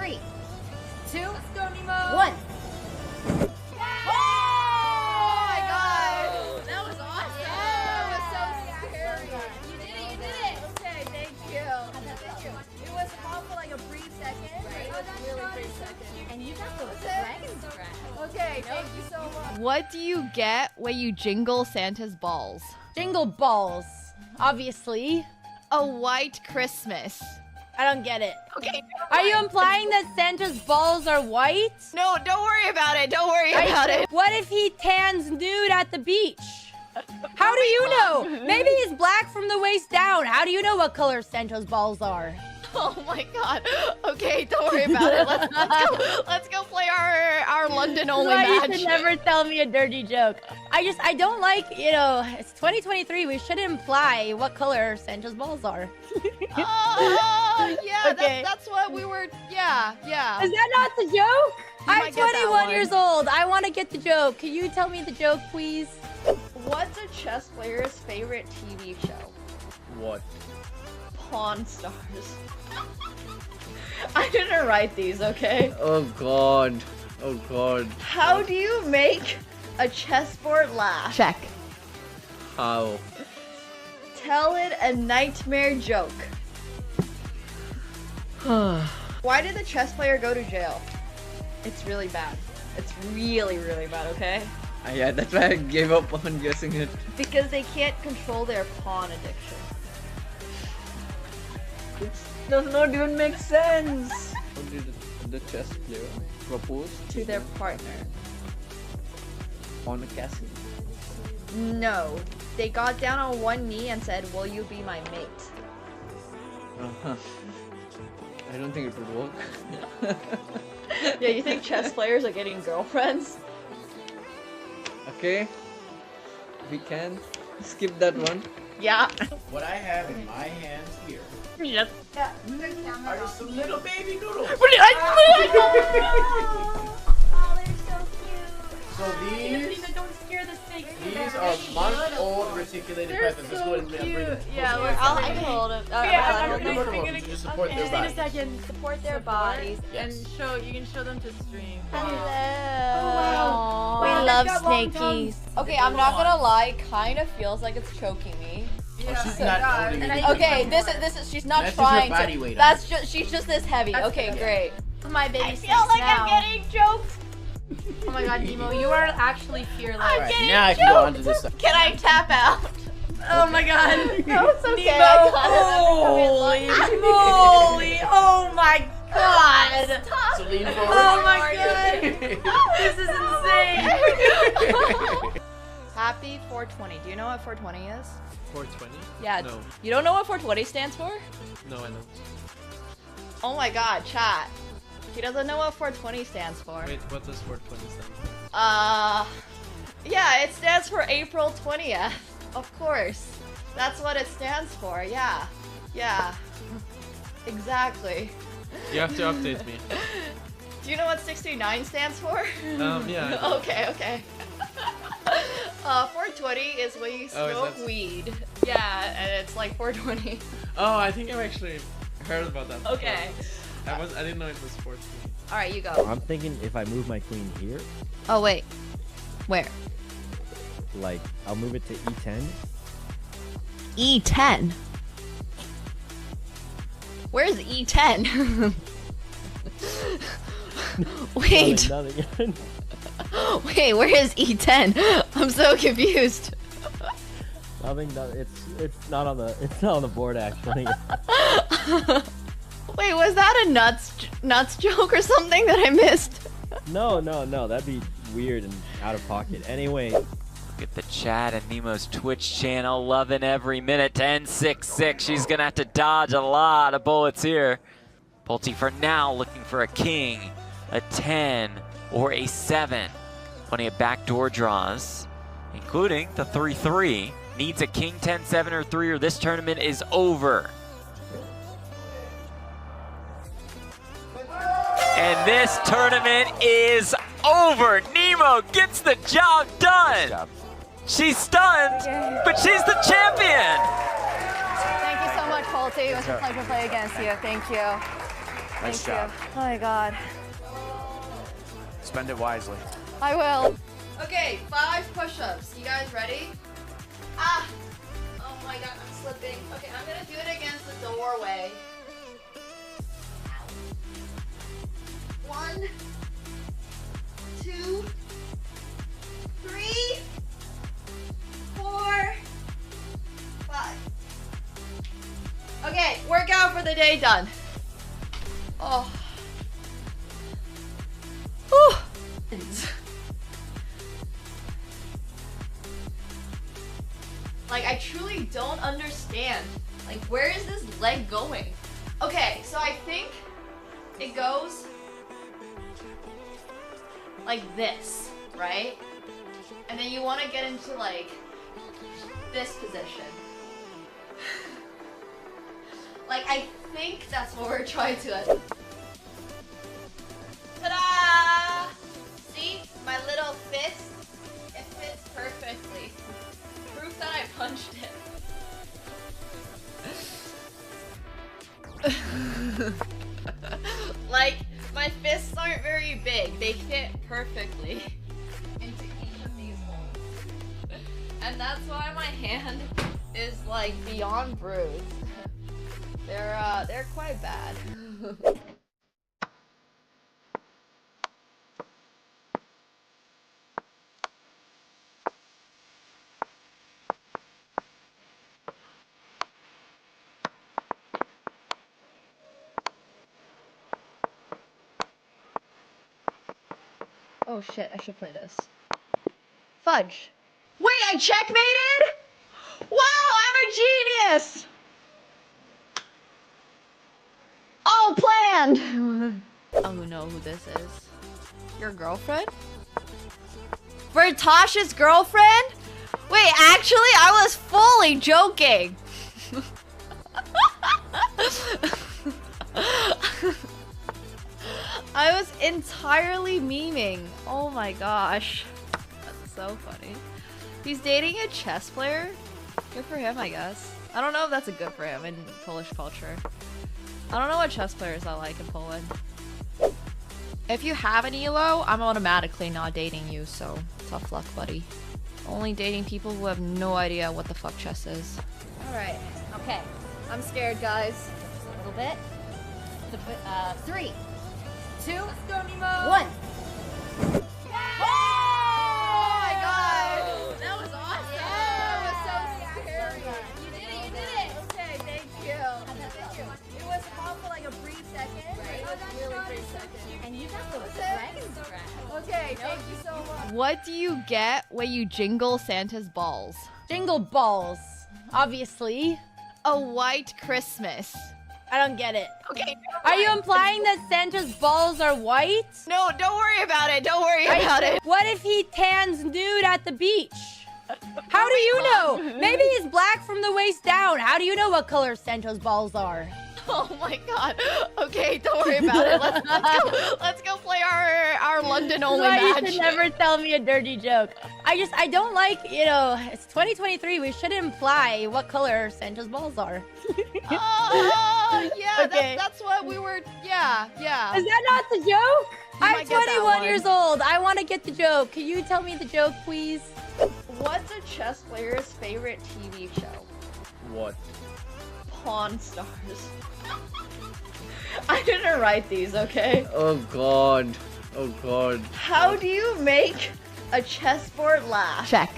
3, 2, Let's go, Nemo. 1. Okay, thank you so much. What do you get when you jingle Santa's balls? Jingle balls, obviously. A white Christmas. I don't get it. Okay. Are you implying that Santa's balls are white? No, don't worry about it. Don't worry about it. What if he tans nude at the beach? How do you know? Maybe he's black from the waist down. How do you know what color Santa's balls are? Oh my god. Okay, don't worry about it. Let's go play our London only Why match. you should never tell me a dirty joke. I don't like, you know, it's 2023. We shouldn't imply what color Santa's balls are. Oh, yeah, Okay. that's what we were, yeah. Is that not the joke? I'm might get that 21 one. years old. I want to get the joke. Can you tell me the joke, please? What's a chess player's favorite TV show? What? Pawn Stars. I didn't write these, okay? Oh god. Oh god. How do you make a chessboard laugh? Check. How? Tell it a nightmare joke. Why did the chess player go to jail? It's really bad. It's really, really bad, okay? Yeah, that's why I gave up on guessing it. Because they can't control their pawn addiction. It does not even make sense. How did the chess player propose To their partner. on a castle? No. They got down on one knee and said, "Will you be my mate?" Uh-huh. I don't think it would work. Yeah, you think chess players are getting girlfriends? Okay. We can skip that one. Yeah. What I have in my hands here Yep. are just some little baby noodles. So Don't scare the snake. these are month-old reticulated pythons. Let's go ahead and bring them. Yeah, I can hold it. You're welcome to just support their Just need a body. second. Support their bodies. Yes. You can show them to stream. Hello. We Wow, love they've got long snakies. Okay, I'm not gonna lie. Kind of feels like it's choking me. Oh, she's not holding and anything. Okay, this is. She's not That's just her trying body to. weight on That's just. She's just this heavy. That's Okay, good. great. My baby I feel like I'm getting choked. Oh my god, Nemo, you are actually fearless. Alright, now I can go onto this side. Can I tap out? Oh my god. No, it's okay. Nemo, I got it. holy moly. Oh my god. So lean forward. Oh my god. This is insane. Happy 420. Do you know what 420 is? 420? Yeah. No. You don't know what 420 stands for? No, I don't. Oh my god, chat. He doesn't know what 420 stands for. Wait, what does 420 stand for? Yeah, it stands for April 20th. Of course. That's what it stands for. Yeah. Yeah. Exactly. You have to update me. Do you know what 69 stands for? Yeah. I do. Okay. 420 is when you Oh, is smoke that- weed. Yeah, and it's like 420. Oh, I think I've actually heard about that. before. Okay. I didn't know it was 420. Alright, you go. I'm thinking if I move my queen here, Oh, wait. Where? like, I'll move it to e10. E10. Where's E10? Wait. Nothing. Wait, where is E10? I'm so confused. Nothing. It's not on the board actually. Wait, was that a nuts joke or something that I missed? No. That'd be weird and out of pocket. Anyway. Look at the chat and Nemo's Twitch channel, loving every minute. 10-6-6. She's gonna have to dodge a lot of bullets here. Pulte for now looking for a king, a 10, or a 7. Plenty of backdoor draws, including the 3-3. Needs a king, 10, 7, or 3, or this tournament is over. And this tournament is over. Nemo gets the job done. She's stunned, but she's the champion. Thank you so much, Pulte. It was a pleasure to play against you. Thank you. Nice Thank job. you. Oh my god. Spend it wisely. I will. Okay, 5 push-ups. You guys ready? Ah! Oh my god, I'm slipping. Okay, I'm gonna do it against the doorway. 1, 2, 3, 4, 5. Okay, workout for the day done. Oh. Whew. Like, I truly don't understand. Like, where is this leg going? Okay, so I think it goes like this, right? And then you want to get into, like, this position. Like, I think that's what we're trying to... Ta-da! See? My little fist? It fits perfectly. Proof that I punched it. Like, my fists aren't very big. They fit perfectly into each of these holes. And that's why my hand is, like, beyond bruised. They're quite bad. Oh shit, I should play this. Fudge. Wait, I checkmated? Wow, I'm a genius! All planned! Oh, who know who this is? Your girlfriend? Vertosh's girlfriend? Wait, actually, I was fully joking! I was entirely memeing. Oh my gosh. That's so funny. He's dating a chess player? Good for him, I guess. I don't know if that's a good for him in Polish culture. I don't know what chess players are like in Poland. If you have an ELO, I'm automatically not dating you, so tough luck, buddy. Only dating people who have no idea what the fuck chess is. Alright, okay. I'm scared, guys. A little bit. 3, 2, let's go, Nemo. 1. Oh my god! That was awesome! Yeah. That was so scary. You did it! Okay, thank you. It was hot for like a brief second. Right. It was really brief second. And you got the dragon scratch. Okay, thank you so much. What do you get when you jingle Santa's balls? Jingle balls, obviously. A white Christmas. I don't get it. Okay. Are you implying that Santa's balls are white? No, don't worry about it. Don't worry about it. What if he tans nude at the beach? How do you know? Maybe he's black from the waist down. How do you know what color Santa's balls are? Oh my god. Okay, don't worry about it. Let's go play our London only match. You should never tell me a dirty joke. I don't like, you know, it's 2023. We shouldn't imply what color Santa's balls are. Oh, yeah, Okay. that's what we were, yeah. Is that not the joke? I'm might get that 21 one. years old. I want to get the joke. Can you tell me the joke, please? What's a chess player's favorite TV show? What? Pawn Stars. I didn't write these, okay? Oh god. Oh god. How do you make a chessboard laugh? Check.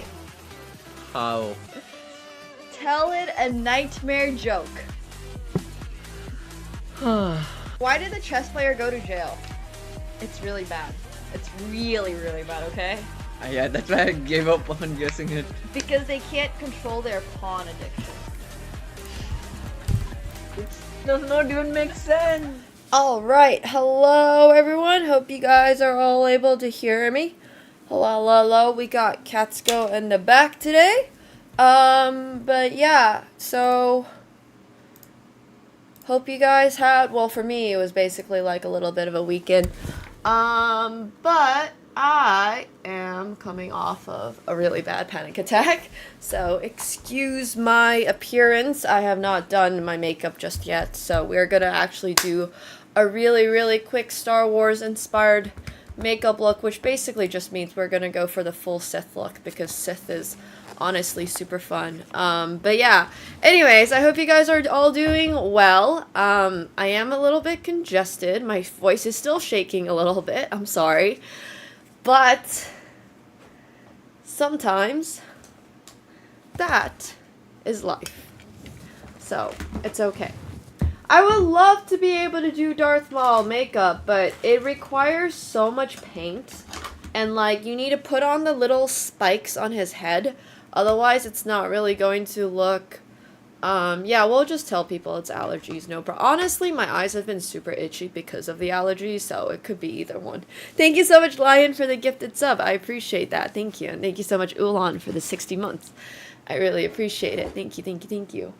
How? Tell it a nightmare joke. Why did the chess player go to jail? It's really bad. It's really, really bad, okay? Yeah, that's why I gave up on guessing it. Because they can't control their pawn addiction. It does not even make sense. Alright, hello everyone. Hope you guys are all able to hear me. Hello. We got Katsko in the back today. But yeah, so hope you guys had, well, for me it was basically like a little bit of a weekend. But I am coming off of a really bad panic attack, so excuse my appearance. I have not done my makeup just yet, so we're gonna actually do a really, really quick Star Wars inspired makeup look, which basically just means we're gonna go for the full Sith look because Sith is honestly super fun. But yeah, anyways, I hope you guys are all doing well. I am a little bit congested. My voice is still shaking a little bit. I'm sorry. But sometimes that is life. So, it's okay. I would love to be able to do Darth Maul makeup, but it requires so much paint. And, like, you need to put on the little spikes on his head. Otherwise, it's not really going to look... yeah, we'll just tell people it's allergies, no problem. Honestly, my eyes have been super itchy because of the allergies, so it could be either one. Thank you so much, Lion, for the gifted sub. I appreciate that. Thank you. And thank you so much, Ulan, for the 60 months. I really appreciate it. Thank you, thank you, thank you.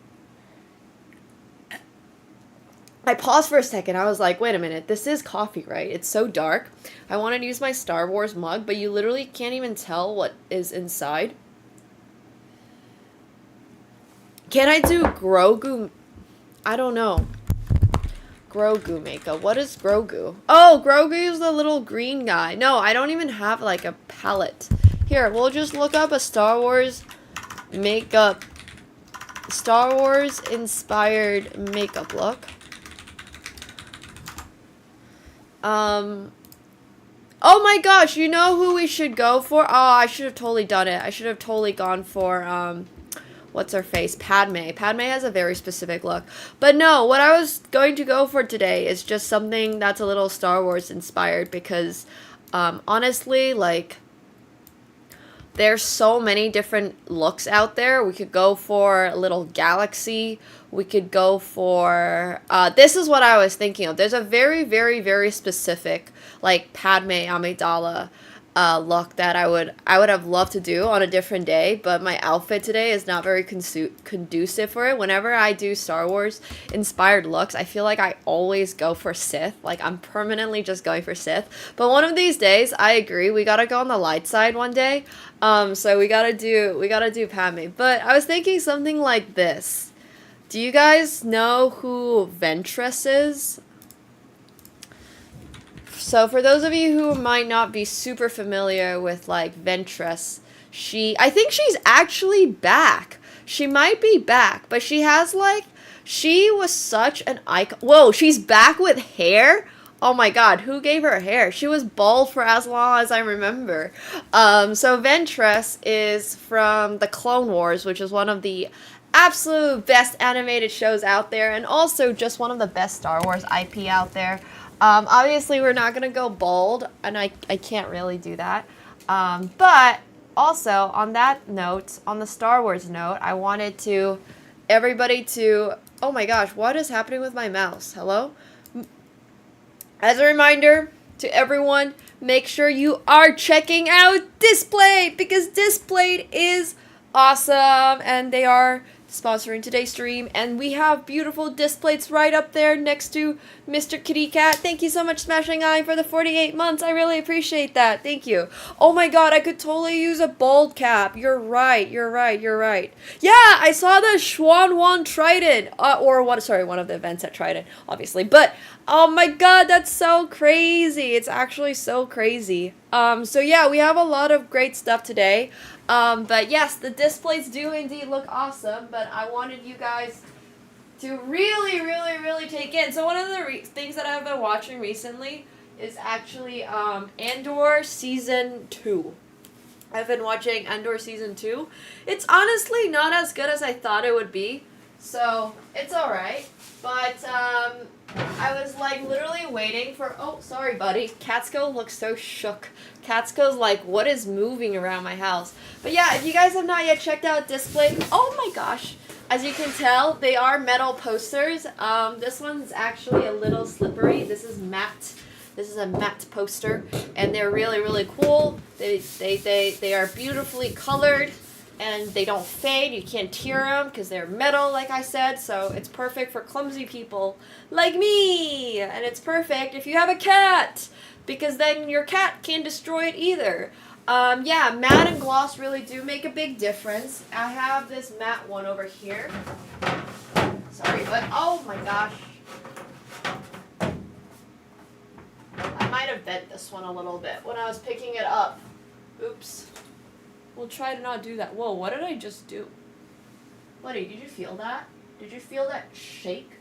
I paused for a second. I was like, wait a minute. This is coffee, right? It's so dark. I wanted to use my Star Wars mug, but you literally can't even tell what is inside. Can I do Grogu? I don't know. Grogu makeup. What is Grogu? Oh, Grogu is the little green guy. No, I don't even have like a palette. Here, we'll just look up a Star Wars makeup. Star Wars inspired makeup look. Oh my gosh, you know who we should go for? Oh, I should have totally done it. I should have totally gone for, what's her face? Padme. Padme has a very specific look. But no, what I was going to go for today is just something that's a little Star Wars inspired because, honestly, like, there's so many different looks out there. We could go for a little galaxy. We could go for, this is what I was thinking of. There's a very, very, very specific, like, Padme Amidala look that I would have loved to do on a different day, but my outfit today is not very conducive for it. Whenever I do Star Wars inspired looks, I feel like I always go for Sith. Like, I'm permanently just going for Sith. But one of these days, I agree, we gotta go on the light side one day. So we gotta do Padme. But I was thinking something like this. Do you guys know who Ventress is? So for those of you who might not be super familiar with, like, Ventress, I think she's actually back. She might be back, but she has, like, she was such an icon. Whoa, she's back with hair? Oh my god, who gave her hair? She was bald for as long as I remember. So Ventress is from the Clone Wars, which is one of the absolute best animated shows out there, and also just one of the best Star Wars IP out there. Obviously, we're not gonna go bald, and I can't really do that. But also, on that note, on the Star Wars note, I wanted everybody to, oh my gosh, what is happening with my mouse? Hello? As a reminder to everyone, make sure you are checking out Displayed, because Displayed is awesome, and they are sponsoring today's stream, and we have beautiful displays right up there next to Mr. Kitty Cat. Thank you so much, Smashing Eye, for the 48 months. I really appreciate that. Thank you. Oh my god, I could totally use a bald cap. You're right. Yeah, I saw the Schwan Wan Trident, one of the events at Trident, obviously, but oh my god, that's so crazy. It's actually so crazy. So yeah, we have a lot of great stuff today. But yes, the displays do indeed look awesome, but I wanted you guys to really, really, really take in. So one of the things that I've been watching recently is actually Andor Season 2. I've been watching Andor Season 2. It's honestly not as good as I thought it would be, so it's alright. But I was like literally waiting for, oh, sorry buddy, Catsko looks so shook. Catsko's like, what is moving around my house? But yeah, if you guys have not yet checked out Display, oh my gosh, as you can tell, they are metal posters. This one's actually a little slippery. This is matte. This is a matte poster, and they're really, really cool. They are beautifully colored, and they don't fade. You can't tear them because they're metal, like I said, so it's perfect for clumsy people like me. And it's perfect if you have a cat, because then your cat can't destroy it either. Yeah, matte and gloss really do make a big difference. I have this matte one over here. Sorry, but oh my gosh. might have bent this one a little bit when I was picking it up. Oops. We'll try to not do that. Whoa, what did I just do? Buddy, did you feel that? Did you feel that shake?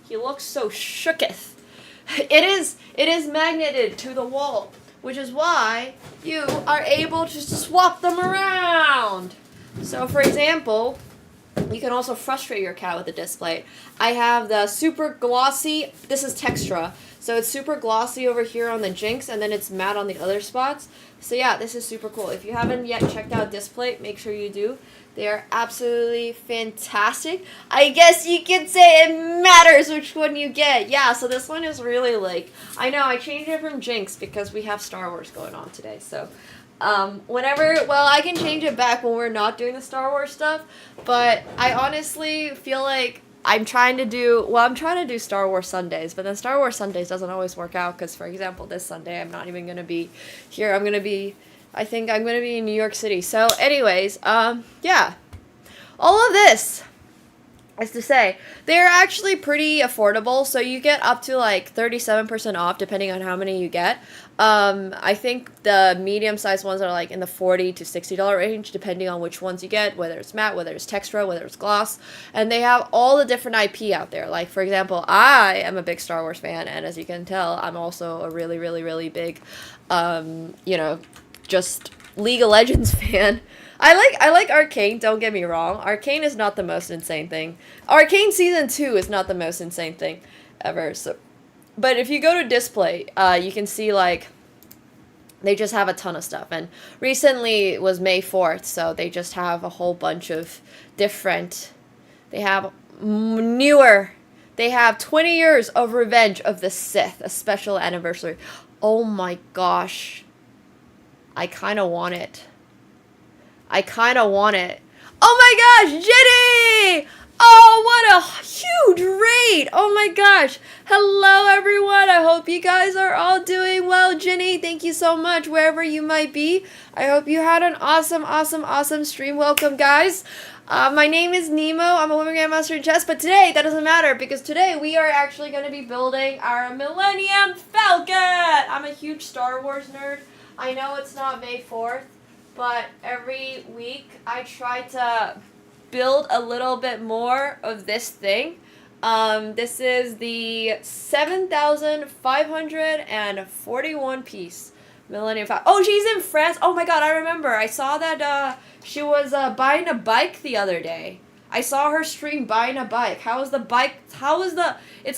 He looks so shooketh. It is magneted to the wall, which is why you are able to swap them around. So, for example, you can also frustrate your cat with the display. I have the super glossy, this is Textra, so it's super glossy over here on the Jinx, and then it's matte on the other spots. So yeah, this is super cool. If you haven't yet checked out Display, make sure you do. They are absolutely fantastic. I guess you could say it matters which one you get. Yeah, so this one is really like, I know I changed it from Jinx because we have Star Wars going on today, so I can change it back when we're not doing the Star Wars stuff, but I honestly feel like I'm trying to do Star Wars Sundays, but then Star Wars Sundays doesn't always work out because, for example, this Sunday I'm not even going to be here. I think I'm going to be in New York City. So anyways, yeah, all of this is to say, they're actually pretty affordable, so you get up to like 37% off depending on how many you get. I think the medium-sized ones are like in the $40 to $60 range, depending on which ones you get, whether it's matte, whether it's Textra, whether it's gloss, and they have all the different IP out there. Like, for example, I am a big Star Wars fan, and as you can tell, I'm also a really, really, really big, just League of Legends fan. I like Arcane, don't get me wrong. Arcane is not the most insane thing. Arcane Season 2 is not the most insane thing ever. So, but if you go to Display, you can see, like, they just have a ton of stuff. And recently it was May 4th, so they just have a whole bunch of different... They have newer... They have 20 years of Revenge of the Sith, a special anniversary. Oh my gosh. I kind of want it. Oh my gosh, Jenny! Oh, what a huge raid! Oh my gosh. Hello, everyone. I hope you guys are all doing well. Jenny, thank you so much, wherever you might be. I hope you had an awesome, awesome, awesome stream. Welcome, guys. My name is Nemo. I'm a women grandmaster in chess, but today, that doesn't matter, because today we are actually going to be building our Millennium Falcon! I'm a huge Star Wars nerd. I know it's not May 4th, but every week I try to build a little bit more of this thing. This is the 7,541 piece Millennium Falcon. Oh, she's in France. Oh my god, I remember. I saw that she was buying a bike the other day. I saw her stream buying a bike. It's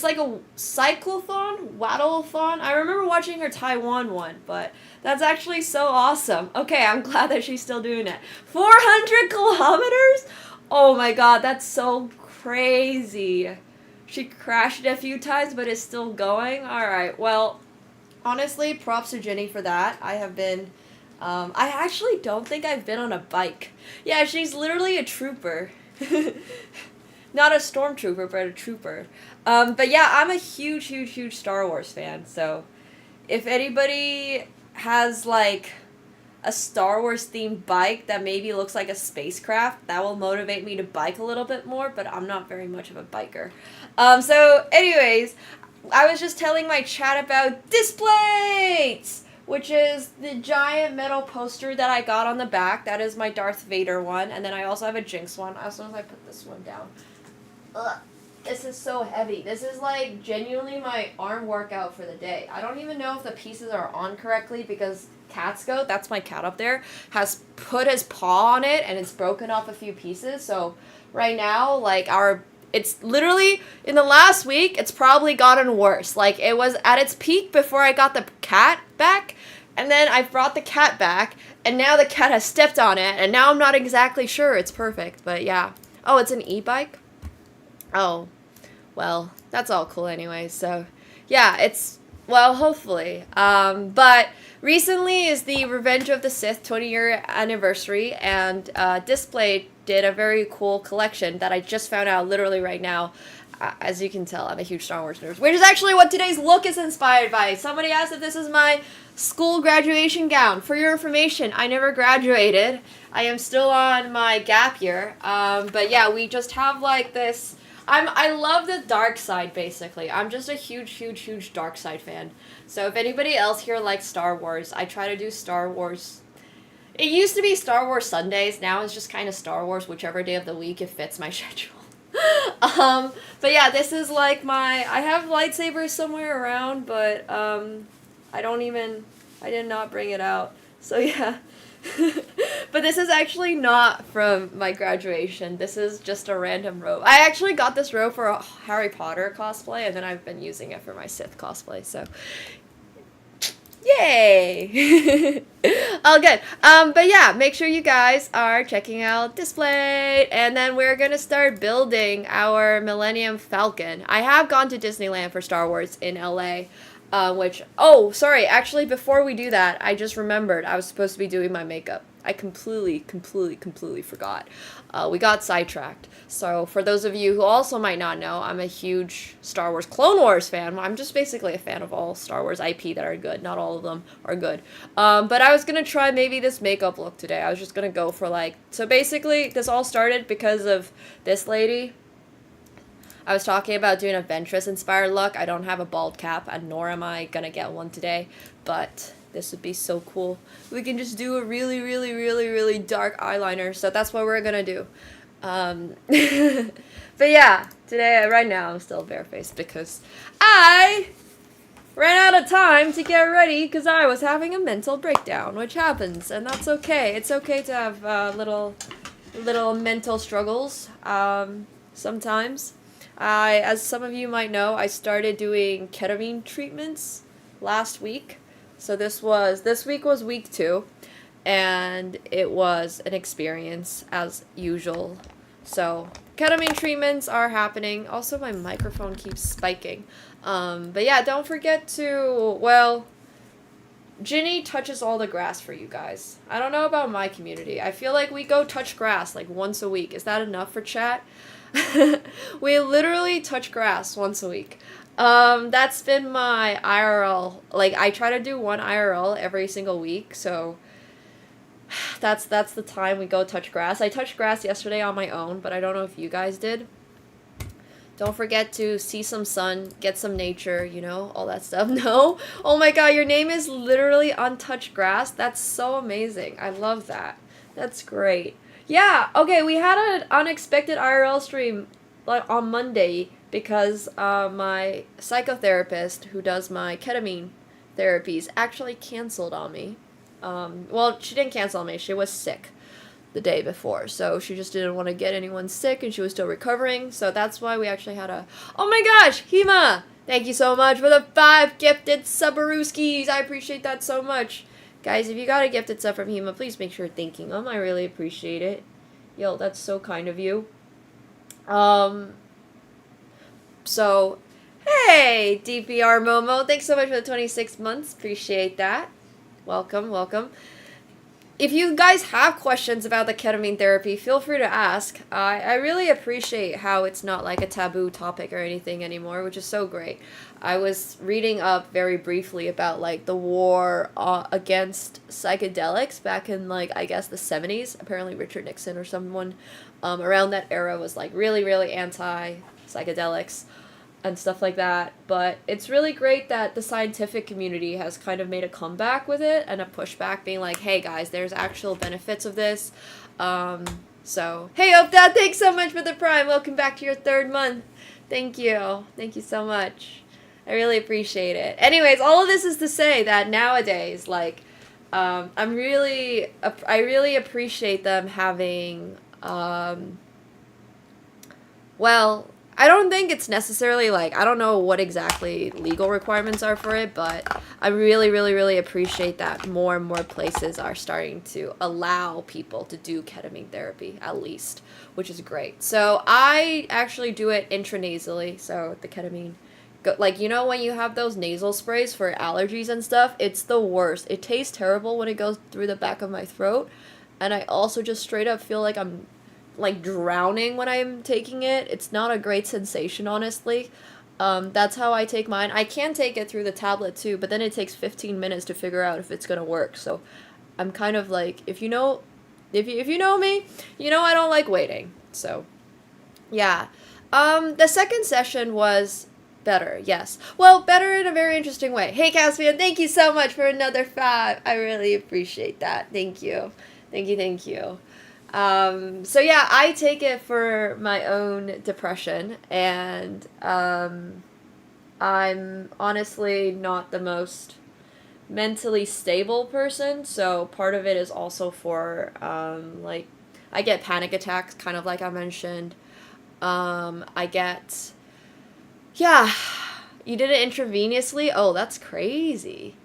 like a cyclothon? Waddle-a-thon? I remember watching her Taiwan one, but that's actually so awesome. Okay, I'm glad that she's still doing it. 400 kilometers? Oh my god, that's so crazy. She crashed a few times, but is still going? Alright, well, honestly, props to Jenny for that. I have been... I actually don't think I've been on a bike. Yeah, she's literally a trooper. Not a stormtrooper, but a trooper. But yeah, I'm a huge, huge, huge Star Wars fan, so if anybody has, like, a Star Wars themed bike that maybe looks like a spacecraft, that will motivate me to bike a little bit more, but I'm not very much of a biker. So anyways, I was just telling my chat about Displays, which is the giant metal poster that I got on the back. That is my Darth Vader one, and then I also have a Jinx one, as soon as I put this one down. Ugh. This is so heavy. This is like genuinely my arm workout for the day. I don't even know if the pieces are on correctly because Catsko, that's my cat up there, has put his paw on it and it's broken off a few pieces. So right now, like it's literally, in the last week, it's probably gotten worse. Like, it was at its peak before I got the cat back, and then I brought the cat back, and now the cat has stepped on it, and now I'm not exactly sure it's perfect, but yeah. Oh, it's an e-bike? Oh, well, that's all cool anyway, so, yeah, it's, well, hopefully. But recently is the Revenge of the Sith 20-year anniversary, and Display did a very cool collection that I just found out literally right now. As you can tell, I'm a huge Star Wars nerd, which is actually what today's look is inspired by. Somebody asked if this is my school graduation gown. For your information, I never graduated. I am still on my gap year. But yeah, we just have like this. I love the dark side, basically. I'm just a huge, huge, huge dark side fan. So if anybody else here likes Star Wars, I try to do Star Wars. It used to be Star Wars Sundays. Now it's just kind of Star Wars whichever day of the week it fits my schedule. But yeah, this is like I have lightsabers somewhere around, but I did not bring it out. So yeah. But this is actually not from my graduation. This is just a random robe. I actually got this robe for a Harry Potter cosplay, and then I've been using it for my Sith cosplay, so yay! All good. But yeah, make sure you guys are checking out Display, and then we're gonna start building our Millennium Falcon. I have gone to Disneyland for Star Wars in LA, sorry, actually before we do that, I just remembered I was supposed to be doing my makeup. I completely forgot. We got sidetracked. So for those of you who also might not know, I'm a huge Star Wars Clone Wars fan. I'm just basically a fan of all Star Wars IP that are good. Not all of them are good. But I was going to try maybe this makeup look today. I was just going to go for so basically this all started because of this lady. I was talking about doing a Ventress inspired look. I don't have a bald cap, and nor am I going to get one today, but this would be so cool. We can just do a really dark eyeliner. So that's what we're gonna do. But yeah, right now, I'm still barefaced because I ran out of time to get ready because I was having a mental breakdown, which happens, and that's okay. It's okay to have little mental struggles sometimes. As some of you might know, I started doing ketamine treatments last week. So this week was week 2, and it was an experience as usual. So ketamine treatments are happening. Also, my microphone keeps spiking. But yeah, don't forget to, Ginny touches all the grass for you guys. I don't know about my community. I feel like we go touch grass like once a week. Is that enough for chat? We literally touch grass once a week. That's been my IRL. I try to do one IRL every single week, so that's the time we go touch grass. I touched grass yesterday on my own, but I don't know if you guys did. Don't forget to see some sun, get some nature, all that stuff. No? Oh my god, your name is literally Untouched Grass? That's so amazing. I love that. That's great. Yeah, okay, we had an unexpected IRL stream on Monday because my psychotherapist who does my ketamine therapies actually canceled on me. Well, she didn't cancel on me. She was sick the day before, so she just didn't want to get anyone sick, and she was still recovering, so that's why we actually had oh my gosh, Hema! Thank you so much for the 5 gifted Subaruskis! I appreciate that so much. Guys, if you got a gifted sub from Hema, please make sure you're thanking them. I really appreciate it. Yo, that's so kind of you. So, hey, DPR Momo, thanks so much for the 26 months. Appreciate that. Welcome. If you guys have questions about the ketamine therapy, feel free to ask. I really appreciate how it's not like a taboo topic or anything anymore, which is so great. I was reading up very briefly about the war against psychedelics back in I guess the 70s. Apparently Richard Nixon or someone around that era was really anti-psychedelics and stuff like that. But it's really great that the scientific community has kind of made a comeback with it and a pushback being hey guys, there's actual benefits of this. So, hey Opdad, thanks so much for the Prime. Welcome back to your 3rd month. Thank you so much. I really appreciate it. Anyways, all of this is to say that nowadays, I really appreciate them having, I don't think it's necessarily I don't know what exactly legal requirements are for it, but I really appreciate that more and more places are starting to allow people to do ketamine therapy, at least, which is great. So I actually do it intranasally, so the ketamine, when you have those nasal sprays for allergies and stuff, it's the worst. It tastes terrible when it goes through the back of my throat, and I also just straight up feel like I'm drowning when I'm taking it. It's not a great sensation, honestly. That's how I take mine. I can take it through the tablet too, but then it takes 15 minutes to figure out if it's gonna work. So I'm kind of if you know me, I don't like waiting. So yeah. The second session was Better, yes. Well, better in a very interesting way. Hey, Caspian, thank you so much for another 5. I really appreciate that. Thank you. Thank you, thank you. So yeah, I take it for my own depression, and I'm honestly not the most mentally stable person, so part of it is also for, like, I get panic attacks, kind of like I mentioned. I get... Yeah, you did it intravenously? Oh, that's crazy.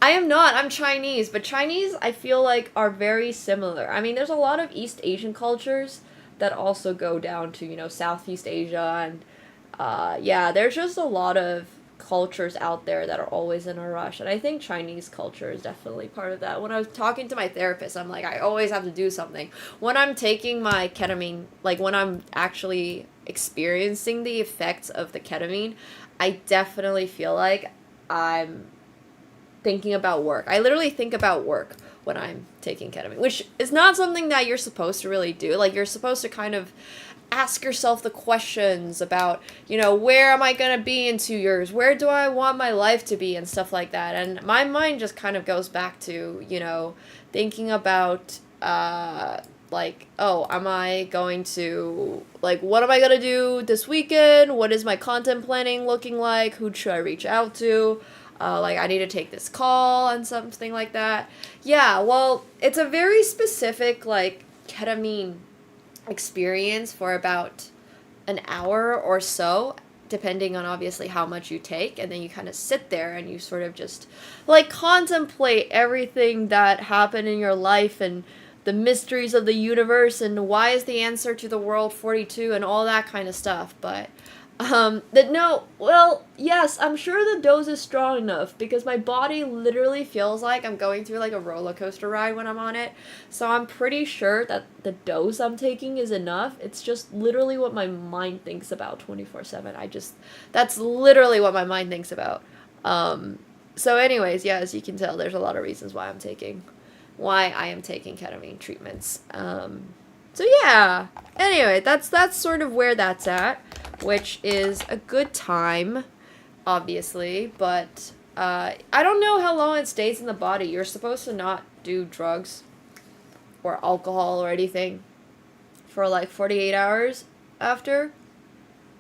I am not. I'm Chinese, but Chinese, I feel like, are very similar. I mean, there's a lot of East Asian cultures that also go down to, you know, Southeast Asia, and, yeah, there's just a lot of cultures out there that are always in a rush, and I think Chinese culture is definitely part of that. When I was talking to my therapist, I'm like, I always have to do something. When I'm taking my ketamine, like, when I'm actually experiencing the effects of the ketamine, I definitely feel like I'm thinking about work. I literally think about work when I'm taking ketamine, which is not something that you're supposed to really do. Like, you're supposed to kind of ask yourself the questions about, you know, where am I going to be in 2 years? Where do I want my life to be? And stuff like that. And my mind just kind of goes back to, you know, thinking about, like, oh, am I going to, like, what am I going to do this weekend? What is my content planning looking like? Who should I reach out to? Like, I need to take this call and something like that. Yeah, well, it's a very specific, like, ketamine experience for about an hour or so, depending on obviously how much you take, and then you kind of sit there and you sort of just, like, contemplate everything that happened in your life and the mysteries of the universe and why is the answer to the world 42 and all that kind of stuff. But yes, I'm sure the dose is strong enough because my body literally feels like I'm going through like a roller coaster ride when I'm on it. So I'm pretty sure that the dose I'm taking is enough. It's just literally what my mind thinks about 24/7. That's literally what my mind thinks about. So anyways, yeah, as you can tell, there's a lot of reasons why I am taking ketamine treatments. So yeah, anyway, that's sort of where that's at, which is a good time, obviously, but I don't know how long it stays in the body. You're supposed to not do drugs or alcohol or anything for like 48 hours after,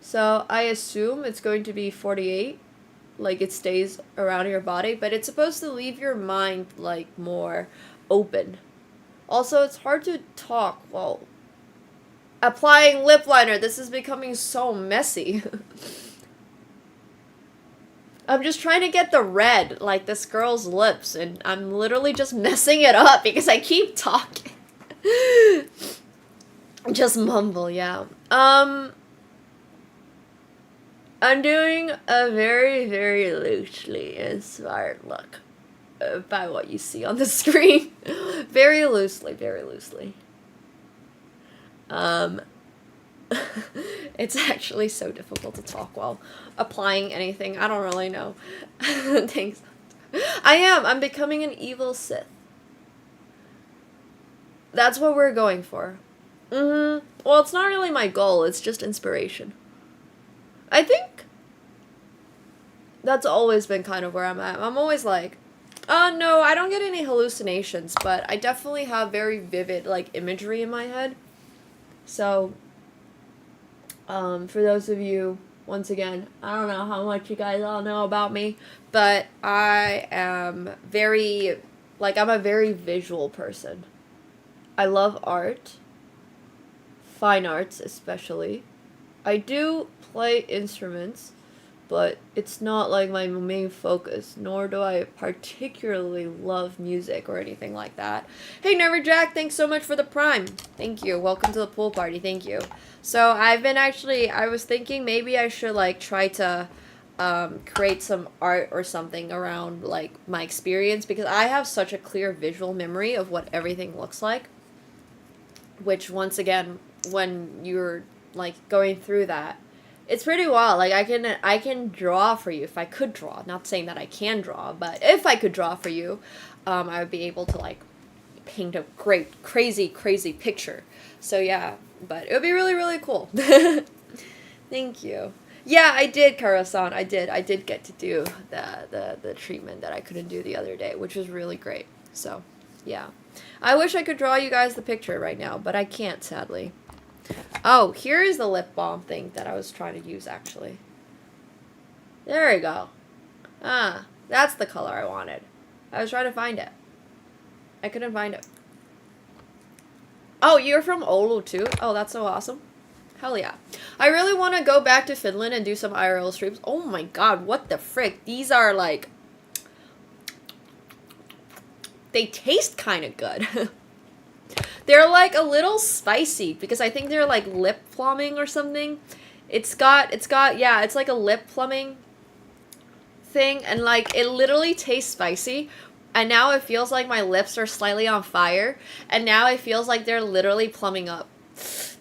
so I assume it's going to be 48, like it stays around your body, but it's supposed to leave your mind like more open. Also, it's hard to talk while applying lip liner. This is becoming so messy. I'm just trying to get the red, like this girl's lips, and I'm literally just messing it up because I keep talking. Just mumble, yeah. I'm doing a very, very loosely inspired look by what you see on the screen. Very loosely, very loosely. It's actually so difficult to talk while applying anything. I don't really know. Thanks. I'm becoming an evil Sith. That's what we're going for. Well, it's not really my goal, it's just inspiration. I think that's always been kind of where I'm at. I'm always like, no, I don't get any hallucinations, but I definitely have very vivid, like, imagery in my head. So, for those of you, once again, I don't know how much you guys all know about me, but I am very, like, I'm a very visual person. I love art, fine arts especially. I do play instruments, but it's not like my main focus, nor do I particularly love music or anything like that. Hey Neverjack, thanks so much for the Prime. Thank you. Welcome to the pool party. Thank you. So I was thinking maybe I should like try to create some art or something around like my experience, because I have such a clear visual memory of what everything looks like, which once again, when you're like going through that, it's pretty wild. Like I can draw for you if I could draw. Not saying that I can draw, but if I could draw for you, I would be able to like paint a great, crazy picture. So yeah, but it would be really, really cool. Thank you. Yeah, I did, Karasan. I did get to do the treatment that I couldn't do the other day, which was really great. So, yeah. I wish I could draw you guys the picture right now, but I can't, sadly. Oh, here is the lip balm thing that I was trying to use, actually. There we go. Ah, that's the color I wanted. I was trying to find it. I couldn't find it. Oh, you're from Oulu, too? Oh, that's so awesome. Hell yeah. I really want to go back to Finland and do some IRL streams. Oh my god, what the frick? These are like... They taste kind of good. They're like a little spicy because I think they're like lip plumbing or something. It's got, yeah, it's like a lip plumbing thing, and like it literally tastes spicy. And now it feels like my lips are slightly on fire, and now it feels like they're literally plumbing up.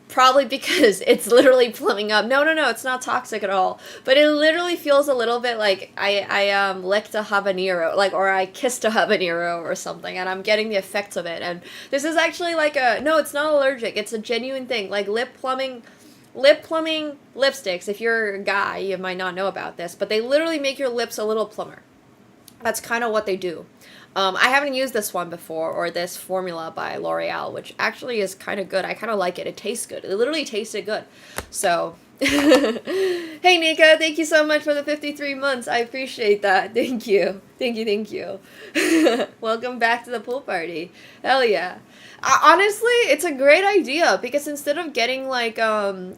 Probably because it's literally plumbing up. No, it's not toxic at all. But it literally feels a little bit like I licked a habanero, like, or I kissed a habanero or something, and I'm getting the effects of it. And this is actually like a, no, it's not allergic. It's a genuine thing. Like lip plumbing lipsticks. If you're a guy, you might not know about this, but they literally make your lips a little plumber. That's kind of what they do. I haven't used this one before, or this formula by L'Oreal, which actually is kind of good. I kind of like it. It tastes good. It literally tasted good. So, hey Nika, thank you so much for the 53 months. I appreciate that. Thank you. Thank you. Welcome back to the pool party. Hell yeah. Honestly, it's a great idea, because instead of getting like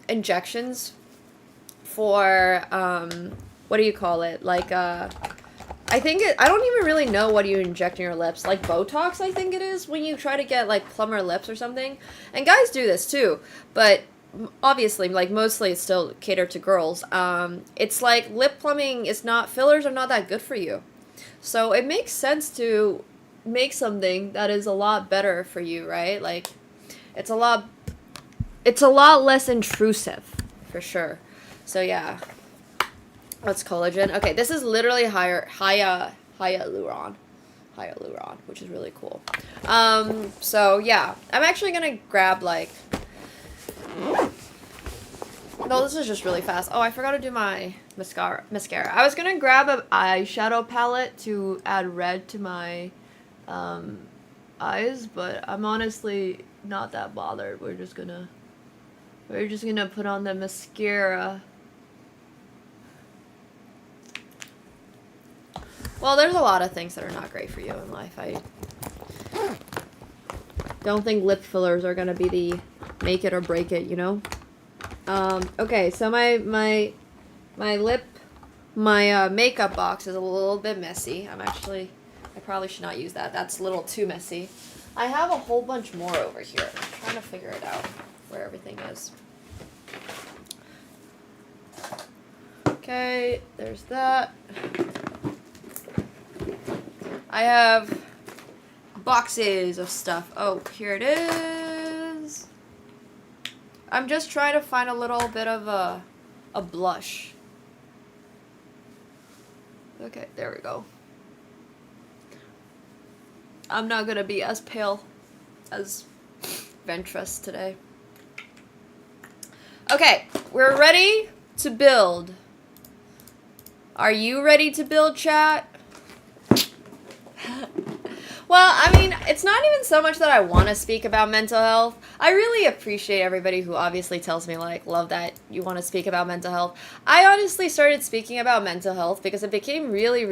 injections for what do you call it? Like I think I don't even really know what you inject in your lips. Like Botox, I think it is, when you try to get like plumber lips or something. And guys do this too, but obviously, like mostly it's still catered to girls. It's like lip plumbing is not, fillers are not that good for you. So it makes sense to make something that is a lot better for you, right? Like it's a lot less intrusive, for sure. So yeah. What's collagen? Okay, this is literally hyaluron, which is really cool. So yeah, I'm actually gonna grab like. No, this is just really fast. Oh, I forgot to do my mascara. I was gonna grab an eyeshadow palette to add red to my eyes, but I'm honestly not that bothered. We're just gonna put on the mascara. Well, there's a lot of things that are not great for you in life. I don't think lip fillers are gonna be the make it or break it, you know? Okay, so my makeup box is a little bit messy. I probably should not use that. That's a little too messy. I have a whole bunch more over here. I'm trying to figure it out, where everything is. Okay, there's that. I have boxes of stuff. Oh, here it is. I'm just trying to find a little bit of a blush. Okay, there we go. I'm not gonna be as pale as Ventress today. Okay, we're ready to build. Are you ready to build, chat? Well, I mean, it's not even so much that I want to speak about mental health. I really appreciate everybody who obviously tells me, like, love that you want to speak about mental health. I honestly started speaking about mental health because it became really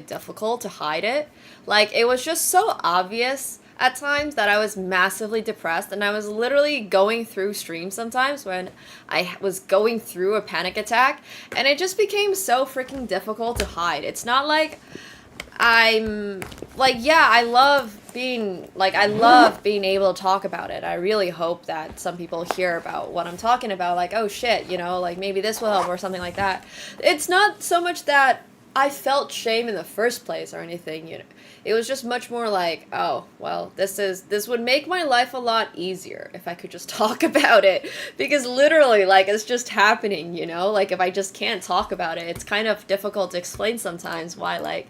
difficult to hide it. Like, it was just so obvious at times that I was massively depressed, and I was literally going through streams sometimes when I was going through a panic attack, and it just became so freaking difficult to hide. It's not like I'm like, yeah, I love being able to talk about it. I really hope that some people hear about what I'm talking about, like, oh shit, you know, like maybe this will help or something like that. It's not so much that I felt shame in the first place or anything, you know. It was just much more like, oh, well, this would make my life a lot easier if I could just talk about it. Because literally, like, it's just happening, you know? Like, if I just can't talk about it, it's kind of difficult to explain sometimes why, like,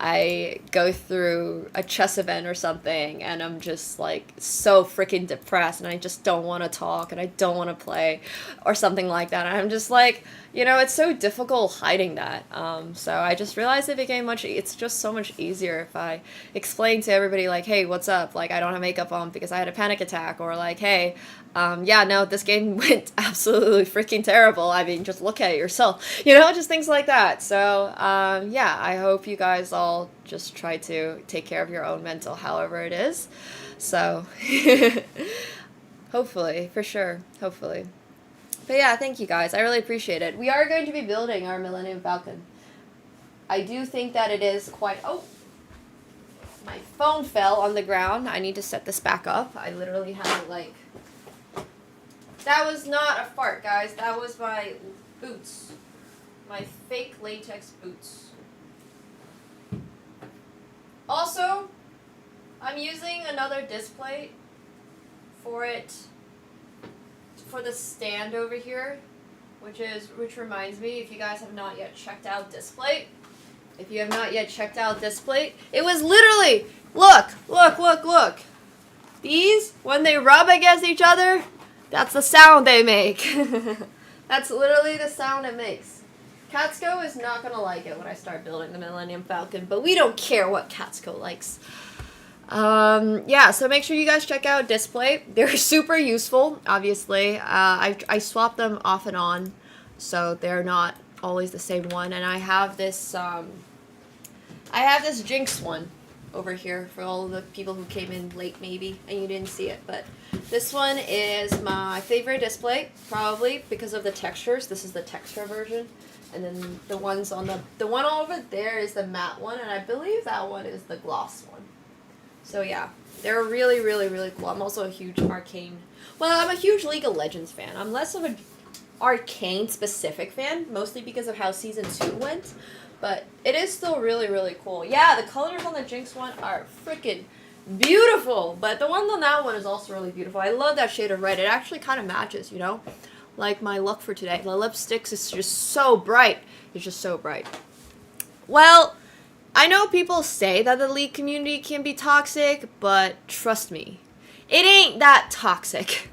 I go through a chess event or something and I'm just like so freaking depressed and I just don't want to talk and I don't want to play or something like that. And I'm just like, you know, it's so difficult hiding that. So I just realized it's just so much easier if I explain to everybody like, hey, what's up? Like, I don't have makeup on because I had a panic attack, or like, hey, yeah, no, this game went absolutely freaking terrible. I mean, just look at it yourself, you know, just things like that. So, yeah, I hope you guys all just try to take care of your own mental, however it is. So, hopefully, for sure, hopefully. But yeah, thank you guys. I really appreciate it. We are going to be building our Millennium Falcon. I do think that it is quite... Oh! My phone fell on the ground. I need to set this back up. I literally had it like... That was not a fart, guys. That was my boots. My fake latex boots. Also, I'm using another disc plate for it... for the stand over here, which reminds me, if you guys have not yet checked out Displate, it was literally, look, these, when they rub against each other, that's the sound they make. That's literally the sound it makes. Katsko is not gonna like it when I start building the Millennium Falcon, but we don't care what Katsko likes. Yeah, so make sure you guys check out Display. They're super useful, obviously. I swap them off and on, so they're not always the same one. And I have this Jinx one over here for all the people who came in late, maybe, and you didn't see it. But this one is my favorite Display, probably because of the textures. This is the texture version. And then the one over there is the matte one, and I believe that one is the gloss one. So yeah, they're really, really, really cool. I'm also a huge Arcane... Well, I'm a huge League of Legends fan. I'm less of an Arcane-specific fan, mostly because of how Season 2 went. But it is still really, really cool. Yeah, the colors on the Jinx one are freaking beautiful. But the one on that one is also really beautiful. I love that shade of red. It actually kind of matches, you know? Like my look for today. The lipsticks is just so bright. It's just so bright. Well... I know people say that the League community can be toxic, but trust me, it ain't that toxic.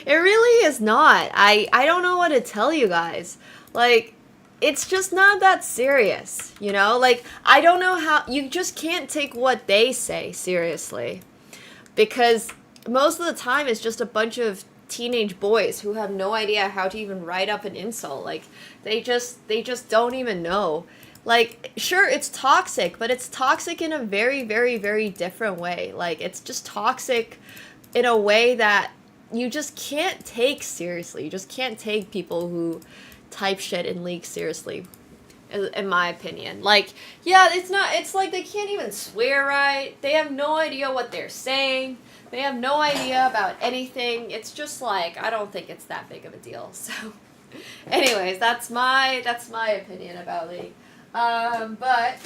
It really is not. I don't know what to tell you guys. Like, it's just not that serious, you know? Like, I don't know how... You just can't take what they say seriously. Because most of the time it's just a bunch of teenage boys who have no idea how to even write up an insult. Like, they just don't even know. Like, sure, it's toxic, but it's toxic in a very, very, very different way. Like, it's just toxic in a way that you just can't take seriously. You just can't take people who type shit in League seriously, in my opinion. Like, yeah, it's like they can't even swear right. They have no idea what they're saying. They have no idea about anything. It's just like, I don't think it's that big of a deal. So, anyways, that's my opinion about League. But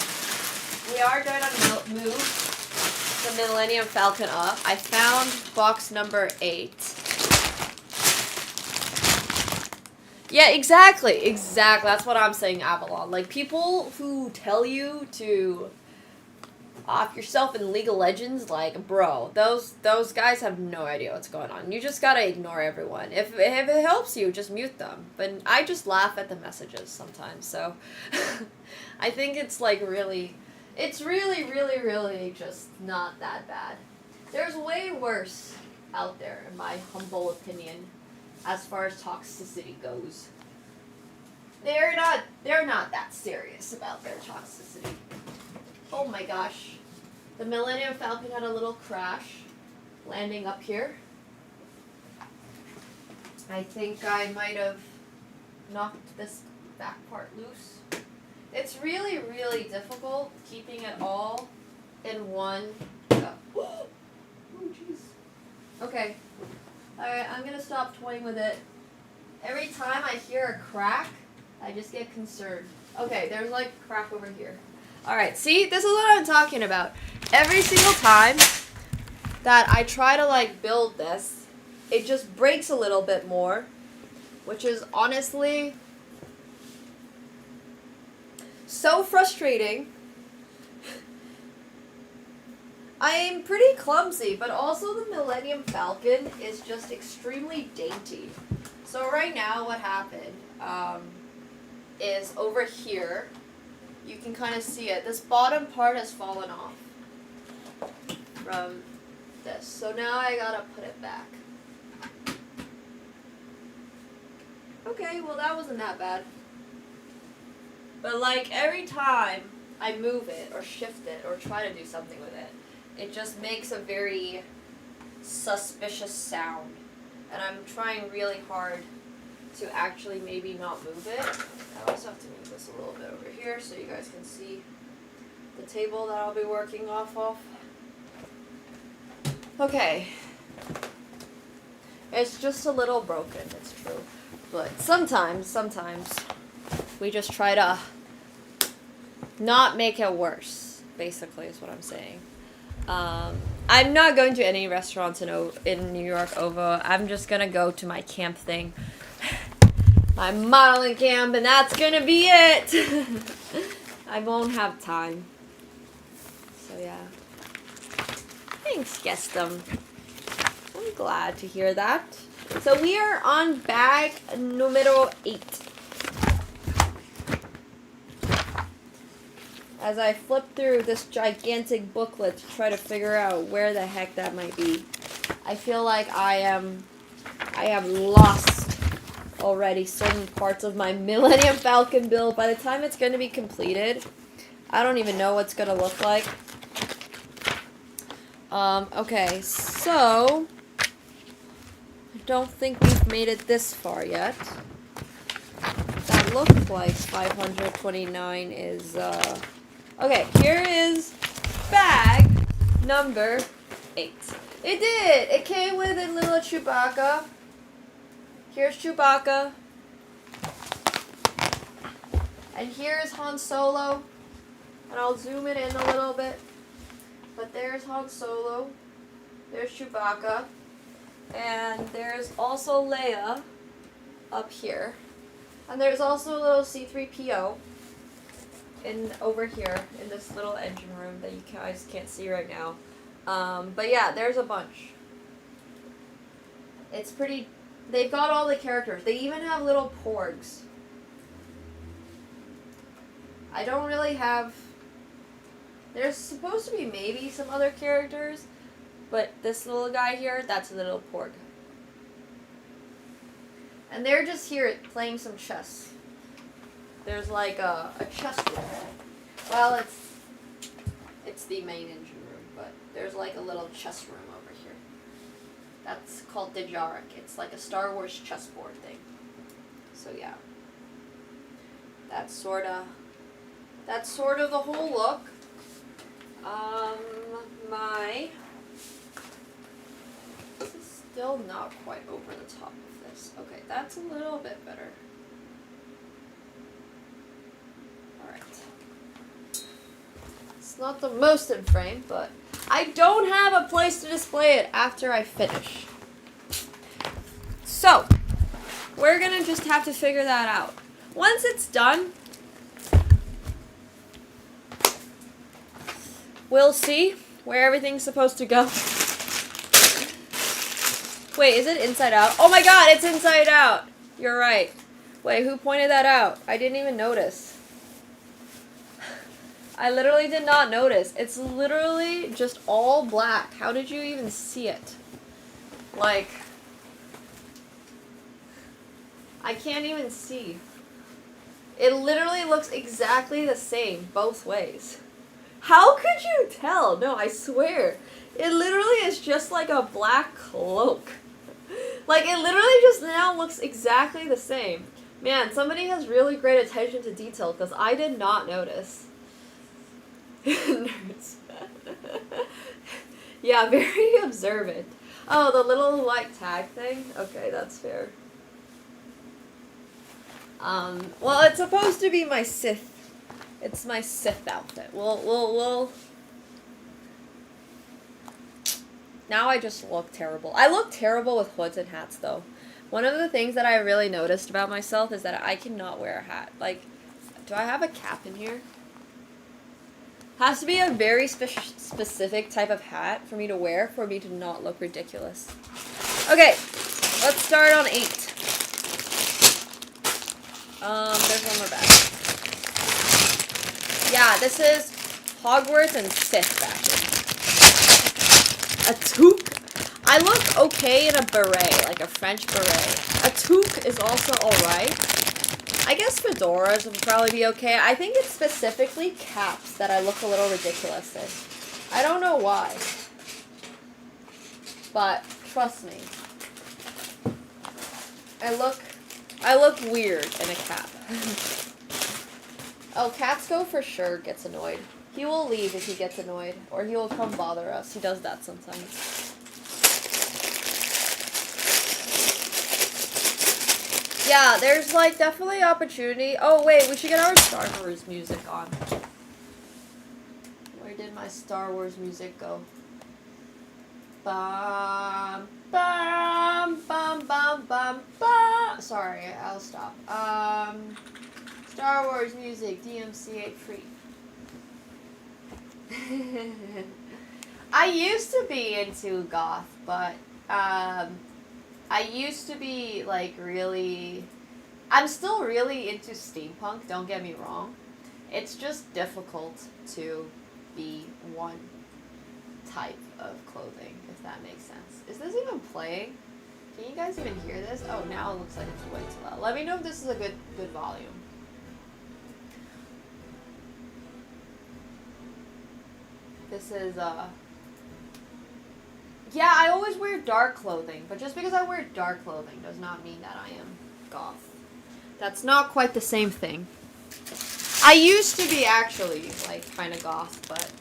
we are going to move the Millennium Falcon up. I found box number 8. Yeah, exactly. That's what I'm saying, Avalon. Like, people who tell you to off yourself in League of Legends, like, bro, those guys have no idea what's going on. You just gotta ignore everyone. If it helps you, just mute them. But I just laugh at the messages sometimes, so... I think it's, like, really... It's really, really, really just not that bad. There's way worse out there, in my humble opinion, as far as toxicity goes. They're not that serious about their toxicity. Oh my gosh. The Millennium Falcon had a little crash landing up here. I think I might have knocked this back part loose. It's really, really difficult keeping it all in one. Oh, jeez. Okay. Alright, I'm gonna stop toying with it. Every time I hear a crack, I just get concerned. Okay, there's like crack over here. Alright, see? This is what I'm talking about. Every single time that I try to like build this, it just breaks a little bit more. Which is honestly so frustrating. I'm pretty clumsy, but also the Millennium Falcon is just extremely dainty. So right now what happened is over here, you can kind of see it. This bottom part has fallen off from this. So now I gotta put it back. Okay, well that wasn't that bad. But like every time I move it or shift it or try to do something with it, it just makes a very suspicious sound. And I'm trying really hard to actually maybe not move it. I also have to move this a little bit over here so you guys can see the table that I'll be working off of. Okay. It's just a little broken, it's true. But sometimes, we just try to not make it worse, basically is what I'm saying. I'm not going to any restaurants in New York over. I'm just gonna go to my camp thing. My modeling camp, and that's gonna be it! I won't have time. So yeah. Thanks, Gestum. I'm glad to hear that. So we are on bag numero 8. As I flip through this gigantic booklet to try to figure out where the heck that might be, I feel like I have lost already certain parts of my Millennium Falcon build. By the time it's going to be completed, I don't even know what's going to look like. Okay, so I don't think we've made it this far yet. That looks like 529 is, okay, here is bag number 8. It did! It came with a little Chewbacca. Here's Chewbacca. And here's Han Solo. And I'll zoom it in a little bit. But there's Han Solo. There's Chewbacca. And there's also Leia up here. And there's also a little C-3PO over here in this little engine room that you guys can't see right now. But yeah, there's a bunch. It's pretty... They've got all the characters. They even have little porgs. I don't really have... There's supposed to be maybe some other characters, but this little guy here, that's a little porg. And they're just here playing some chess. There's like a chess room. Well, it's the main engine room, but there's like a little chess room over here. That's called Dejarik. It's like a Star Wars chessboard thing. So yeah. That's sort of the whole look. This is still not quite over the top of this. Okay, that's a little bit better. Alright. It's not the most in frame, but I don't have a place to display it after I finish. So, we're gonna just have to figure that out. Once it's done, we'll see where everything's supposed to go. Wait, is it inside out? Oh my god, it's inside out! You're right. Wait, who pointed that out? I didn't even notice. I literally did not notice. It's literally just all black. How did you even see it? Like, I can't even see. It literally looks exactly the same both ways. How could you tell? No, I swear. It literally is just like a black cloak. Like, it literally just now looks exactly the same. Man, somebody has really great attention to detail because I did not notice. Nerds. Yeah, very observant. Oh, the little, like, tag thing? Okay, that's fair. Well, it's supposed to be my Sith. It's my Sith outfit. We'll. Now I just look terrible. I look terrible with hoods and hats, though. One of the things that I really noticed about myself is that I cannot wear a hat. Like, do I have a cap in here? Has to be a very specific type of hat for me to wear for me to not look ridiculous. Okay, let's start on 8. There's one more bag. Yeah, this is Hogwarts and Sith fashion. A toque. I look okay in a beret, like a French beret. A toque is also alright. I guess fedoras would probably be okay. I think it's specifically caps that I look a little ridiculous in. I don't know why. But trust me. I look weird in a cap. Oh, Catsko for sure gets annoyed. He will leave if he gets annoyed, or he will come bother us. He does that sometimes. Yeah, there's like definitely opportunity. Oh wait, we should get our Star Wars music on. Where did my Star Wars music go? Bum, bum, bum, bum, bum, bum. Sorry, I'll stop. Star Wars music, DMCA free. I used to be into goth, but I used to be like really, I'm still really into steampunk, don't get me wrong. It's just difficult to be one type of clothing, if that makes sense. Is this even playing? Can you guys even hear this? Oh, now it looks like it's way too loud. Let me know if this is a good volume. This is, yeah, I always wear dark clothing, but just because I wear dark clothing does not mean that I am goth. That's not quite the same thing. I used to be actually, like, kind of goth, but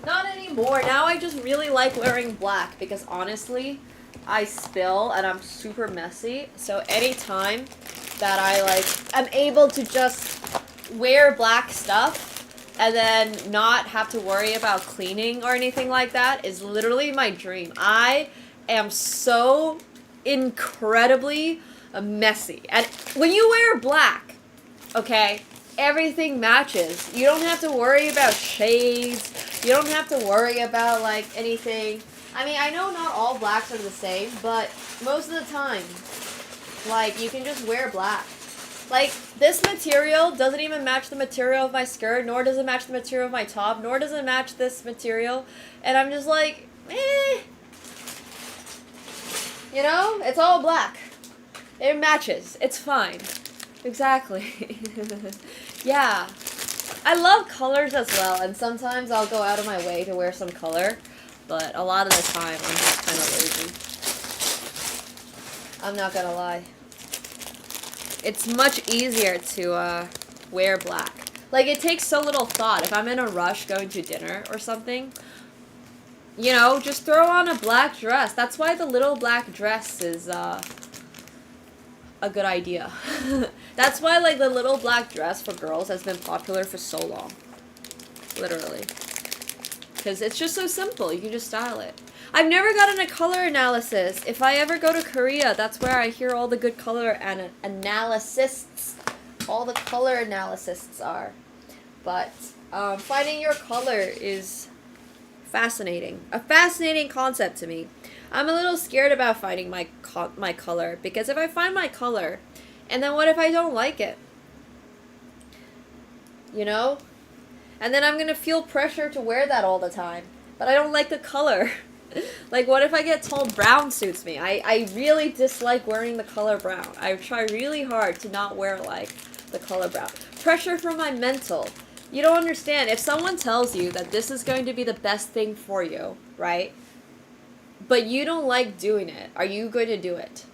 not anymore. Now I just really like wearing black because, honestly, I spill and I'm super messy. So anytime that I, like, am able to just wear black stuff and then not have to worry about cleaning or anything like that is literally my dream. I am so incredibly messy. And when you wear black, okay, everything matches. You don't have to worry about shades. You don't have to worry about, like, anything. I mean, I know not all blacks are the same, but most of the time, like, you can just wear black. Like, this material doesn't even match the material of my skirt, nor does it match the material of my top, nor does it match this material. And I'm just like, eh. You know? It's all black. It matches. It's fine. Exactly. Yeah. I love colors as well, and sometimes I'll go out of my way to wear some color, but a lot of the time I'm just kind of lazy. I'm not gonna lie. It's much easier to wear black. Like, it takes so little thought. If I'm in a rush going to dinner or something, you know, just throw on a black dress. That's why the little black dress is a good idea. That's why, like, the little black dress for girls has been popular for so long. Literally. Because it's just so simple. You can just style it. I've never gotten a color analysis. If I ever go to Korea, that's where I hear all the good color analysts. All the color analysts are. But finding your color is fascinating. A fascinating concept to me. I'm a little scared about finding my color, because if I find my color, and then what if I don't like it? You know? And then I'm gonna feel pressure to wear that all the time, but I don't like the color. Like, what if I get told brown suits me? I really dislike wearing the color brown. I try really hard to not wear, like, the color brown. Pressure from my mental. You don't understand. If someone tells you that this is going to be the best thing for you, right? But you don't like doing it, are you going to do it?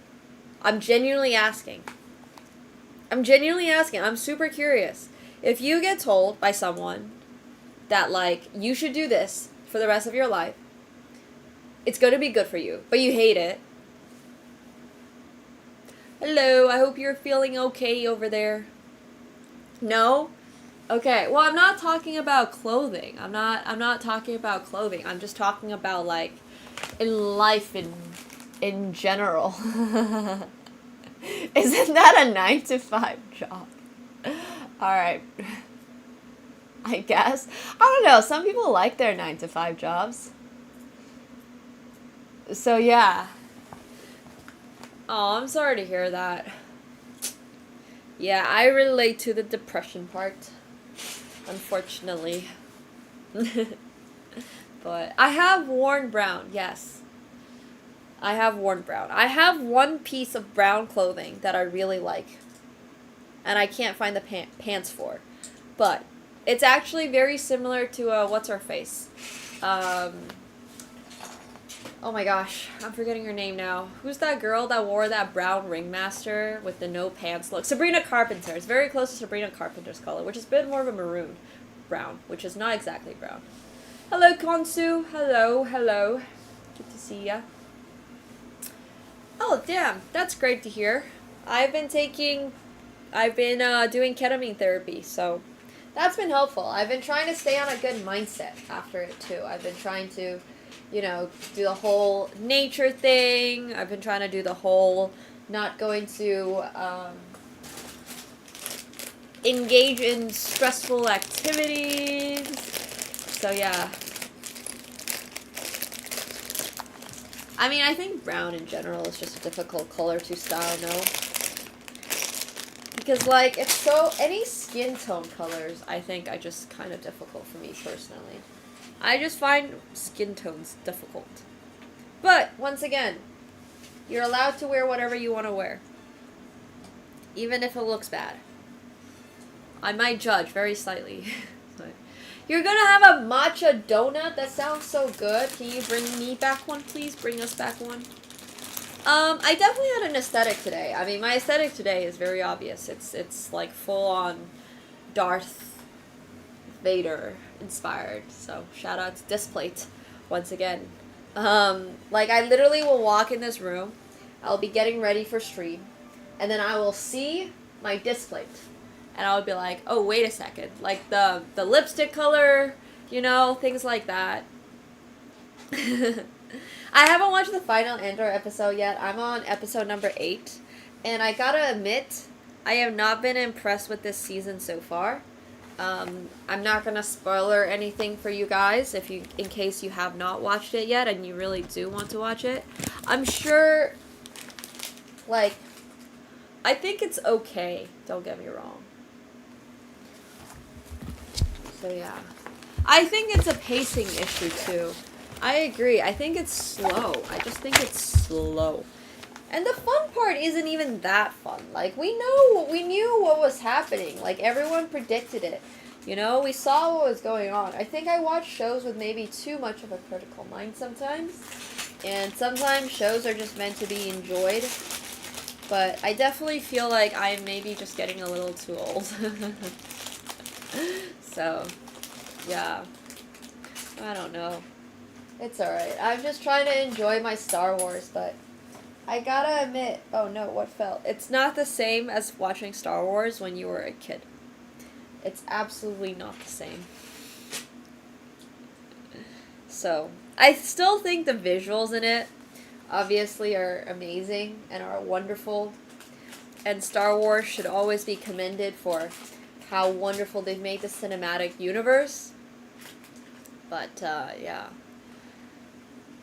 I'm genuinely asking. I'm genuinely asking. I'm super curious. If you get told by someone that, like, you should do this for the rest of your life, it's going to be good for you, but you hate it. Hello, I hope you're feeling okay over there. No? Okay, well, I'm not talking about clothing. I'm not talking about clothing. I'm just talking about, like, in life in general. Isn't that a 9-to-5 job? Alright. I guess. I don't know. Some people like their 9-to-5 jobs. So, yeah. Oh, I'm sorry to hear that. Yeah, I relate to the depression part. Unfortunately. But I have worn brown, yes. I have worn brown. I have one piece of brown clothing that I really like. And I can't find the pants for. But it's actually very similar to, what's her face? Oh my gosh, I'm forgetting her name now. Who's that girl that wore that brown ringmaster with the no pants look? Sabrina Carpenter. It's very close to Sabrina Carpenter's color, which is a bit more of a maroon brown, which is not exactly brown. Hello, Konsu. Hello, hello. Good to see ya. Oh, damn. That's great to hear. I've been doing ketamine therapy, so that's been helpful. I've been trying to stay on a good mindset after it, too. I've been trying to, you know, do the whole nature thing. I've been trying to do the whole not going to engage in stressful activities. So, yeah. I mean, I think brown in general is just a difficult color to style, no? Because, like, it's so... Any skin tone colors, I think, are just kind of difficult for me, personally. I just find skin tones difficult. But, once again, you're allowed to wear whatever you want to wear. Even if it looks bad. I might judge very slightly. You're gonna have a matcha donut? That sounds so good. Can you bring me back one, please? Bring us back one. I definitely had an aesthetic today. I mean, my aesthetic today is very obvious. It's like full-on Darth Vader inspired. So, shout out to Displate once again. Like, I literally will walk in this room. I'll be getting ready for stream. And then I will see my Displate. And I would be like, oh, wait a second. Like, the lipstick color, you know, things like that. I haven't watched the final Andor episode yet. I'm on episode number 8. And I gotta admit, I have not been impressed with this season so far. I'm not gonna spoiler anything for you guys in case you have not watched it yet and you really do want to watch it. I'm sure, like, I think it's okay. Don't get me wrong. So yeah. I think it's a pacing issue too. I agree. I think it's slow. I just think it's slow. And the fun part isn't even that fun. Like, we knew what was happening. Like, everyone predicted it. You know, we saw what was going on. I think I watch shows with maybe too much of a critical mind sometimes. And sometimes shows are just meant to be enjoyed. But I definitely feel like I'm maybe just getting a little too old. So, yeah. I don't know. It's alright. I'm just trying to enjoy my Star Wars, but I gotta admit... Oh no, what fell? It's not the same as watching Star Wars when you were a kid. It's absolutely not the same. So, I still think the visuals in it obviously are amazing and are wonderful. And Star Wars should always be commended for how wonderful they've made the cinematic universe. But, yeah.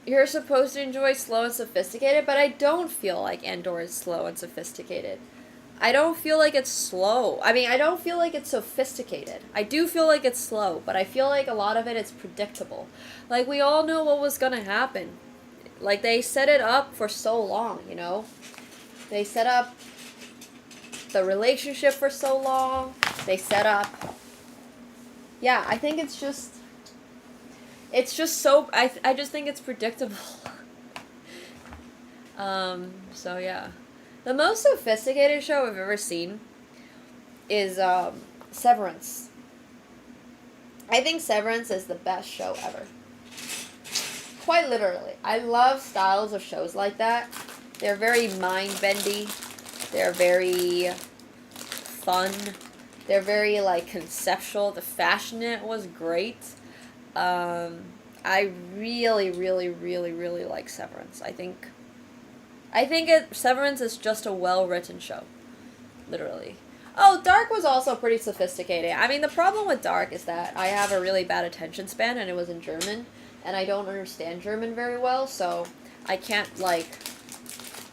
You're supposed to enjoy slow and sophisticated, but I don't feel like Andor is slow and sophisticated. I don't feel like it's slow. I mean, I don't feel like it's sophisticated. I do feel like it's slow, but I feel like a lot of it is predictable. Like, we all know what was gonna happen. Like, they set it up for so long, you know? They set up the relationship for so long. They set up... Yeah, I think it's just so... I just think it's predictable. So yeah. The most sophisticated show I've ever seen is, Severance. I think Severance is the best show ever. Quite literally. I love styles of shows like that. They're very mind-bendy. They're very fun. They're very like conceptual. The fashion in it was great. I really, really, really, really like Severance. I think Severance is just a well-written show, literally. Oh, Dark was also pretty sophisticated. I mean, the problem with Dark is that I have a really bad attention span, and it was in German, and I don't understand German very well, so I can't, like,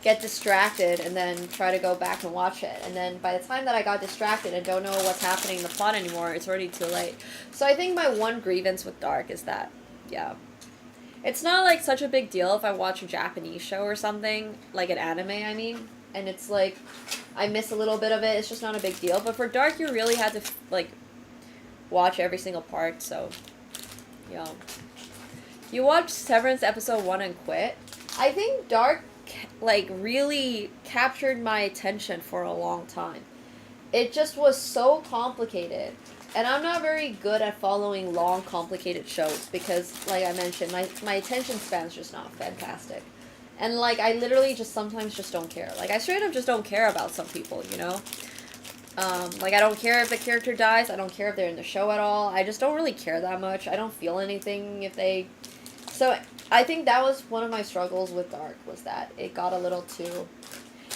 get distracted and then try to go back and watch it. And then by the time that I got distracted and don't know what's happening in the plot anymore, it's already too late. So I think my one grievance with Dark is that, yeah. It's not, like, such a big deal if I watch a Japanese show or something, like an anime, I mean, and it's, like, I miss a little bit of it, it's just not a big deal. But for Dark, you really had to, like, watch every single part, so, yeah. You watched Severance episode 1 and quit. I think Dark, like, really captured my attention for a long time. It just was so complicated. And I'm not very good at following long, complicated shows because, like I mentioned, my attention span's just not fantastic. And, like, I literally just sometimes just don't care. Like, I straight up just don't care about some people, you know? Like, I don't care if the character dies. I don't care if they're in the show at all. I just don't really care that much. I don't feel anything if they... So, I think that was one of my struggles with Dark, was that it got a little too...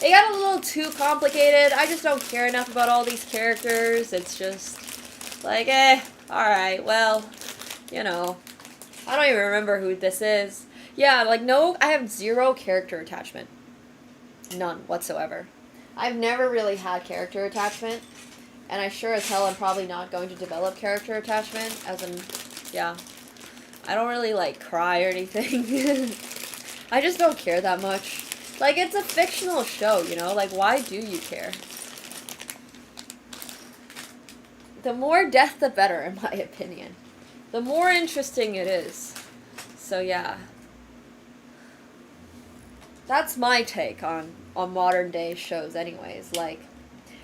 It got a little too complicated. I just don't care enough about all these characters. It's just... Like, alright, well, you know, I don't even remember who this is. Yeah, like, no, I have zero character attachment. None whatsoever. I've never really had character attachment, and I sure as hell am probably not going to develop character attachment, as in, yeah. I don't really, like, cry or anything. I just don't care that much. Like, it's a fictional show, you know? Like, why do you care? The more death, the better, in my opinion. The more interesting it is. So, yeah. That's my take on modern day shows anyways. Like,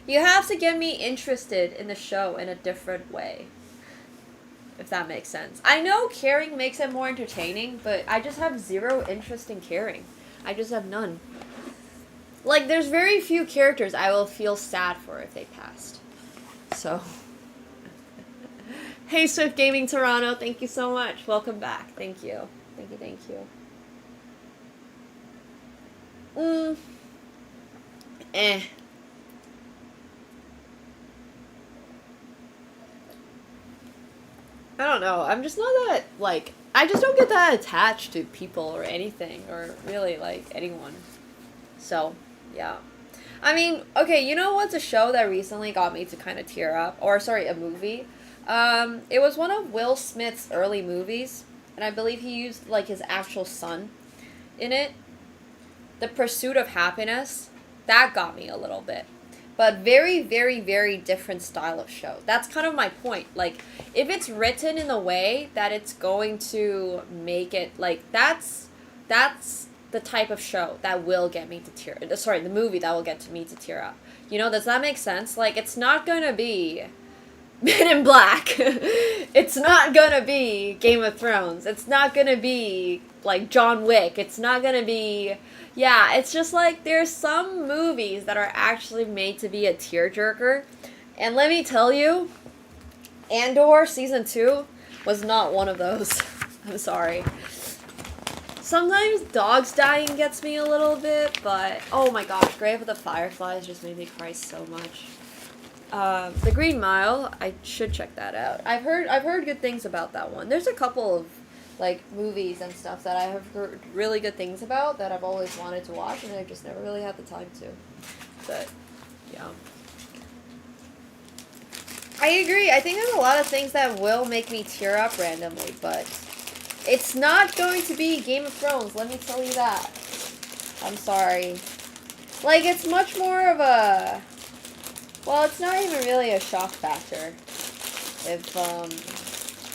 you have to get me interested in the show in a different way. If that makes sense. I know caring makes it more entertaining, but I just have zero interest in caring. I just have none. Like, there's very few characters I will feel sad for if they passed. So... Hey, Swift Gaming Toronto, thank you so much. Welcome back. Thank you. Thank you, thank you. I don't know. I'm just not that, like, I just don't get that attached to people or anything, or really, like, anyone. So, yeah. I mean, okay, you know what's a show that recently got me to kind of tear up? Or, sorry, a movie? It was one of Will Smith's early movies, and I believe he used, like, his actual son in it. The Pursuit of Happiness, that got me a little bit. But very, very, very different style of show. That's kind of my point. Like, if it's written in the way that it's going to make it, like, that's the type of show that will get me to tear, sorry, the movie that will get me to tear up. You know, does that make sense? Like, it's not gonna be Men in Black. It's not gonna be Game of Thrones. It's not gonna be, like, John Wick. It's not gonna be... Yeah, it's just like there's some movies that are actually made to be a tearjerker. And let me tell you, Andor Season 2 was not one of those. I'm sorry. Sometimes dogs dying gets me a little bit, but... Oh my gosh, Grave of the Fireflies just made me cry so much. The Green Mile, I should check that out. I've heard good things about that one. There's a couple of, like, movies and stuff that I have heard really good things about that I've always wanted to watch, and I've just never really had the time to. But, yeah. I agree. I think there's a lot of things that will make me tear up randomly, but it's not going to be Game of Thrones, let me tell you that. I'm sorry. Like, it's much more of a... Well, it's not even really a shock factor if,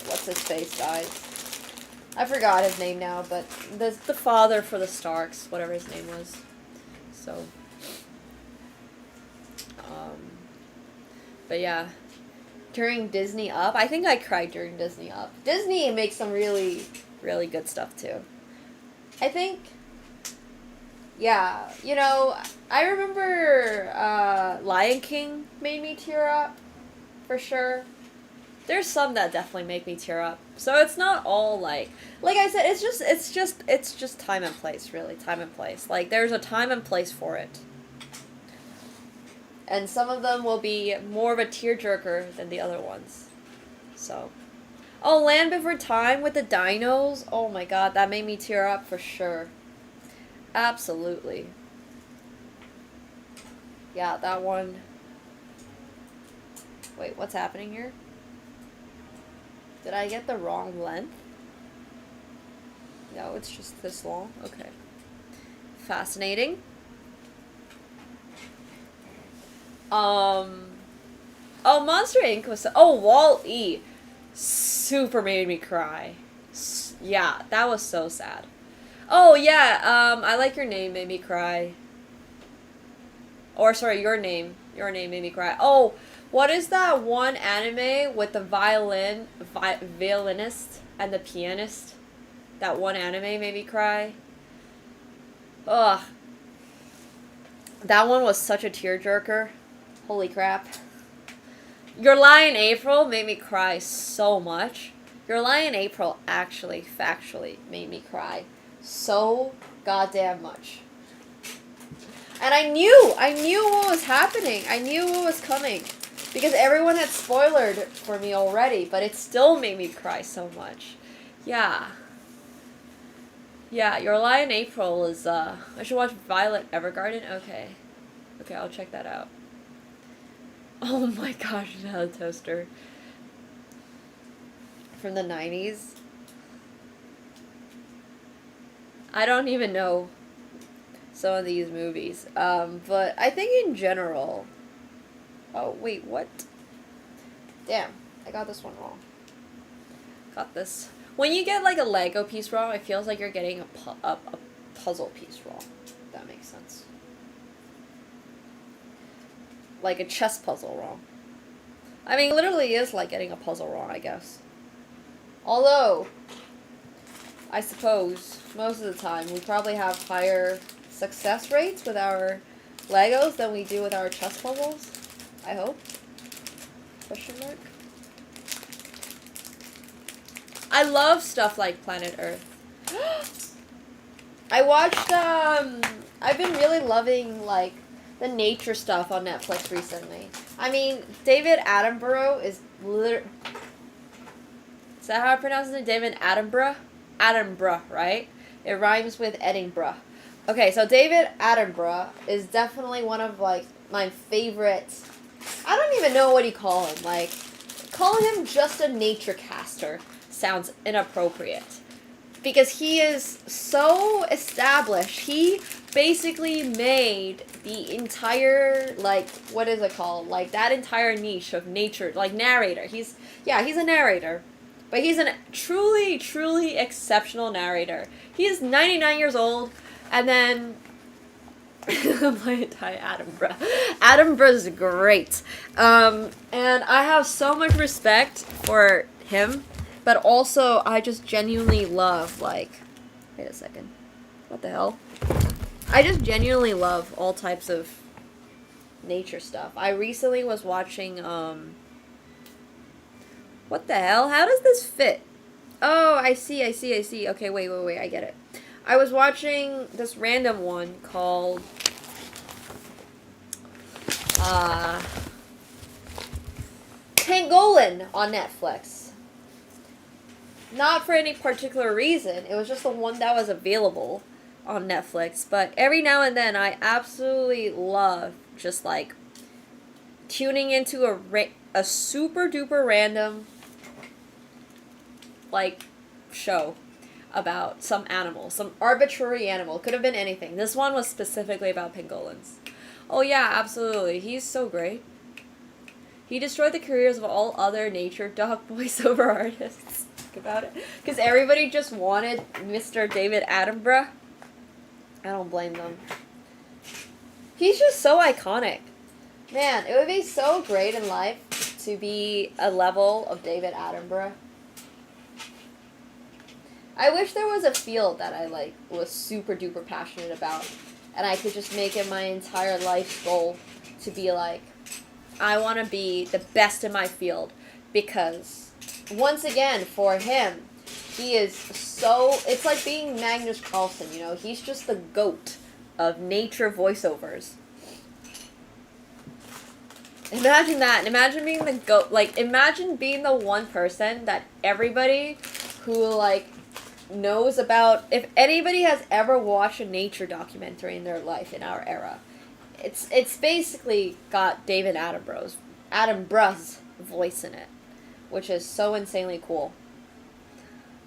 what's-his-face dies. I forgot his name now, but the father for the Starks, whatever his name was. So, but yeah. During Disney Up, I think I cried during Disney Up. Disney makes some really, really good stuff, too. I think... Yeah, you know, I remember Lion King made me tear up. for sure. There's some that definitely make me tear up. So it's not all like I said, it's just time and place, really. Time and place. Like, there's a time and place for it. And some of them will be more of a tearjerker than the other ones. So. Oh, Land Before Time with the dinos. Oh my god, that made me tear up for sure. Absolutely. Yeah, that one. Wait, what's happening here? Did I get the wrong length? No, it's just this long. Okay. Fascinating. Oh, Monster Inc. was oh, Wall-E. Super made me cry. Yeah, that was so sad. Oh, yeah, I Like Your Name made me cry. Or, sorry, Your Name. Your Name made me cry. Oh, what is that one anime with the violinist and the pianist? That one anime made me cry. Ugh. That one was such a tearjerker. Holy crap. Your Lie in April made me cry so much. Your Lie in April actually, factually, made me cry so goddamn much. And I knew what was happening. I knew what was coming. Because everyone had spoiled for me already, but it still made me cry so much. Yeah. Yeah, Your Lie in April is, I should watch Violet Evergarden? Okay. Okay, I'll check that out. Oh my gosh, the toaster. From the 90s. I don't even know some of these movies. But I think in general... Oh, wait, what? Damn, I got this one wrong. Got this. When you get, like, a Lego piece wrong, it feels like you're getting a puzzle piece wrong. If that makes sense. Like a chess puzzle wrong. I mean, it literally is like getting a puzzle wrong, I guess. Although, I suppose, most of the time, we probably have higher success rates with our Legos than we do with our chess puzzles. I hope. Question mark. I love stuff like Planet Earth. I watched, I've been really loving, like, the nature stuff on Netflix recently. I mean, David Attenborough is literally... Is that how I pronounce it? David Attenborough? Attenborough, right? It rhymes with Edinburgh. Okay, so David Attenborough is definitely one of, like, my favorite... I don't even know what you call him. Like, calling him just a nature caster sounds inappropriate. Because he is so established. He basically made the entire, like, what is it called? Like, that entire niche of nature, like, narrator. He's a narrator. But he's a truly, truly exceptional narrator. He is 99 years old, and then... Attenborough. Attenborough's great. And I have so much respect for him, but also I just genuinely love, like... Wait a second. What the hell? I just genuinely love all types of nature stuff. I recently was watching, what the hell? How does this fit? Oh, I see. Okay, wait, I get it. I was watching this random one called, Pangolin on Netflix. Not for any particular reason. It was just the one that was available on Netflix. But every now and then, I absolutely love just, like, tuning into a super duper random, like, show about some animal, some arbitrary animal. Could have been anything. This one was specifically about pangolins. Oh yeah, absolutely. He's so great. He destroyed the careers of all other nature dog voiceover artists. Think about it. Because everybody just wanted Mr. David Attenborough. I don't blame them. He's just so iconic. Man, it would be so great in life to be a level of David Attenborough. I wish there was a field that I, like, was super duper passionate about, and I could just make it my entire life's goal to be, like, I want to be the best in my field because, once again, for him, he is so... It's like being Magnus Carlsen, you know? He's just the GOAT of nature voiceovers. Imagine that. Imagine being the GOAT. Like, imagine being the one person that everybody who, like, knows about... If anybody has ever watched a nature documentary in their life in our era, it's basically got David Attenborough's voice in it, which is so insanely cool.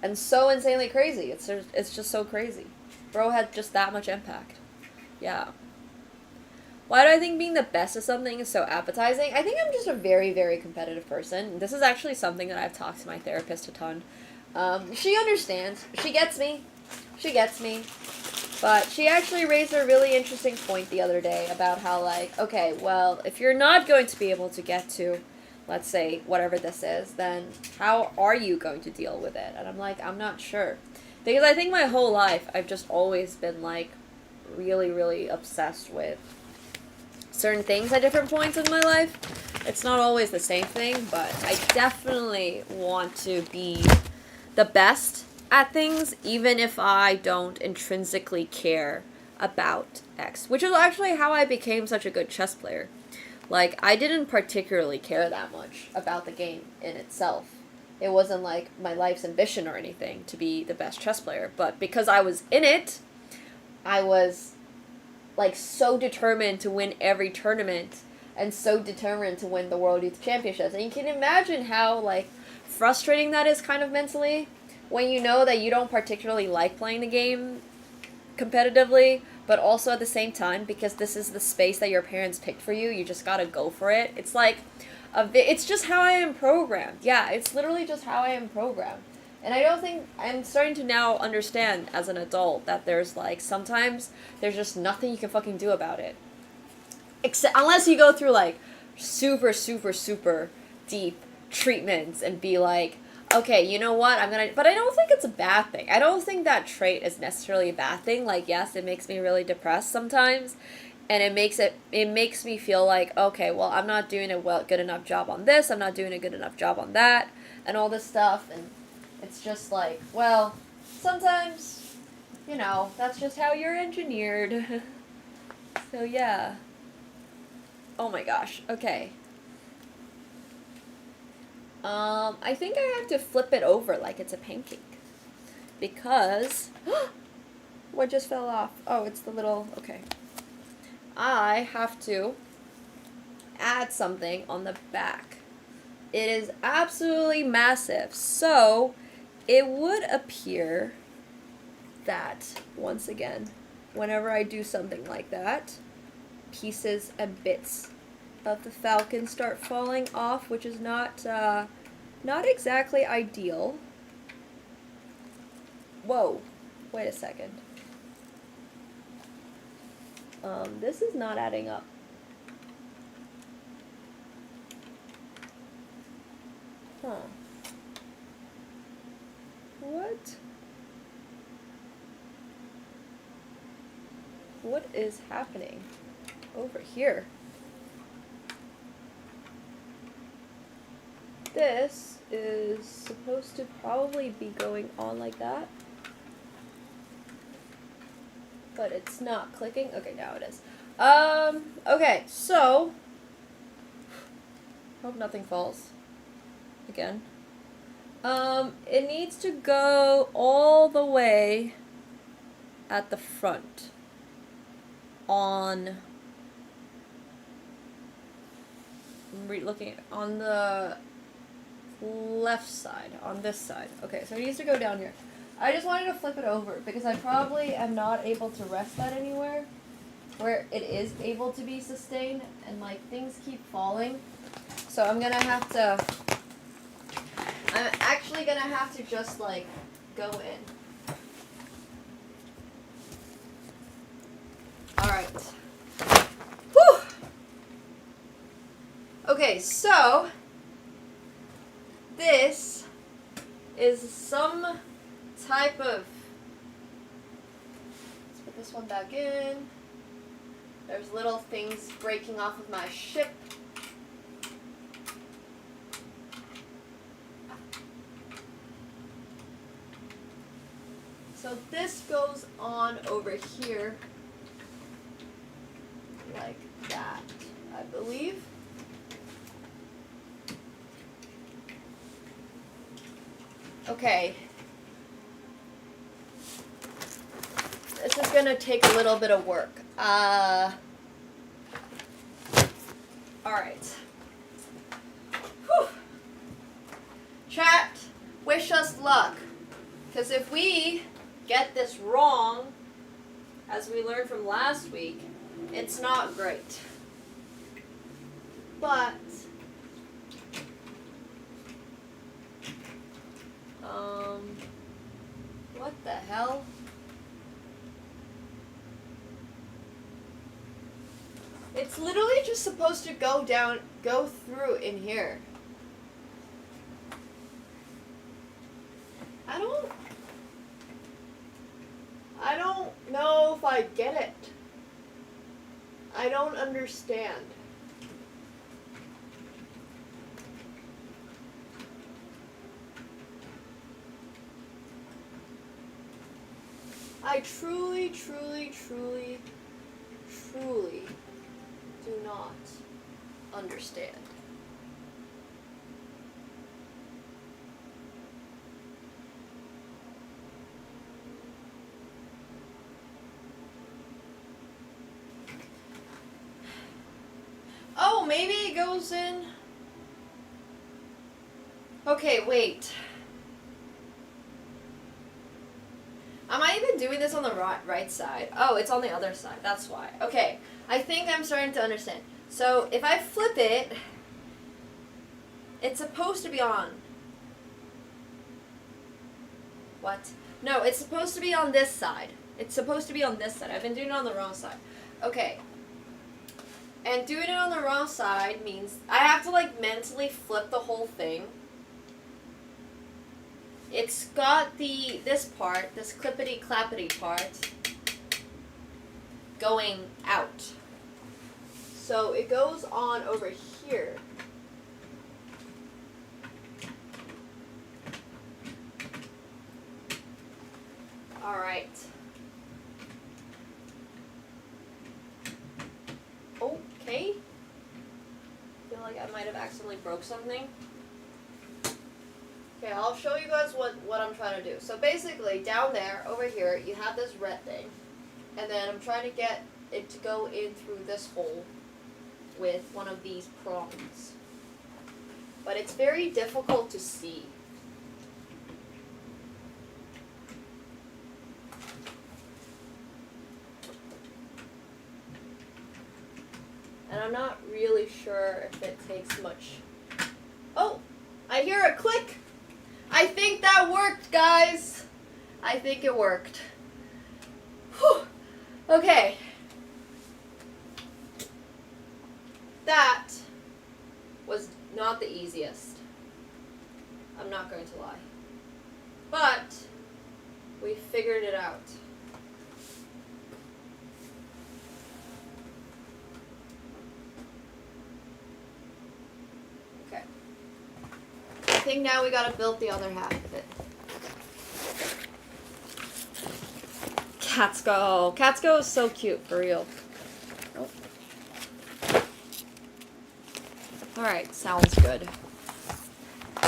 And so insanely crazy. It's just so crazy. Bro had just that much impact. Yeah. Why do I think being the best at something is so appetizing? I think I'm just a very, very competitive person. This is actually something that I've talked to my therapist a ton. She understands. She gets me. She gets me. But she actually raised a really interesting point the other day about how, like, okay, well, if you're not going to be able to get to, let's say, whatever this is, then how are you going to deal with it? And I'm like, I'm not sure. Because I think my whole life, I've just always been, like, really, really obsessed with certain things at different points in my life. It's not always the same thing, but I definitely want to be the best at things, even if I don't intrinsically care about X, which is actually how I became such a good chess player. Like, I didn't particularly care that much about the game in itself. It wasn't like my life's ambition or anything to be the best chess player, but because I was in it, I was like so determined to win every tournament and so determined to win the World Youth Championships. And you can imagine how like frustrating that is kind of mentally when you know that you don't particularly like playing the game competitively, but also at the same time, because this is the space that your parents picked for you, you just gotta go for it. It's like, it's just how I am programmed. Yeah, it's literally just how I am programmed. And I don't think, I'm starting to now understand as an adult that there's like, sometimes there's just nothing you can fucking do about it. Except, unless you go through like super, super, super deep treatments and be like, okay, you know what, but I don't think it's a bad thing. I don't think that trait is necessarily a bad thing. Like, yes, it makes me really depressed sometimes, and it makes me feel like, okay, well, I'm not doing a good enough job on this, I'm not doing a good enough job on that, and all this stuff, and it's just like, well, sometimes, you know, that's just how you're engineered. So, yeah. Oh my gosh, okay. I think I have to flip it over like it's a pancake. Because... what just fell off? Oh, it's the little... Okay. I have to add something on the back. It is absolutely massive. So, it would appear that, once again, whenever I do something like that, pieces and bits of the falcon start falling off, which is not exactly ideal. Whoa, wait a second. This is not adding up. Huh. What? What is happening over here? This is supposed to probably be going on like that. But it's not clicking. Okay, now it is. Okay, so hope nothing falls again. It needs to go all the way at the front on looking on the left side, on this side. Okay, so it needs to go down here. I just wanted to flip it over because I probably am not able to rest that anywhere where it is able to be sustained, and like things keep falling. So I'm actually gonna have to just like go in. Alright. Whew! Okay, so this is some type of, let's put this one back in. There's little things breaking off of my ship. So this goes on over here like that, I believe. Okay. This is gonna take a little bit of work. Alright. Chat, wish us luck. Because if we get this wrong, as we learned from last week, it's not great. But, what the hell? It's literally just supposed to go through in here. I don't know if I get it. I don't understand. I truly do not understand. Oh, maybe it goes in. Okay, wait. Am I even doing this on the right side? Oh, it's on the other side. That's why. Okay, I think I'm starting to understand. So if I flip it, it's supposed to be on. What? No, it's supposed to be on this side. It's supposed to be on this side. I've been doing it on the wrong side. Okay. And doing it on the wrong side means I have to like mentally flip the whole thing. It's got this part, this clippity clappity part, going out. So it goes on over here. All right. Okay. I feel like I might have accidentally broke something. Okay, I'll show you guys what I'm trying to do. So basically, down there, over here, you have this red thing. And then I'm trying to get it to go in through this hole with one of these prongs. But it's very difficult to see. And I'm not really sure if it takes much. Oh, I hear a click. I think that worked, guys. I think it worked. Whew. Okay. That was not the easiest. I'm not going to lie. But we figured it out. Okay. I think now we gotta build the other half of it. Catsko. Catsko is so cute, for real. Nope. Alright, sounds good.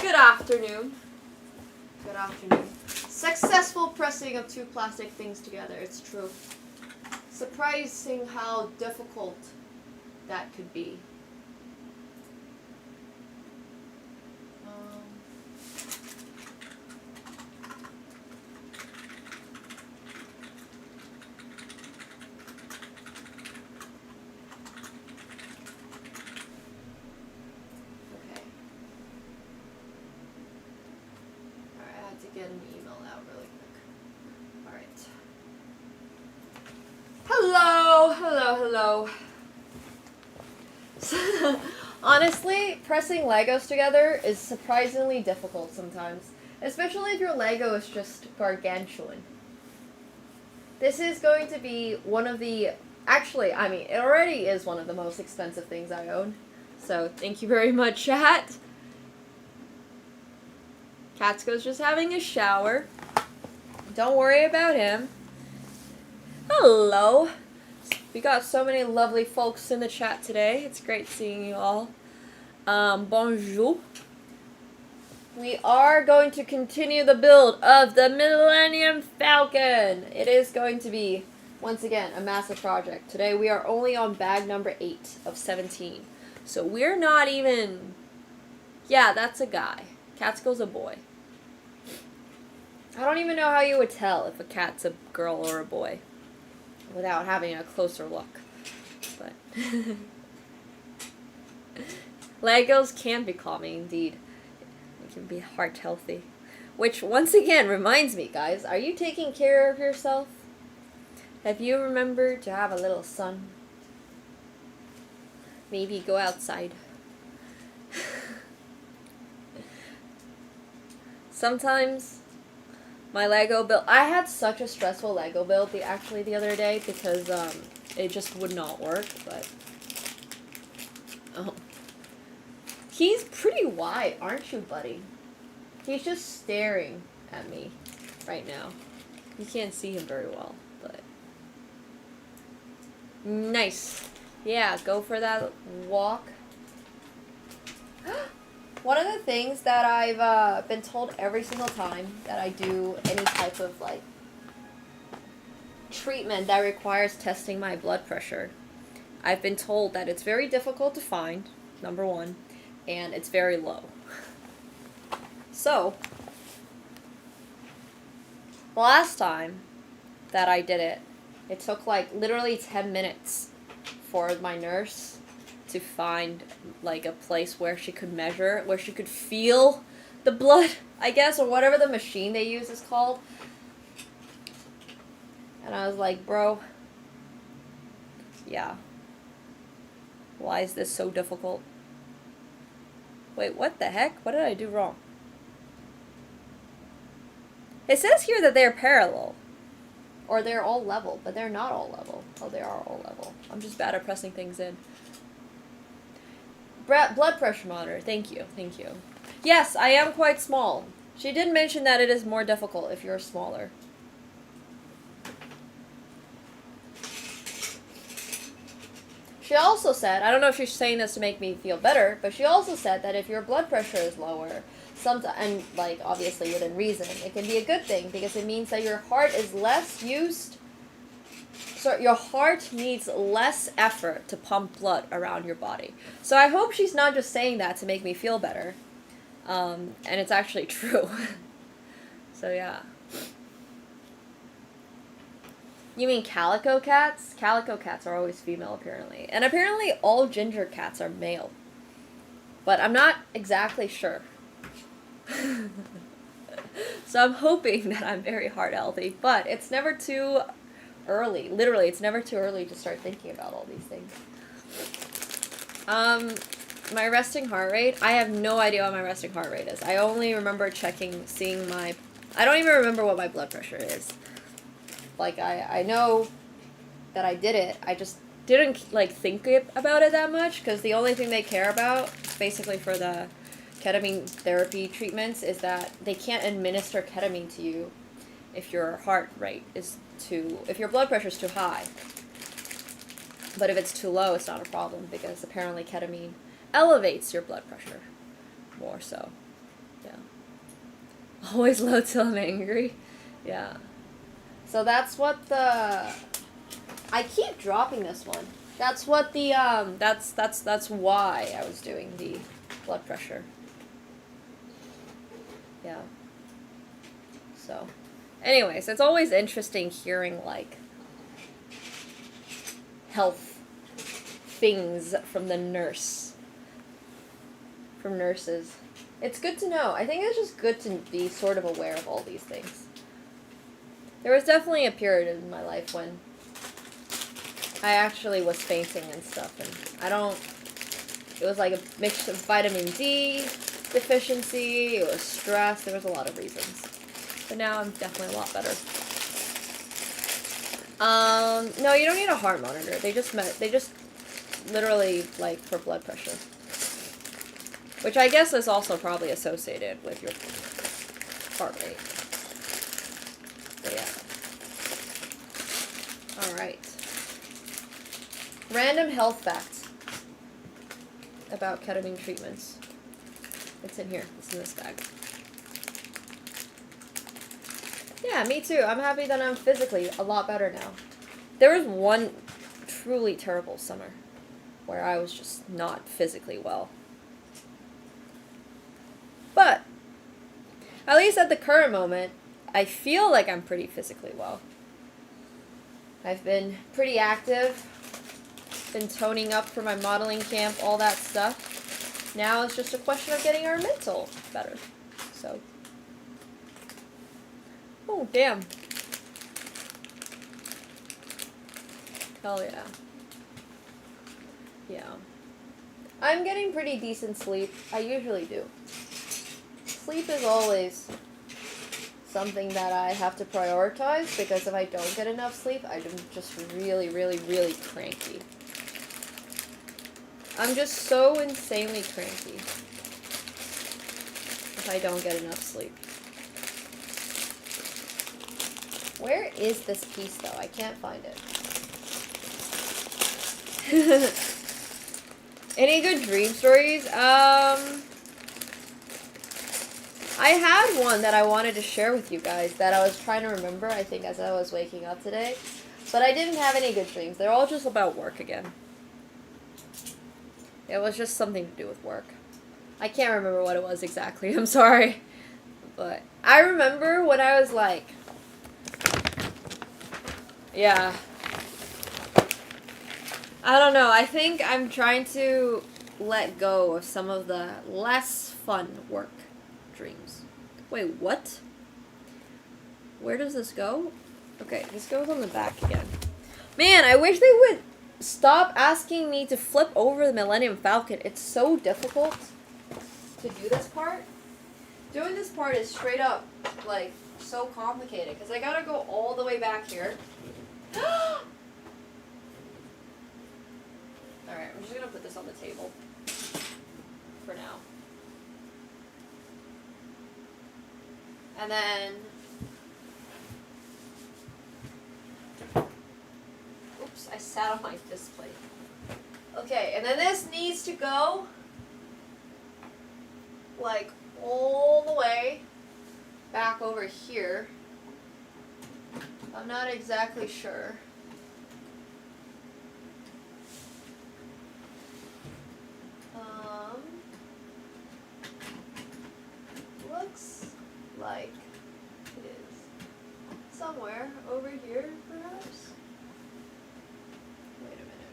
Good afternoon. Good afternoon. Successful pressing of two plastic things together, it's true. Surprising how difficult that could be. Get an email out really quick. Alright. Hello. Honestly, pressing Legos together is surprisingly difficult sometimes. Especially if your Lego is just gargantuan. This is going to be one of the... Actually, I mean, it already is one of the most expensive things I own. So, thank you very much, chat. Catsko's just having a shower. Don't worry about him. Hello. We got so many lovely folks in the chat today. It's great seeing you all. Bonjour. We are going to continue the build of the Millennium Falcon. It is going to be, once again, a massive project. Today we are only on bag number 8 of 17. So we're not even... Yeah, that's a guy. Catskill's a boy. I don't even know how you would tell if a cat's a girl or a boy without having a closer look. But Legos can be calming indeed. It can be heart healthy. Which once again reminds me, guys, are you taking care of yourself? Have you remembered to have a little sun? Maybe go outside. Sometimes my Lego build, I had such a stressful Lego build the other day because it just would not work, but oh. He's pretty white, aren't you, buddy? He's just staring at me right now. You can't see him very well, but nice. Yeah, go for that walk. One of the things that I've been told every single time that I do any type of like treatment that requires testing my blood pressure, I've been told that it's very difficult to find, number one, and it's very low. So, last time that I did it, it took like literally 10 minutes for my nurse to find like a place where she could measure, where she could feel the blood, I guess, or whatever the machine they use is called. And I was like, bro, yeah, why is this so difficult? Wait, what the heck? What did I do wrong? It says here that they're parallel. Or they're all level, but they're not all level. Oh, they are all level. I'm just bad at pressing things in. Blood pressure monitor. Thank you. Thank you. Yes, I am quite small. She did mention that it is more difficult if you're smaller. She also said, I don't know if she's saying this to make me feel better, but she also said that if your blood pressure is lower, and like obviously within reason, it can be a good thing because it means that your heart is less used. So your heart needs less effort to pump blood around your body. So I hope she's not just saying that to make me feel better. And it's actually true. So yeah. You mean calico cats? Calico cats are always female apparently. And apparently all ginger cats are male. But I'm not exactly sure. So I'm hoping that I'm very heart healthy. But it's never too early. Literally, it's never too early to start thinking about all these things. My resting heart rate, I have no idea what my resting heart rate is. I only remember seeing my, I don't even remember what my blood pressure is. Like, I know that I did it, I just didn't, like, think about it that much, because the only thing they care about, basically for the ketamine therapy treatments, is that they can't administer ketamine to you if your heart rate is if your blood pressure is too high. But if it's too low, it's not a problem because apparently ketamine elevates your blood pressure more so. Yeah. Always low till I'm angry. Yeah. So that's what the... I keep dropping this one. That's what the, that's why I was doing the blood pressure. Yeah. So... Anyways, it's always interesting hearing, like, health things from the nurse. From nurses. It's good to know. I think it's just good to be sort of aware of all these things. There was definitely a period in my life when I actually was fainting and stuff, and it was like a mix of vitamin D deficiency, it was stress, there was a lot of reasons. But now I'm definitely a lot better. No, you don't need a heart monitor. They just literally, like, for blood pressure. Which I guess is also probably associated with your heart rate. But random health fact about ketamine treatments. It's in here. It's in this bag. Yeah, me too. I'm happy that I'm physically a lot better now. There was one truly terrible summer where I was just not physically well. But at least at the current moment, I feel like I'm pretty physically well. I've been pretty active, been toning up for my modeling camp, all that stuff. Now it's just a question of getting our mental better. So, oh damn. Hell yeah. Yeah. I'm getting pretty decent sleep. I usually do. Sleep is always something that I have to prioritize, because if I don't get enough sleep, I'm just really, really, really cranky. I'm just so insanely cranky if I don't get enough sleep. Where is this piece, though? I can't find it. Any good dream stories? I had one that I wanted to share with you guys that I was trying to remember, I think, as I was waking up today. But I didn't have any good dreams. They're all just about work again. It was just something to do with work. I can't remember what it was exactly. I'm sorry. But I remember when I was like... Yeah. I don't know. I think I'm trying to let go of some of the less fun work dreams. Wait, what? Where does this go? Okay, this goes on the back again. Man, I wish they would stop asking me to flip over the Millennium Falcon. It's so difficult to do this part. Doing this part is straight up, like, so complicated, because I gotta go all the way back here. Alright, I'm just gonna put this on the table for now. And then, oops, I sat on my display. Okay, and then this needs to go, like, all the way back over here. I'm not exactly sure. Looks like it is somewhere over here, perhaps. Wait a minute.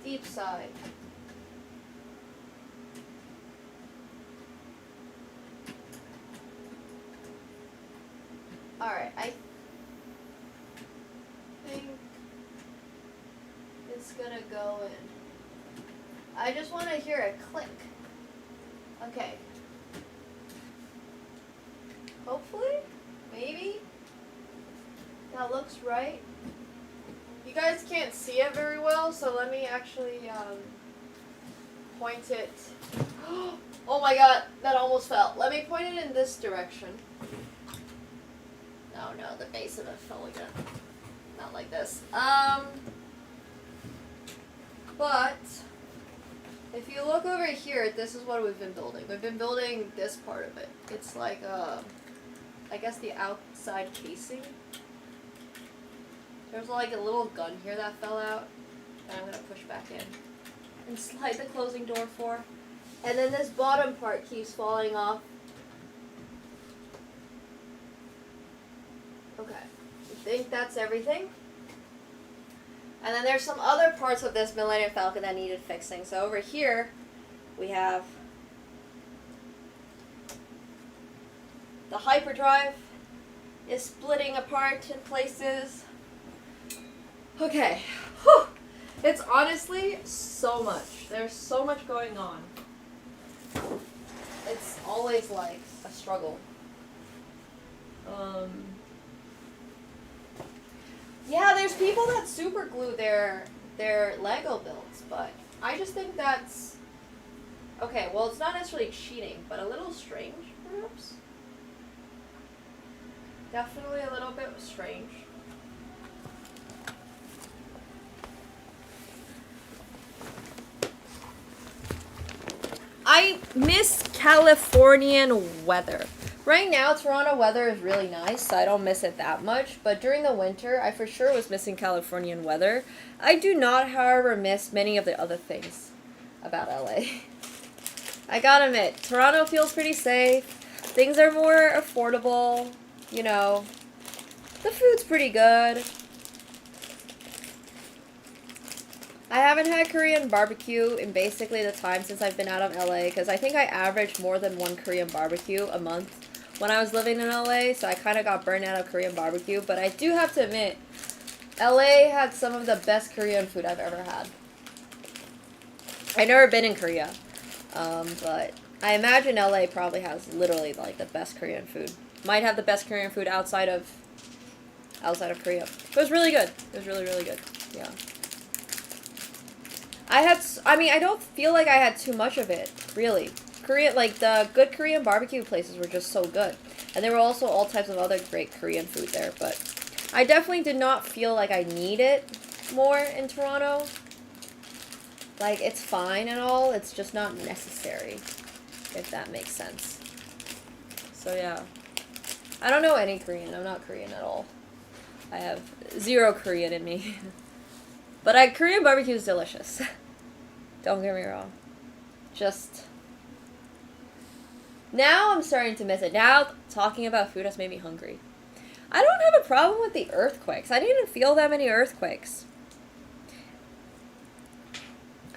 Deep side. Alright, I think it's gonna go in. I just want to hear a click. Okay. Hopefully? Maybe? That looks right. You guys can't see it very well, so let me actually point it. Oh my god, that almost fell. Let me point it in this direction. Oh no, the base of it fell again. Not like this. But if you look over here, this is what we've been building. We've been building this part of it. It's like, I guess the outside casing. There's like a little gun here that fell out that I'm gonna push back in and slide the closing door for. And then this bottom part keeps falling off. Okay, I think that's everything. And then there's some other parts of this Millennium Falcon that needed fixing. So over here, we have the hyperdrive is splitting apart in places. Okay, whew. It's honestly so much. There's so much going on. It's always like a struggle. Yeah, there's people that super glue their Lego builds, but I just think that's okay. Well, it's not necessarily cheating, but a little strange, perhaps. Definitely a little bit strange. I miss Californian weather. Right now, Toronto weather is really nice, so I don't miss it that much. But during the winter, I for sure was missing Californian weather. I do not, however, miss many of the other things about LA. I gotta admit, Toronto feels pretty safe. Things are more affordable, you know. The food's pretty good. I haven't had Korean barbecue in basically the time since I've been out of LA, because I think I averaged more than one Korean barbecue a month when I was living in LA, so I kind of got burned out of Korean barbecue. But I do have to admit, LA had some of the best Korean food I've ever had. I've never been in Korea, but I imagine LA probably has literally like the best Korean food. Might have the best Korean food outside of Korea. It was really good. It was really, really good. Yeah. I don't feel like I had too much of it, really. Like, the good Korean barbecue places were just so good. And there were also all types of other great Korean food there, but I definitely did not feel like I need it more in Toronto. Like, it's fine and all, it's just not necessary, if that makes sense. So, yeah. I don't know any Korean. I'm not Korean at all. I have zero Korean in me. But Korean barbecue is delicious. Don't get me wrong. Just... Now I'm starting to miss it. Now, talking about food has made me hungry. I don't have a problem with the earthquakes. I didn't even feel that many earthquakes.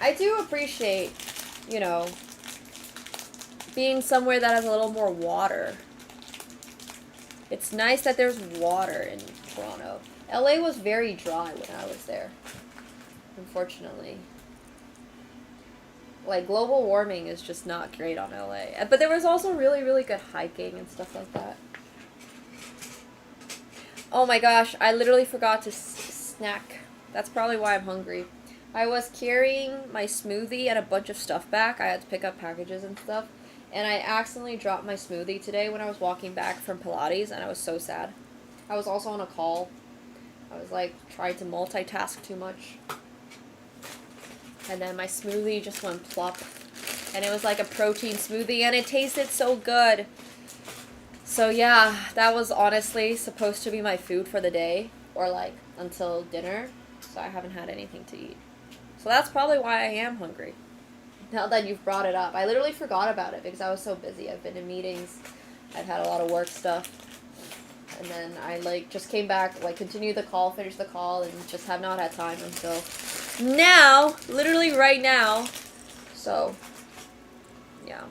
I do appreciate, you know, being somewhere that has a little more water. It's nice that there's water in Toronto. LA was very dry when I was there, unfortunately. Like, global warming is just not great on LA. But there was also really, really good hiking and stuff like that. Oh my gosh, I literally forgot to snack. That's probably why I'm hungry. I was carrying my smoothie and a bunch of stuff back. I had to pick up packages and stuff. And I accidentally dropped my smoothie today when I was walking back from Pilates, and I was so sad. I was also on a call. I was like trying to multitask too much. And then my smoothie just went plop. And it was like a protein smoothie, and it tasted so good. So yeah, that was honestly supposed to be my food for the day, or like until dinner. So I haven't had anything to eat. So that's probably why I am hungry. Now that you've brought it up. I literally forgot about it because I was so busy. I've been in meetings. I've had a lot of work stuff. And then I like just came back, like continued the call, finished the call, and just have not had time until now, literally right now. So, yeah.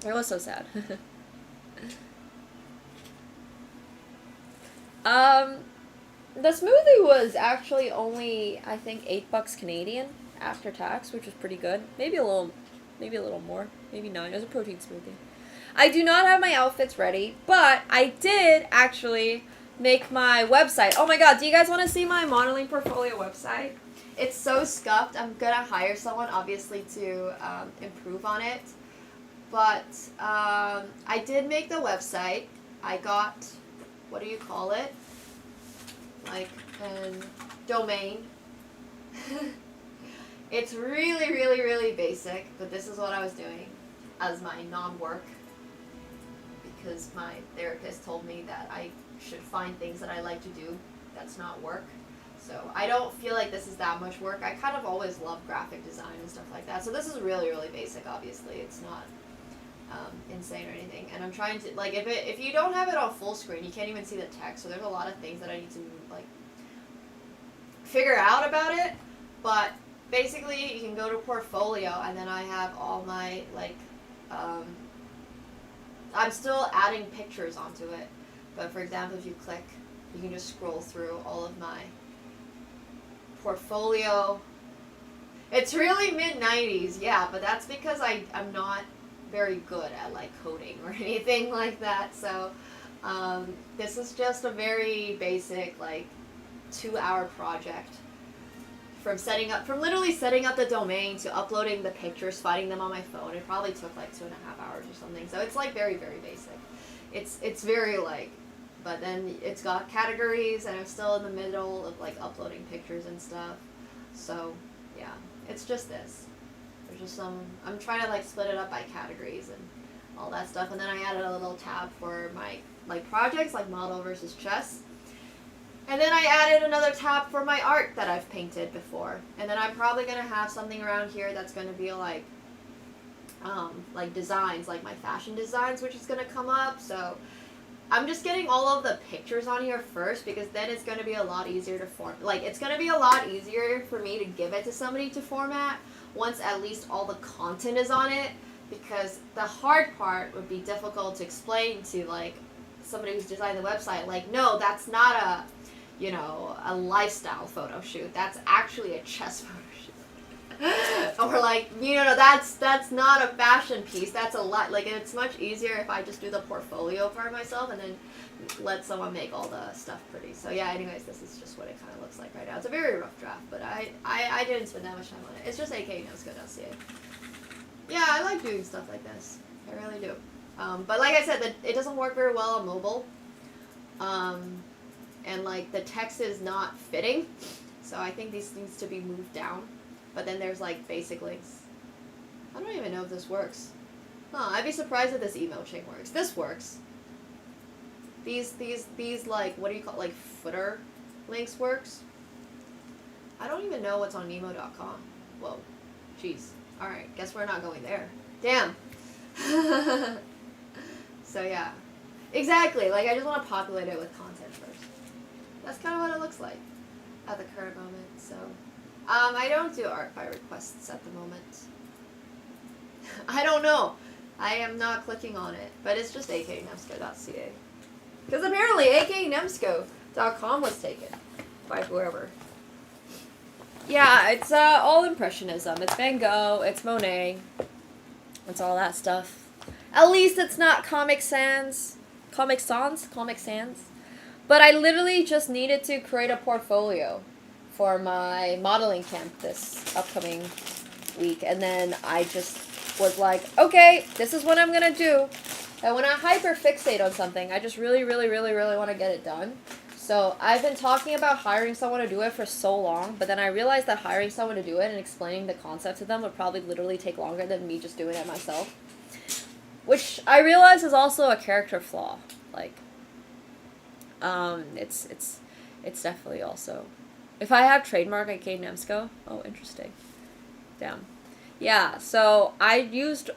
It was so sad. The smoothie was actually only, I think, $8 Canadian after tax, which was pretty good. Maybe a little more. Maybe 9. It was a protein smoothie. I do not have my outfits ready, but I did actually make my website. Oh my god, do you guys want to see my modeling portfolio website? It's so scuffed. I'm gonna hire someone, obviously, to improve on it. But I did make the website. I got, what do you call it? Like a domain. It's really, really, really basic, but this is what I was doing as my non-work, because my therapist told me that I should find things that I like to do that's not work. So I don't feel like this is that much work. I kind of always loved graphic design and stuff like that. So this is really, really basic, obviously. It's not insane or anything. And I'm trying to, like, if you don't have it on full screen, you can't even see the text. So there's a lot of things that I need to, like, figure out about it. But basically, you can go to portfolio, and then I have all my, like, I'm still adding pictures onto it. But for example, if you click, you can just scroll through all of my portfolio. It's really mid-90s, yeah, but that's because I'm not very good at, like, coding or anything like that. So this is just a very basic, like, 2-hour project. From literally setting up the domain to uploading the pictures, finding them on my phone. It probably took like 2.5 hours or something. So it's like very, very basic. It's very like but then it's got categories, and I'm still in the middle of like uploading pictures and stuff. So yeah, it's just this. There's just some, I'm trying to like split it up by categories and all that stuff, and then I added a little tab for my like projects like model versus chess. And then I added another tab for my art that I've painted before. And then I'm probably going to have something around here that's going to be like designs, like my fashion designs, which is going to come up. So I'm just getting all of the pictures on here first, because then it's going to be a lot easier to it's going to be a lot easier for me to give it to somebody to format once at least all the content is on it, because the hard part would be difficult to explain to like somebody who's designed the website. Like, no, that's not a lifestyle photo shoot. That's actually a chess photo shoot. Or like, that's not a fashion piece. That's a lot. Like, it's much easier if I just do the portfolio for myself and then let someone make all the stuff pretty. So yeah, anyways, this is just what it kind of looks like right now. It's a very rough draft, but I didn't spend that much time on it. It's just AkaNemsko.ca. Yeah, I like doing stuff like this. I really do. But like I said, it doesn't work very well on mobile. And like the text is not fitting, so I think these needs to be moved down. But then there's like basic links. I don't even know if this works. I'd be surprised if this email chain works. This works. These like, what do you call, like footer links works. I don't even know what's on Nemo.com. Whoa, jeez. All right, guess we're not going there. Damn. So yeah, exactly. Like, I just want to populate it with content first. That's kind of what it looks like at the current moment. So, I don't do art by requests at the moment. I don't know. I am not clicking on it, but it's just AkaNemsko.ca. Because apparently AkaNemsko.com was taken by whoever. Yeah, it's all Impressionism. It's Van Gogh, it's Monet, it's all that stuff. At least it's not Comic Sans. But I literally just needed to create a portfolio for my modeling camp this upcoming week. And then I just was like, okay, this is what I'm going to do. And when I hyper-fixate on something, I just really want to get it done. So I've been talking about hiring someone to do it for so long, but then I realized that hiring someone to do it and explaining the concept to them would probably literally take longer than me just doing it myself. Which I realize is also a character flaw. Like, it's definitely also. If I have trademark AkaNemsko, oh, interesting. Damn. Yeah, so I used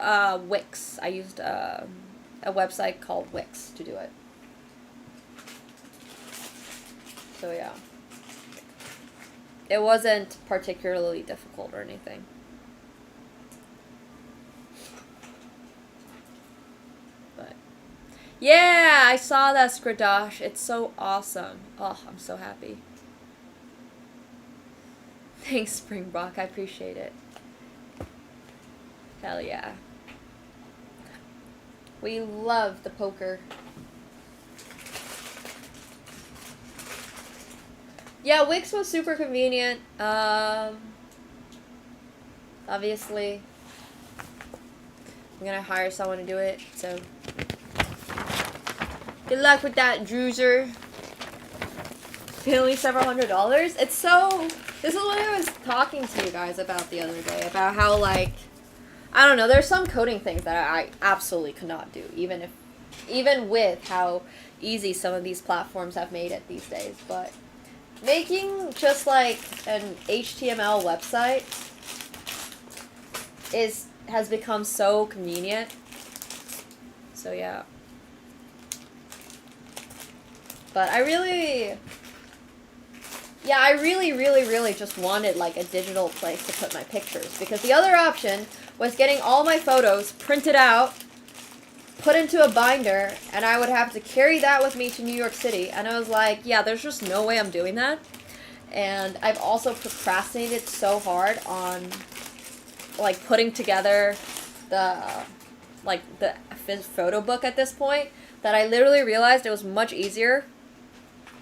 Wix. I used a website called Wix to do it. So yeah. It wasn't particularly difficult or anything. But yeah, I saw that, Skradosh. It's so awesome. Oh, I'm so happy. Thanks, Springbok. I appreciate it. Hell yeah. We love the poker. Yeah, Wix was super convenient. Obviously, I'm gonna hire someone to do it, so good luck with that, Druzer. Only several $100s. It's so. This is what I was talking to you guys about the other day, about how, like, I don't know, there's some coding things that I absolutely could not do, even with how easy some of these platforms have made it these days, but making just like an HTML website has become so convenient. So yeah. But I really just wanted like a digital place to put my pictures, because the other option was getting all my photos printed out, put into a binder, and I would have to carry that with me to New York City. And I was like, yeah, there's just no way I'm doing that. And I've also procrastinated so hard on like putting together the photo book at this point that I literally realized it was much easier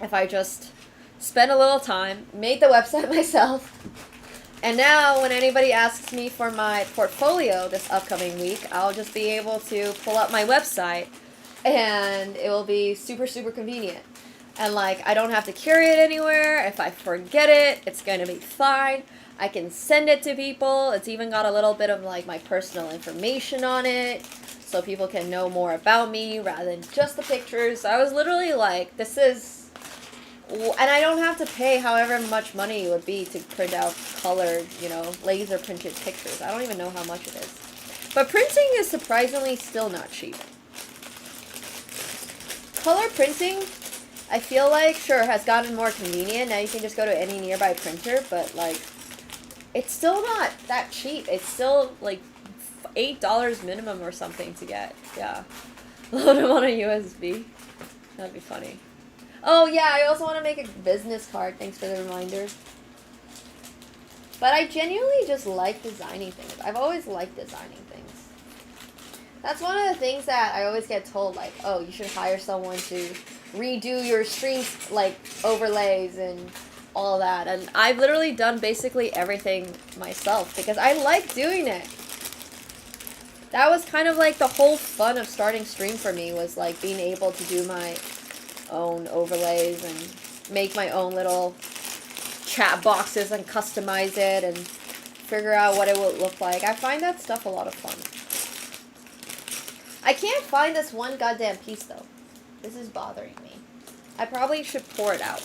if I just spent a little time, made the website myself. And now when anybody asks me for my portfolio this upcoming week, I'll just be able to pull up my website and it will be super, super convenient. And like, I don't have to carry it anywhere. If I forget it, it's gonna be fine. I can send it to people. It's even got a little bit of like my personal information on it, so people can know more about me rather than just the pictures. So I was literally like, this is, and I don't have to pay however much money it would be to print out colored, you know, laser printed pictures. I don't even know how much it is. But printing is surprisingly still not cheap. Color printing, I feel like, sure, has gotten more convenient. Now you can just go to any nearby printer, but like, it's still not that cheap. It's still like $8 minimum or something to get. Yeah. Load them on a USB. That'd be funny. Oh yeah, I also want to make a business card. Thanks for the reminder. But I genuinely just like designing things. I've always liked designing things. That's one of the things that I always get told, like, oh, you should hire someone to redo your stream, like, overlays and all that. And I've literally done basically everything myself because I like doing it. That was kind of like the whole fun of starting stream for me, was like being able to do my own overlays and make my own little chat boxes and customize it and figure out what it would look like. I find that stuff a lot of fun. I can't find this one goddamn piece though. This is bothering me. I probably should pour it out.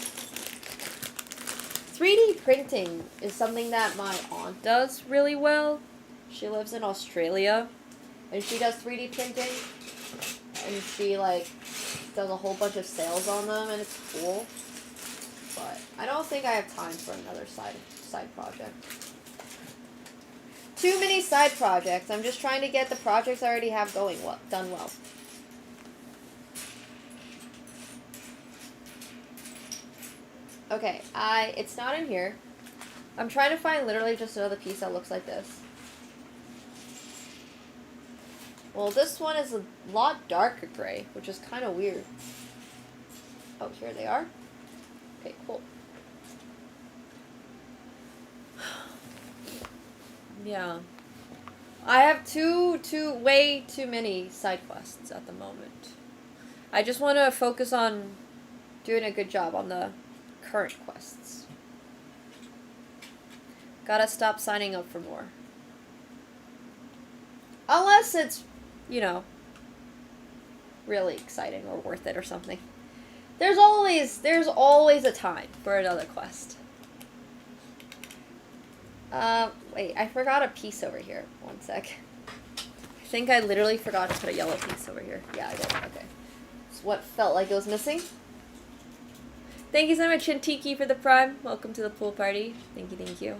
3D printing is something that my aunt does really well. She lives in Australia and she does 3D printing, and she like does a whole bunch of sales on them, and it's cool. But I don't think I have time for another side project. Too many side projects. I'm just trying to get the projects I already have going done well. Okay, it's not in here. I'm trying to find literally just another piece that looks like this. Well, this one is a lot darker gray, which is kind of weird. Oh, here they are. Okay, cool. Yeah. I have way too many side quests at the moment. I just want to focus on doing a good job on the current quests. Gotta stop signing up for more. Unless it's, you know, really exciting or worth it or something. There's always a time for another quest. Wait, I forgot a piece over here. One sec. I think I literally forgot to put a yellow piece over here. Yeah, I did. Okay. It's what felt like it was missing. Thank you so much, Shintiki, for the prime. Welcome to the pool party. Thank you, thank you.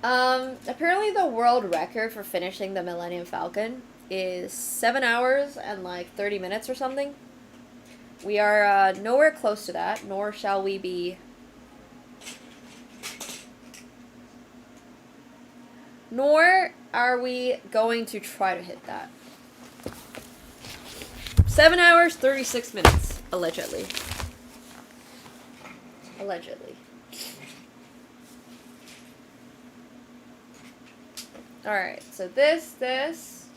Apparently the world record for finishing the Millennium Falcon is 7 hours and like 30 minutes or something. We are nowhere close to that, nor shall we be. Nor are we going to try to hit that. 7 hours, 36 minutes, allegedly. Allegedly. Alright, so this,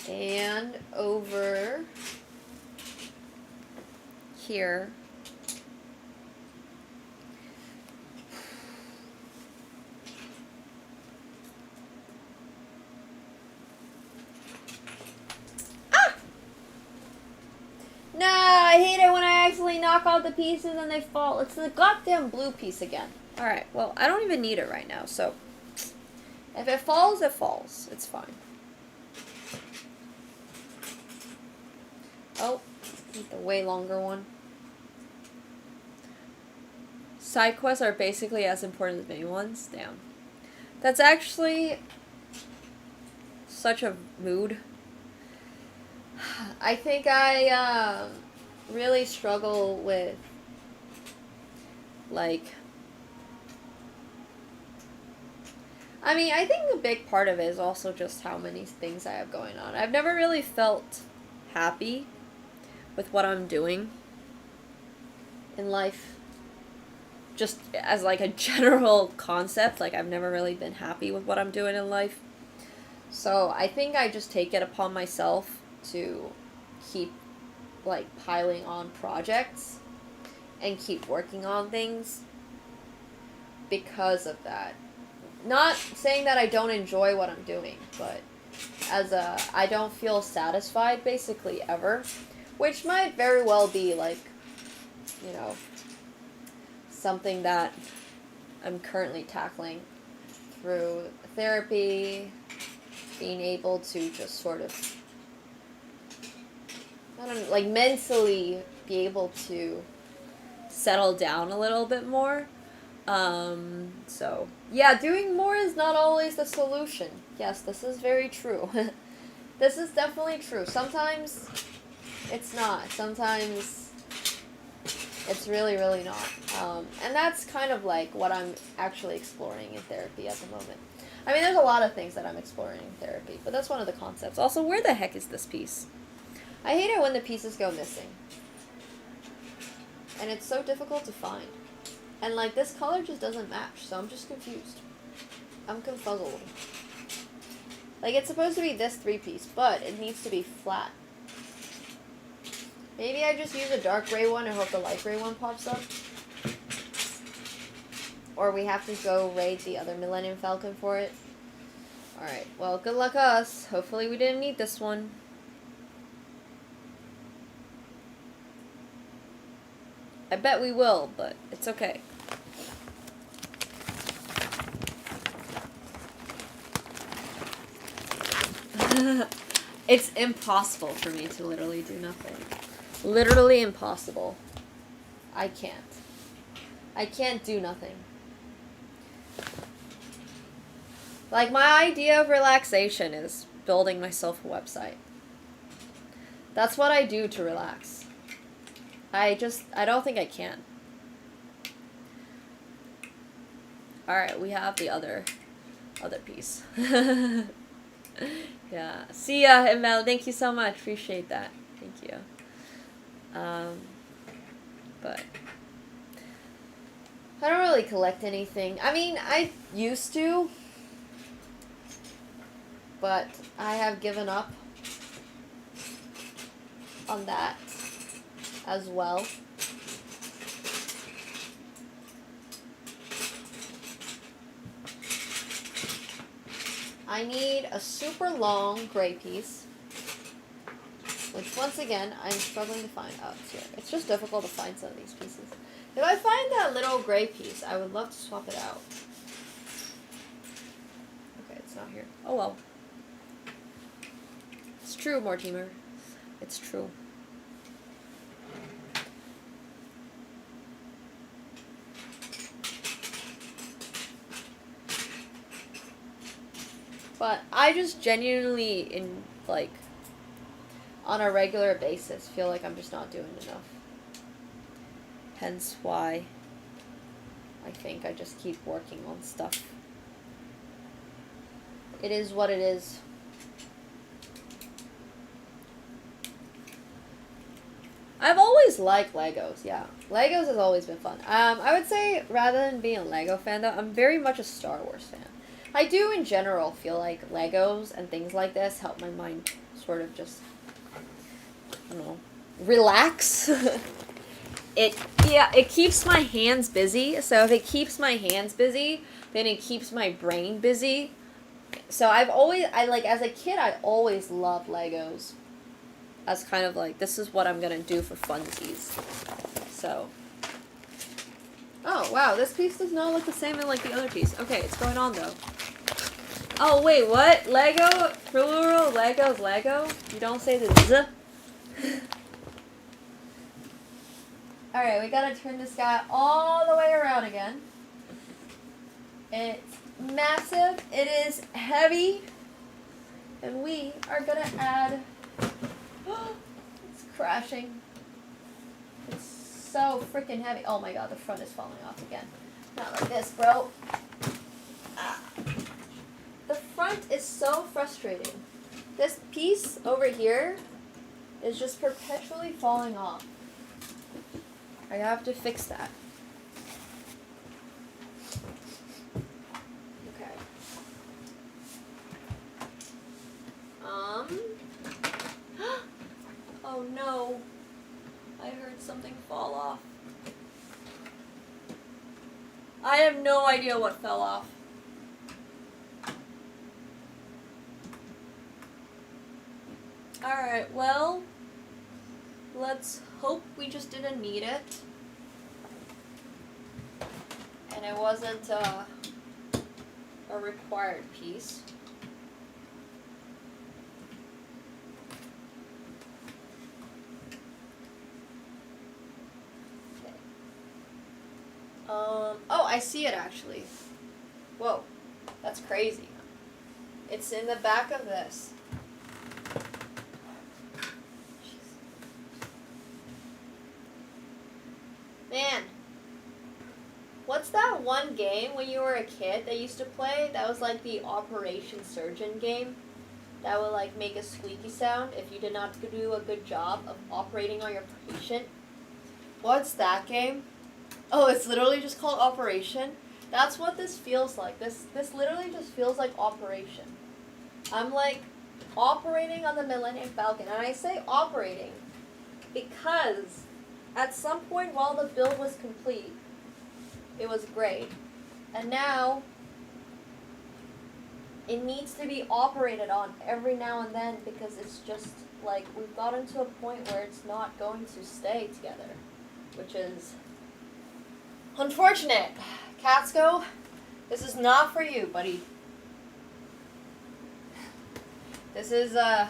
and over here. Ah! No, I hate it when I accidentally knock off the pieces and they fall. It's the goddamn blue piece again. Alright, well, I don't even need it right now, so if it falls, it falls. It's fine. Oh, the way longer one. Side quests are basically as important as main ones. Damn. That's actually such a mood. I think I really struggle with, like, I mean, I think a big part of it is also just how many things I have going on. I've never really felt happy with what I'm doing in life. Just as like a general concept, like I've never really been happy with what I'm doing in life. So I think I just take it upon myself to keep like piling on projects and keep working on things because of that. Not saying that I don't enjoy what I'm doing, but I don't feel satisfied basically ever, which might very well be like, you know, something that I'm currently tackling through therapy, being able to just sort of, I don't know, like mentally be able to settle down a little bit more. So, yeah, doing more is not always the solution. Yes, this is very true. This is definitely true. Sometimes it's not. Sometimes it's really, really not. And that's kind of like what I'm actually exploring in therapy at the moment. I mean, there's a lot of things that I'm exploring in therapy, but that's one of the concepts. Also, where the heck is this piece? I hate it when the pieces go missing. And it's so difficult to find. And like this color just doesn't match, so I'm just confused. I'm confuzzled. Like it's supposed to be this 3-piece, but it needs to be flat. Maybe I just use a dark gray one and hope the light gray one pops up. Or we have to go raid the other Millennium Falcon for it. Alright, well good luck us. Hopefully we didn't need this one. I bet we will, but it's okay. It's impossible for me to literally do nothing. Literally impossible. I can't. I can't do nothing. Like, my idea of relaxation is building myself a website. That's what I do to relax. I don't think I can. Alright, we have the other piece. Yeah. See ya, Emel. Thank you so much. Appreciate that. Thank you. But I don't really collect anything. I mean, I used to, but I have given up on that as well. I need a super long gray piece, which once again, I'm struggling to find. Oh, it's here. It's just difficult to find some of these pieces. If I find that little gray piece, I would love to swap it out. Okay, it's not here. Oh well. It's true, Mortimer. It's true. But I just genuinely, on a regular basis, feel like I'm just not doing enough. Hence why I think I just keep working on stuff. It is what it is. I've always liked Legos, yeah. Legos has always been fun. I would say, rather than being a Lego fan, though, I'm very much a Star Wars fan. I do, in general, feel like Legos and things like this help my mind sort of just, I don't know, relax. It keeps my hands busy. So if it keeps my hands busy, then it keeps my brain busy. So as a kid, I always loved Legos. As kind of like, this is what I'm gonna do for funsies. So. Oh, wow, this piece does not look the same as like the other piece. Okay, it's going on though. Oh, wait, what? Lego? Plural? Legos? Lego? You don't say the z? Alright, we gotta turn this guy all the way around again. It's massive. It is heavy. And we are gonna add... It's crashing. It's so freaking heavy. Oh my god, the front is falling off again. Not like this, bro. Ah. The front is so frustrating. This piece over here is just perpetually falling off. I have to fix that. Okay. Oh no. I heard something fall off. I have no idea what fell off. Alright, well, let's hope we just didn't need it. And it wasn't a required piece. Okay. Oh, I see it actually. Whoa, that's crazy. It's in the back of this. Man, what's that one game when you were a kid that used to play that was like the Operation Surgeon game? That would like make a squeaky sound if you did not do a good job of operating on your patient. What's that game? Oh, it's literally just called Operation. That's what this feels like. This literally just feels like Operation. I'm like operating on the Millennium Falcon, and I say operating because at some point while the build was complete, it was great. And now, it needs to be operated on every now and then because it's just, like, we've gotten to a point where it's not going to stay together. Which is unfortunate. Katsko, this is not for you, buddy. This is, the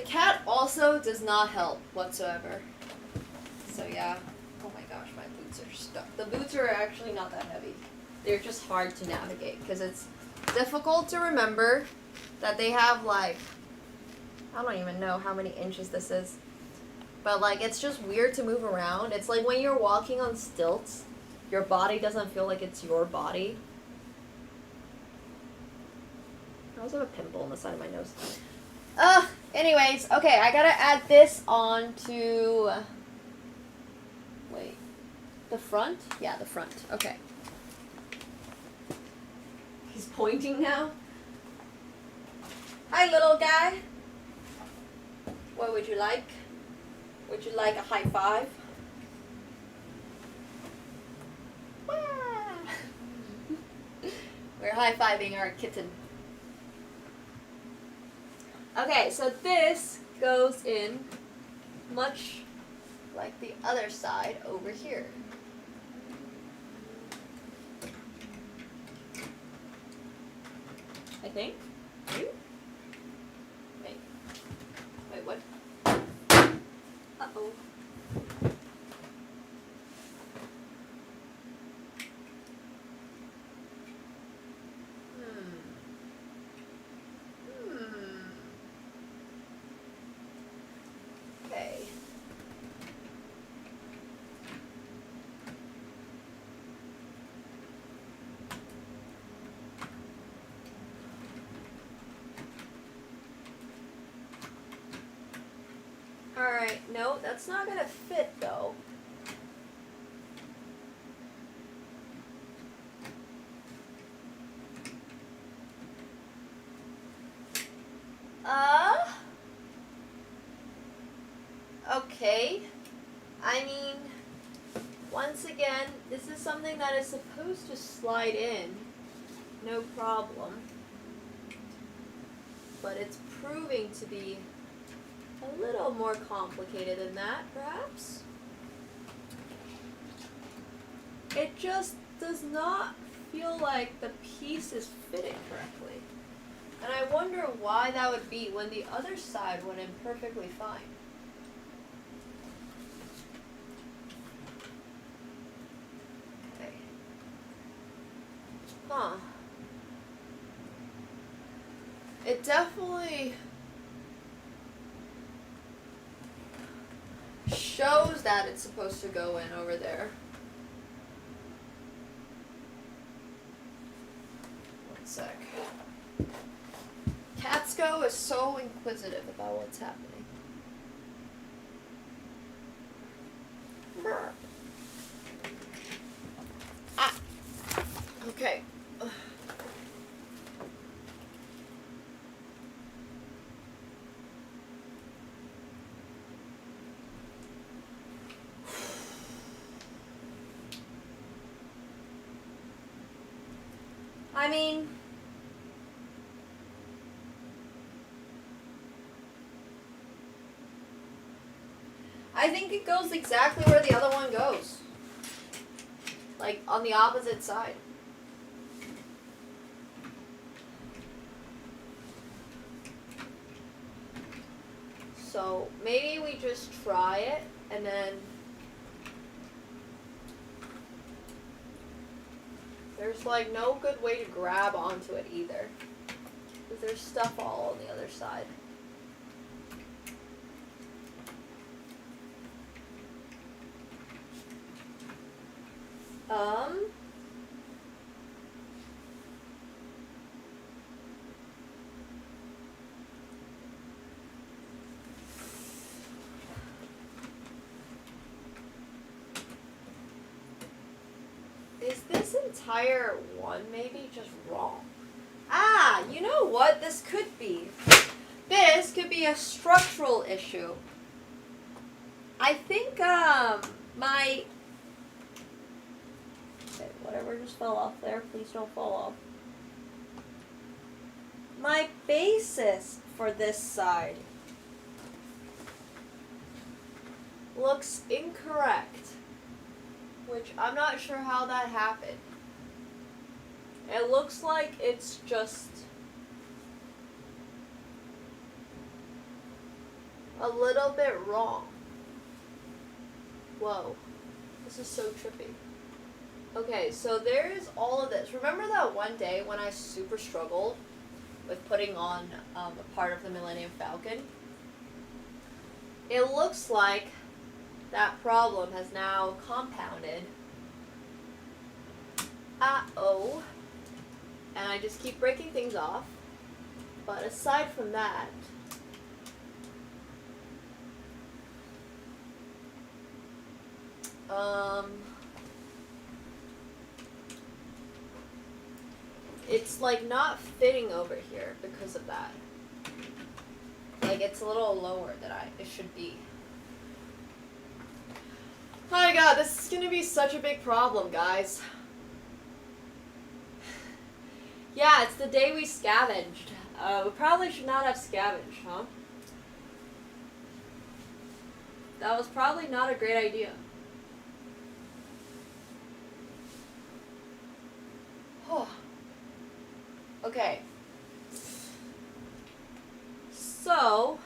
cat also does not help whatsoever. So yeah. Oh my gosh, my boots are stuck. The boots are actually not that heavy. They're just hard to navigate because it's difficult to remember that they have like, I don't even know how many inches this is. But like it's just weird to move around. It's like when you're walking on stilts, your body doesn't feel like it's your body. I also have a pimple on the side of my nose. Anyways, okay, I gotta add this on to, wait, the front? Yeah, the front, okay. He's pointing now. Hi, little guy. What would you like? Would you like a high five? We're high-fiving our kitten. Okay, so this goes in much like the other side over here. I think. Maybe? Wait, what? Uh-oh. Okay. Alright, no, that's not gonna fit though. Okay. I mean, once again, this is something that is supposed to slide in, no problem. But it's proving to be a little more complicated than that, perhaps. It just does not feel like the piece is fitting correctly. And I wonder why that would be when the other side went in perfectly fine. Okay. Huh. It definitely shows that it's supposed to go in over there. One sec. Katsko is so inquisitive about what's happening. Ah. Okay. I mean, I think it goes exactly where the other one goes. Like, on the opposite side. So, maybe we just try it, and then there's like no good way to grab onto it either. Because there's stuff all on the other side. Is this entire one maybe just wrong? Ah, you know what this could be? This could be a structural issue. I think, my... Okay, whatever just fell off there, please don't fall off. My basis for this side looks incorrect, which I'm not sure how that happened. It looks like it's just a little bit wrong. Whoa, this is so trippy. Okay, so there's all of this. Remember that one day when I super struggled with putting on a part of the Millennium Falcon? It looks like that problem has now compounded. Uh-oh. And I just keep breaking things off. But aside from that, it's like not fitting over here because of that. Like it's a little lower than it should be. Oh my god, this is gonna be such a big problem, guys. Yeah, it's the day we scavenged. We probably should not have scavenged, huh? That was probably not a great idea. Okay. So,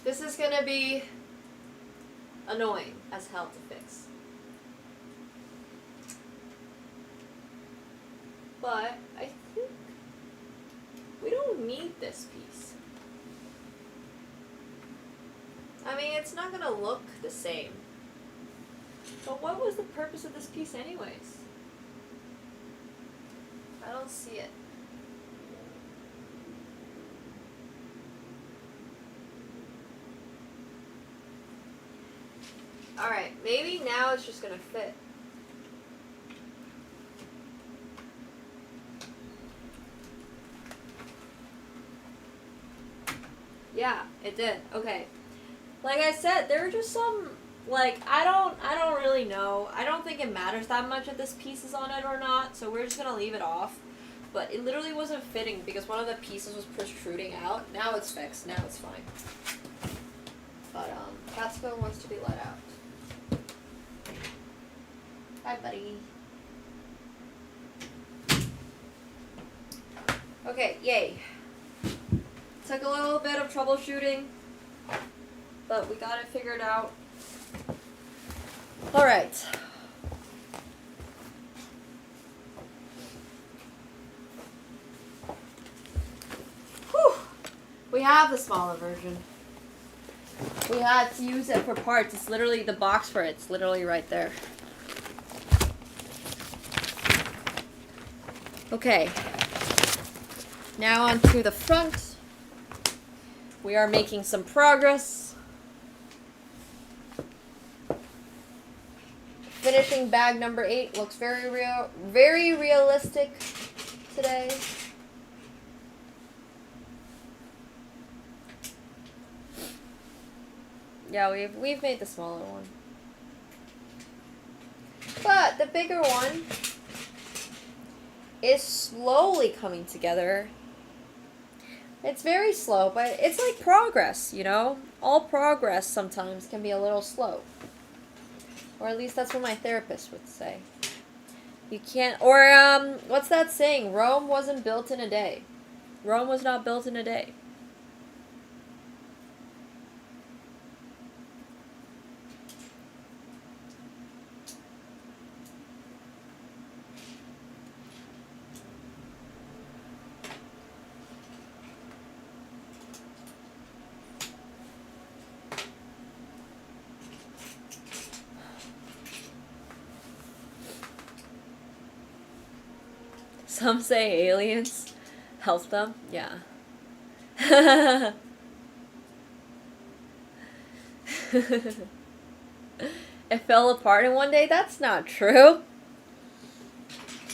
this is gonna be annoying as hell to fix. But I think we don't need this piece. I mean, it's not gonna look the same. But what was the purpose of this piece anyways? I don't see it. Alright, maybe now it's just gonna fit. Yeah, it did. Okay. Like I said, there are just some, like, I don't really know. I don't think it matters that much if this piece is on it or not, so we're just gonna leave it off. But it literally wasn't fitting because one of the pieces was protruding out. Now it's fixed. Now it's fine. But, Katsuko wants to be let out. Hi, buddy. Okay, yay. Took a little bit of troubleshooting, but we got it figured out. Alright. Whew. We have the smaller version. We had to use it for parts. It's literally the box for it. It's literally right there. Okay. Now on to the front. We are making some progress. Finishing bag number 8 looks very realistic today. Yeah, we've made the smaller one. But the bigger one is slowly coming together. It's very slow, but it's like progress, you know? All progress sometimes can be a little slow. Or at least that's what my therapist would say. You can't, or what's that saying? Rome wasn't built in a day. Rome was not built in a day. Some say aliens help them. Yeah. It fell apart in one day? That's not true.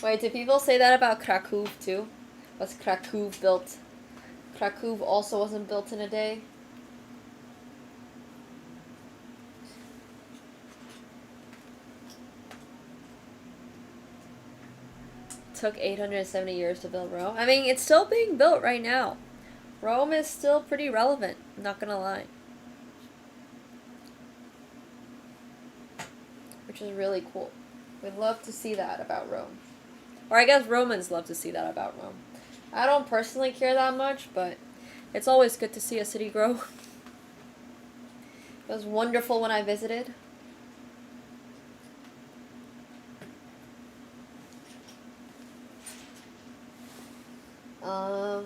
Wait, do people say that about Krakow too? Was Krakow built? Krakow also wasn't built in a day? Took 870 years to build Rome. I mean, it's still being built right now. Rome is still pretty relevant, I'm not gonna lie. Which is really cool. We'd love to see that about Rome. Or I guess Romans love to see that about Rome. I don't personally care that much, but it's always good to see a city grow. It was wonderful when I visited.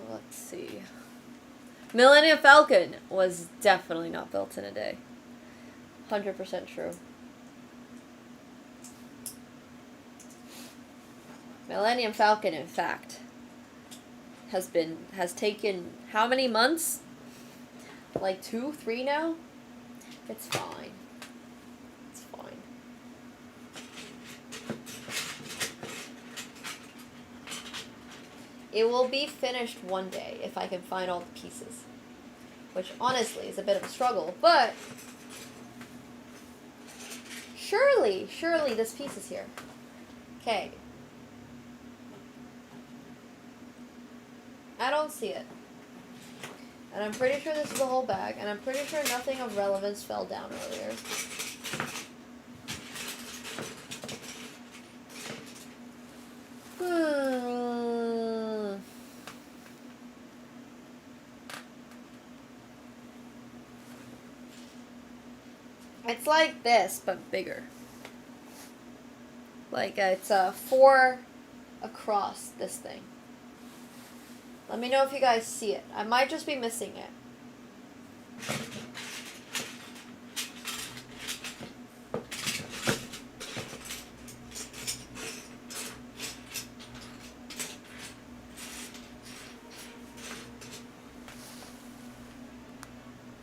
Let's see. Millennium Falcon was definitely not built in a day. 100% true. Millennium Falcon, in fact, has taken how many months? Like 2, 3 now? It's fine. It's fine. It will be finished one day if I can find all the pieces. Which honestly is a bit of a struggle, but surely this piece is here. Okay. I don't see it. And I'm pretty sure this is the whole bag, and I'm pretty sure nothing of relevance fell down earlier. It's like this, but bigger. Like it's 4 across this thing. Let me know if you guys see it. I might just be missing it.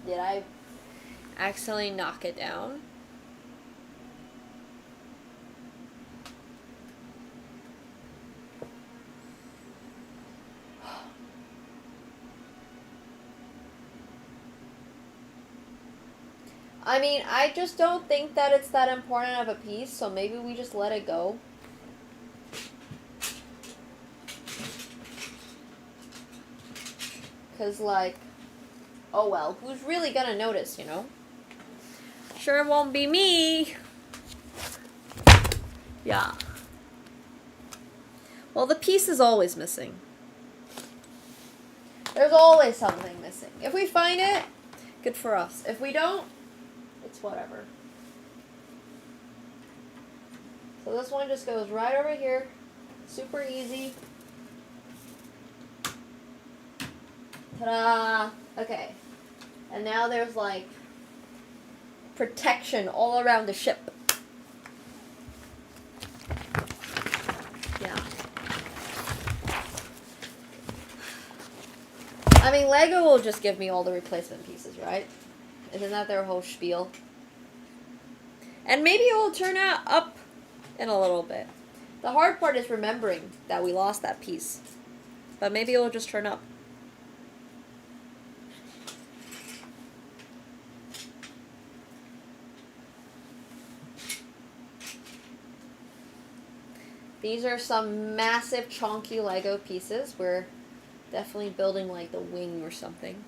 Did I accidentally knock it down? I mean, I just don't think that it's that important of a piece, so maybe we just let it go. Because, like, oh well, who's really gonna notice, you know? Sure won't be me. Yeah. Well, the piece is always missing. There's always something missing. If we find it, good for us. If we don't, it's whatever. So this one just goes right over here. Super easy. Ta-da! Okay. And now there's like protection all around the ship. Yeah. I mean, Lego will just give me all the replacement pieces, right? Isn't that their whole spiel? And maybe it will turn out up in a little bit. The hard part is remembering that we lost that piece. But maybe it will just turn up. These are some massive chunky Lego pieces. We're definitely building like the wing or something.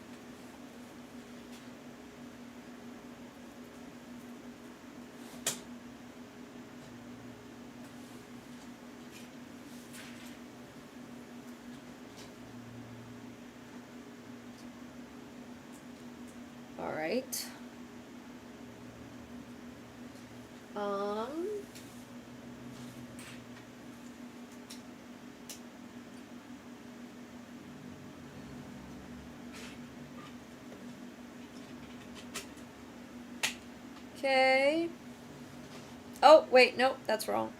All right. Okay. Oh, wait, nope, that's wrong.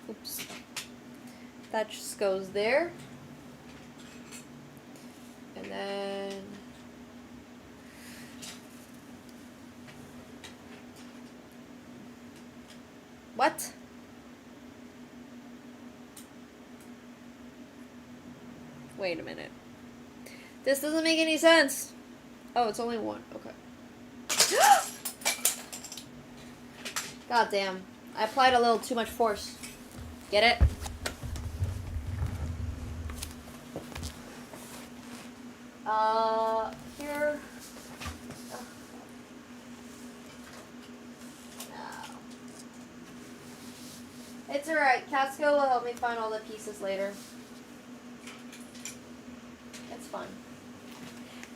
Oops. That just goes there. And then... What? Wait a minute. This doesn't make any sense. Oh, it's only one. Okay. God damn. I applied a little too much force. Get it? Here. No. It's alright. Casco will help me find all the pieces later. It's fine.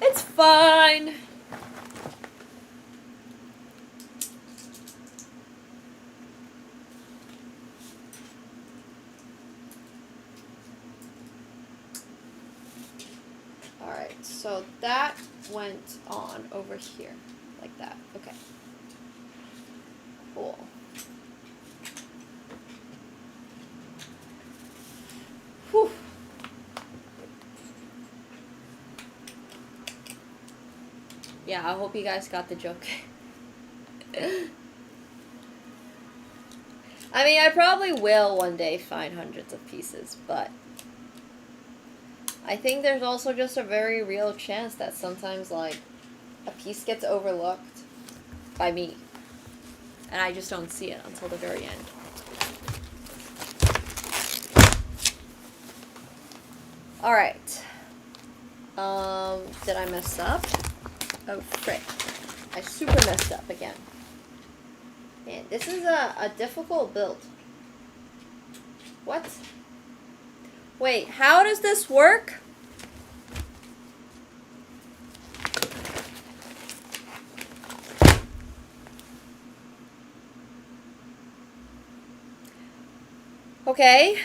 It's fine! Alright, so that went on over here. Like that. Okay. Cool. Whew. Yeah, I hope you guys got the joke. I mean, I probably will one day find hundreds of pieces, but I think there's also just a very real chance that sometimes, like, a piece gets overlooked by me, and I just don't see it until the very end. Alright. Did I mess up? Oh, frick. I super messed up again. Man, this is a difficult build. What? Wait, how does this work? Okay.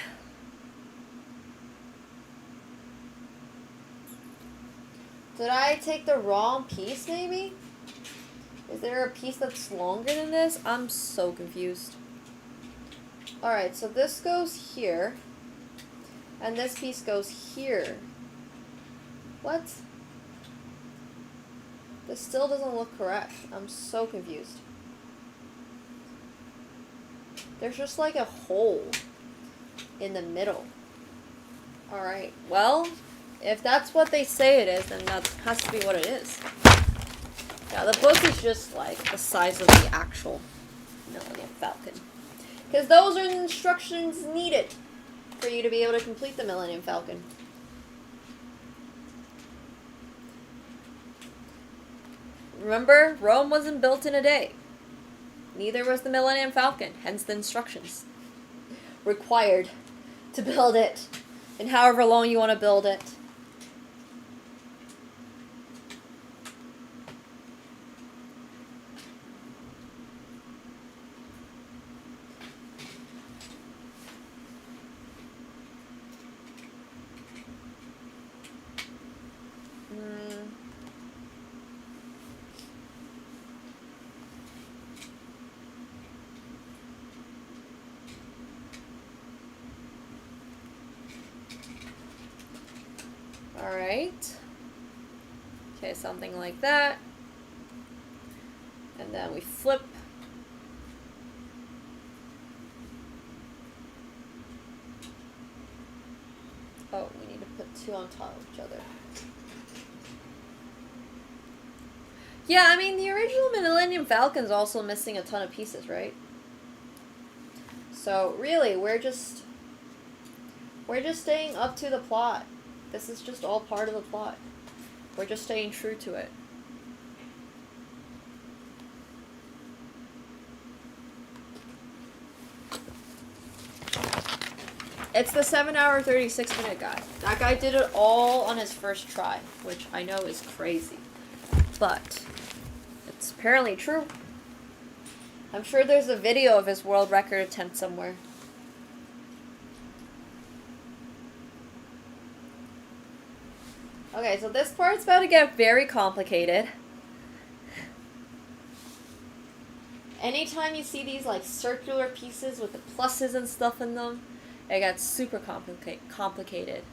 Did I take the wrong piece, maybe? Is there a piece that's longer than this? I'm so confused. Alright, so this goes here. And this piece goes here. What? This still doesn't look correct. I'm so confused. There's just like a hole in the middle. Alright, well, if that's what they say it is, then that has to be what it is. Yeah, the book is just like the size of the actual Millennium Falcon. Because those are the instructions needed for you to be able to complete the Millennium Falcon. Remember, Rome wasn't built in a day. Neither was the Millennium Falcon, hence the instructions required to build it, and however long you want to build it. Alright. Okay, something like that. And then we flip. Oh, we need to put two on top of each other. Yeah, I mean, the original Millennium Falcon's also missing a ton of pieces, right? So really, we're just staying up to the plot. This is just all part of the plot. We're just staying true to it. It's the 7-hour, 36-minute guy. That guy did it all on his first try, which I know is crazy. But it's apparently true. I'm sure there's a video of his world record attempt somewhere. Okay, so this part's about to get very complicated. Anytime you see these like circular pieces with the pluses and stuff in them, it gets super complicated.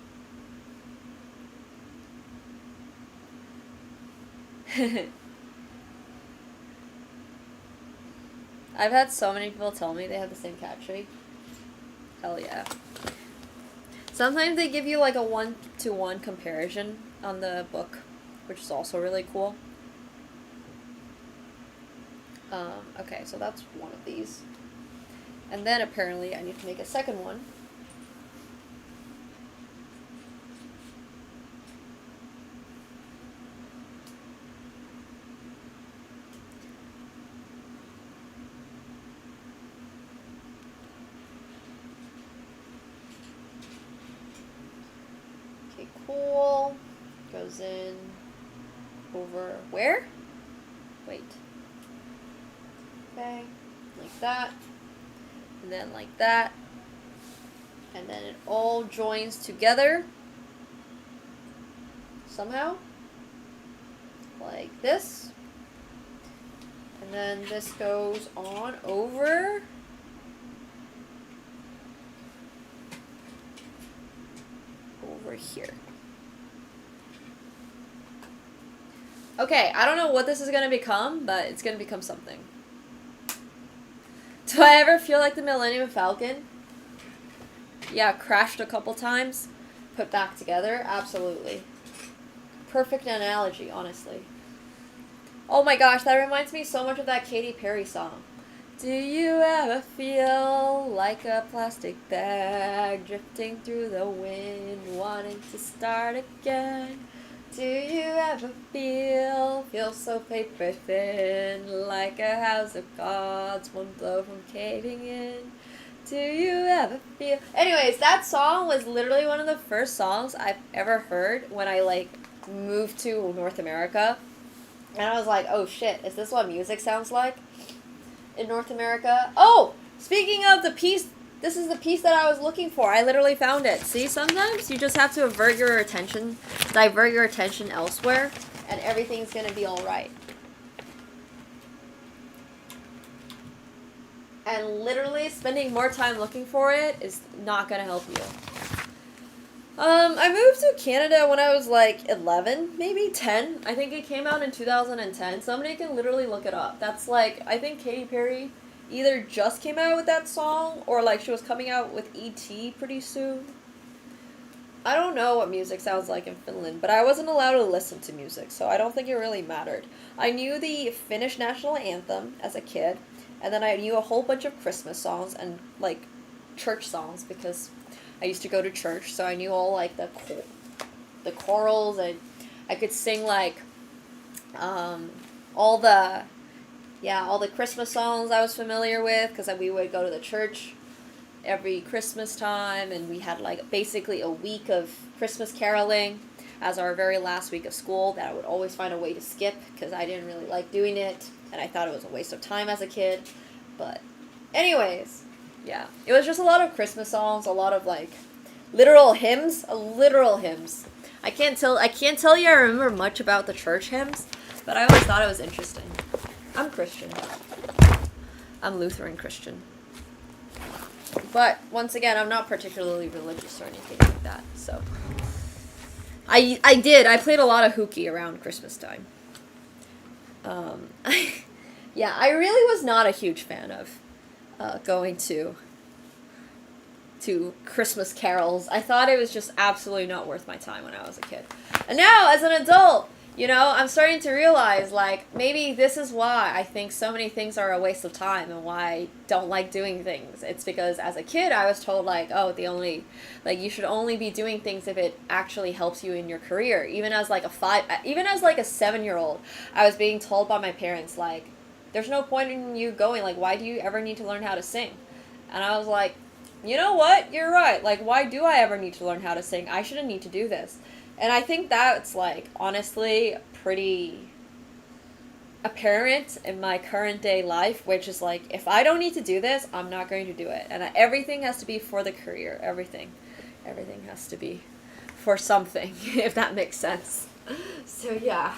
I've had so many people tell me they have the same cat tree. Hell yeah. Sometimes they give you like a 1-to-1 comparison on the book, which is also really cool. Okay, so that's one of these. And then apparently I need to make a second one. Okay, cool. Goes in over where? Wait. Okay, like that. And then like that. And then it all joins together. Somehow. Like this. And then this goes on over. Over here. Okay, I don't know what this is going to become, but it's going to become something. Do I ever feel like the Millennium Falcon? Yeah, crashed a couple times. Put back together? Absolutely. Perfect analogy, honestly. Oh my gosh, that reminds me so much of that Katy Perry song. Do you ever feel like a plastic bag drifting through the wind, wanting to start again? Do you ever feel so paper thin, like a house of cards, one blow from caving in? Do you ever feel... Anyways, that song was literally one of the first songs I've ever heard when I, like, moved to North America. And I was like, oh shit, is this what music sounds like in North America? Oh! Speaking of the piece... This is the piece that I was looking for. I literally found it. See, sometimes you just have to divert your attention elsewhere, and everything's gonna be alright. And literally spending more time looking for it is not gonna help you. I moved to Canada when I was like 11, maybe 10. I think it came out in 2010. Somebody can literally look it up. That's like, I think Katy Perry either just came out with that song or like she was coming out with E.T. pretty soon. I don't know what music sounds like in Finland, but I wasn't allowed to listen to music, so I don't think it really mattered. I knew the Finnish national anthem as a kid, and then I knew a whole bunch of Christmas songs and like church songs because I used to go to church, so I knew all like the chorals, and I could sing like all the Christmas songs I was familiar with, because we would go to the church every Christmas time, and we had like basically a week of Christmas caroling as our very last week of school that I would always find a way to skip because I didn't really like doing it, and I thought it was a waste of time as a kid. But anyways, yeah, it was just a lot of Christmas songs, a lot of like literal hymns. I can't tell you I remember much about the church hymns, but I always thought it was interesting. I'm Christian. I'm Lutheran Christian. But, once again, I'm not particularly religious or anything like that, so. I played a lot of hooky around Christmas time. Yeah, I really was not a huge fan of going to Christmas carols. I thought it was just absolutely not worth my time when I was a kid. And now, as an adult, You know, I'm starting to realize, like, maybe this is why I think so many things are a waste of time and why I don't like doing things. It's because as a kid, I was told, like, oh, you should only be doing things if it actually helps you in your career. Even as, like, a 7-year-old, I was being told by my parents, like, there's no point in you going, like, why do you ever need to learn how to sing? And I was like, you know what? You're right. Like, why do I ever need to learn how to sing? I shouldn't need to do this. And I think that's, like, honestly pretty apparent in my current day life, which is, like, if I don't need to do this, I'm not going to do it. And everything has to be for the career. Everything has to be for something, if that makes sense. So, yeah.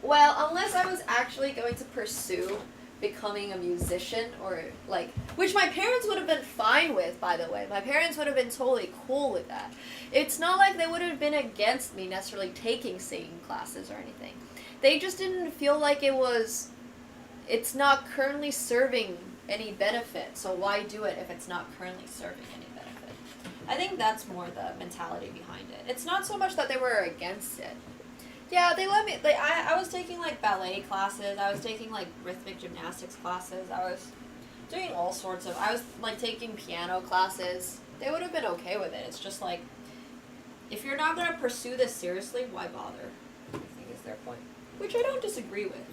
Well, unless I was actually going to pursue becoming a musician or, like, which my parents would have been fine with, by the way. My parents would have been totally cool with that. It's not like they would have been against me necessarily taking singing classes or anything. They just didn't feel like it's not currently serving any benefit, so why do it if it's not currently serving any benefit? I think that's more the mentality behind it. It's not so much that they were against it. Yeah, they let me, I was taking, like, ballet classes, I was taking, like, rhythmic gymnastics classes, I was doing all sorts of, I was, like, taking piano classes. They would have been okay with it. It's just, like, if you're not going to pursue this seriously, why bother? I think is their point. Which I don't disagree with.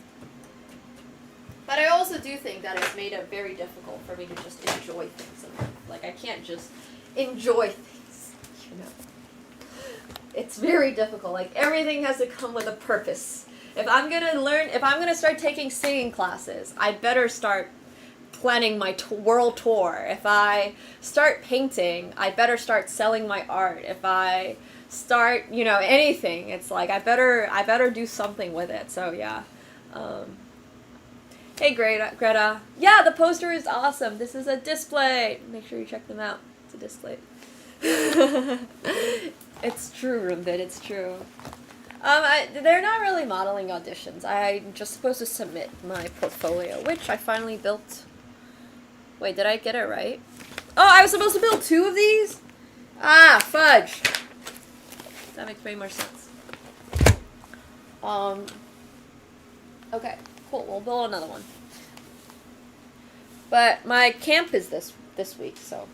But I also do think that it's made it very difficult for me to just enjoy things in life. Like, I can't just enjoy things, you know? It's very difficult. Like, everything has to come with a purpose. If I'm gonna start taking singing classes, I better start planning my world tour. If I start painting, I better start selling my art. If I start, you know, anything, it's like, I better do something with it. So, yeah. Hey, Greta. Yeah, the poster is awesome. This is a display. Make sure you check them out. It's a display. It's true, Rumbit, it's true. They're not really modeling auditions. I'm just supposed to submit my portfolio, which I finally built. Wait, did I get it right? Oh, I was supposed to build 2 of these? Ah, fudge. That makes way more sense. Okay, cool, we'll build another one. But my camp is this week, so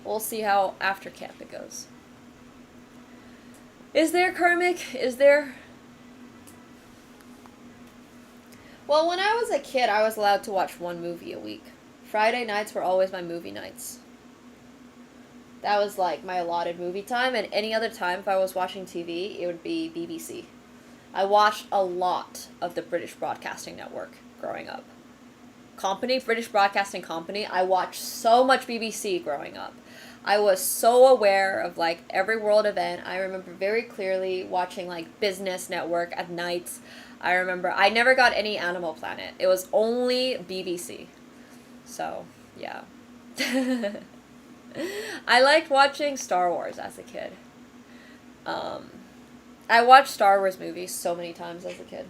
we'll see how after camp it goes. Is there, Karmic? Is there? Well, when I was a kid, I was allowed to watch 1 movie a week. Friday nights were always my movie nights. That was, like, my allotted movie time, and any other time if I was watching TV, it would be BBC. I watched a lot of the British Broadcasting Network growing up. British Broadcasting Company, I watched so much BBC growing up. I was so aware of, like, every world event. I remember very clearly watching, like, Business Network at nights. I remember I never got any Animal Planet. It was only BBC. So, yeah. I liked watching Star Wars as a kid. I watched Star Wars movies so many times as a kid.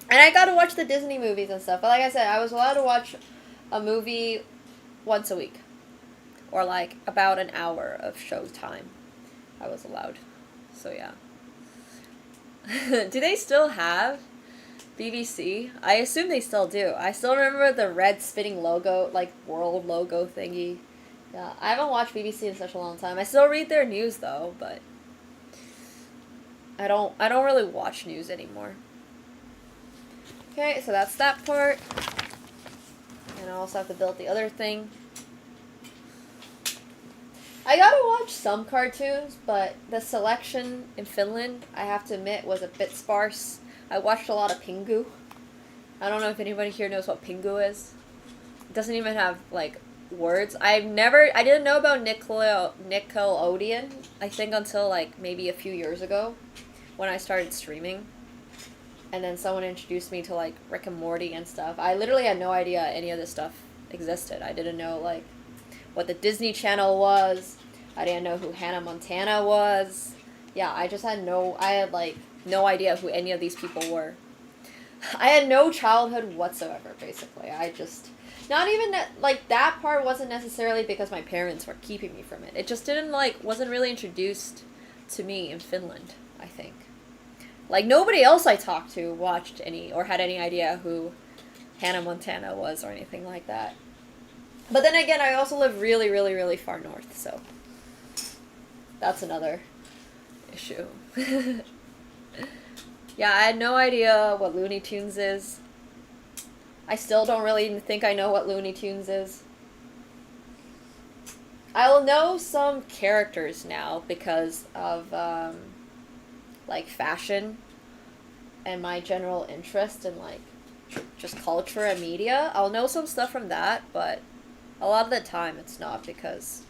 And I got to watch the Disney movies and stuff. But like I said, I was allowed to watch a movie once a week. Or, like, about an hour of show time. I was allowed. So, yeah. Do they still have BBC? I assume they still do. I still remember the red spinning logo, like, world logo thingy. Yeah, I haven't watched BBC in such a long time. I still read their news, though, but I don't really watch news anymore. Okay, so that's that part. And I also have to build the other thing. I gotta watch some cartoons, but the selection in Finland, I have to admit, was a bit sparse. I watched a lot of Pingu. I don't know if anybody here knows what Pingu is. It doesn't even have, like, words. I didn't know about Nickelodeon, I think, until, like, maybe a few years ago, when I started streaming. And then someone introduced me to, like, Rick and Morty and stuff. I literally had no idea any of this stuff existed. I didn't know, like, what the Disney Channel was. I didn't know who Hannah Montana was. Yeah, I had, like, no idea who any of these people were. I had no childhood whatsoever, basically. Not even, like, that part wasn't necessarily because my parents were keeping me from it. It just wasn't really introduced to me in Finland. I think. Like, nobody else I talked to watched any or had any idea who Hannah Montana was or anything like that. But then again, I also live really, really, really far north, so that's another issue. Yeah, I had no idea what Looney Tunes is. I still don't really think I know what Looney Tunes is. I'll know some characters now because of, like, fashion and my general interest in, like, just culture and media. I'll know some stuff from that, but a lot of the time it's not because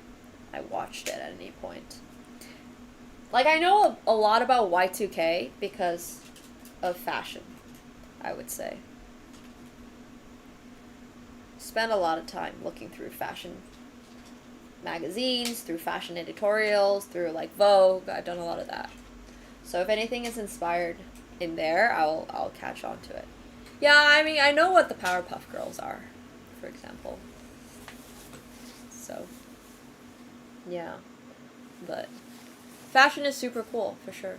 I watched it at any point. Like, I know a lot about Y2K because of fashion, I would say. Spend a lot of time looking through fashion magazines, through fashion editorials, through, like, Vogue. I've done a lot of that. So if anything is inspired in there, I'll catch on to it. Yeah, I mean, I know what the Powerpuff Girls are, for example. So, yeah. But fashion is super cool, for sure.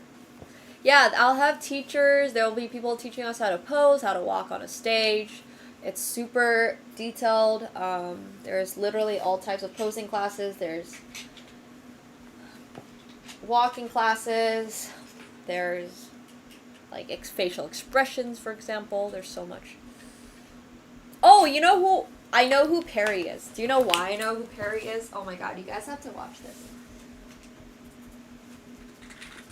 Yeah, I'll have teachers. There will be people teaching us how to pose, how to walk on a stage. It's super detailed. There's literally all types of posing classes. There's walking classes. There's, like, facial expressions, for example. There's so much. Oh, you know who... I know who Perry is. Do you know why I know who Perry is? Oh my god, you guys have to watch this.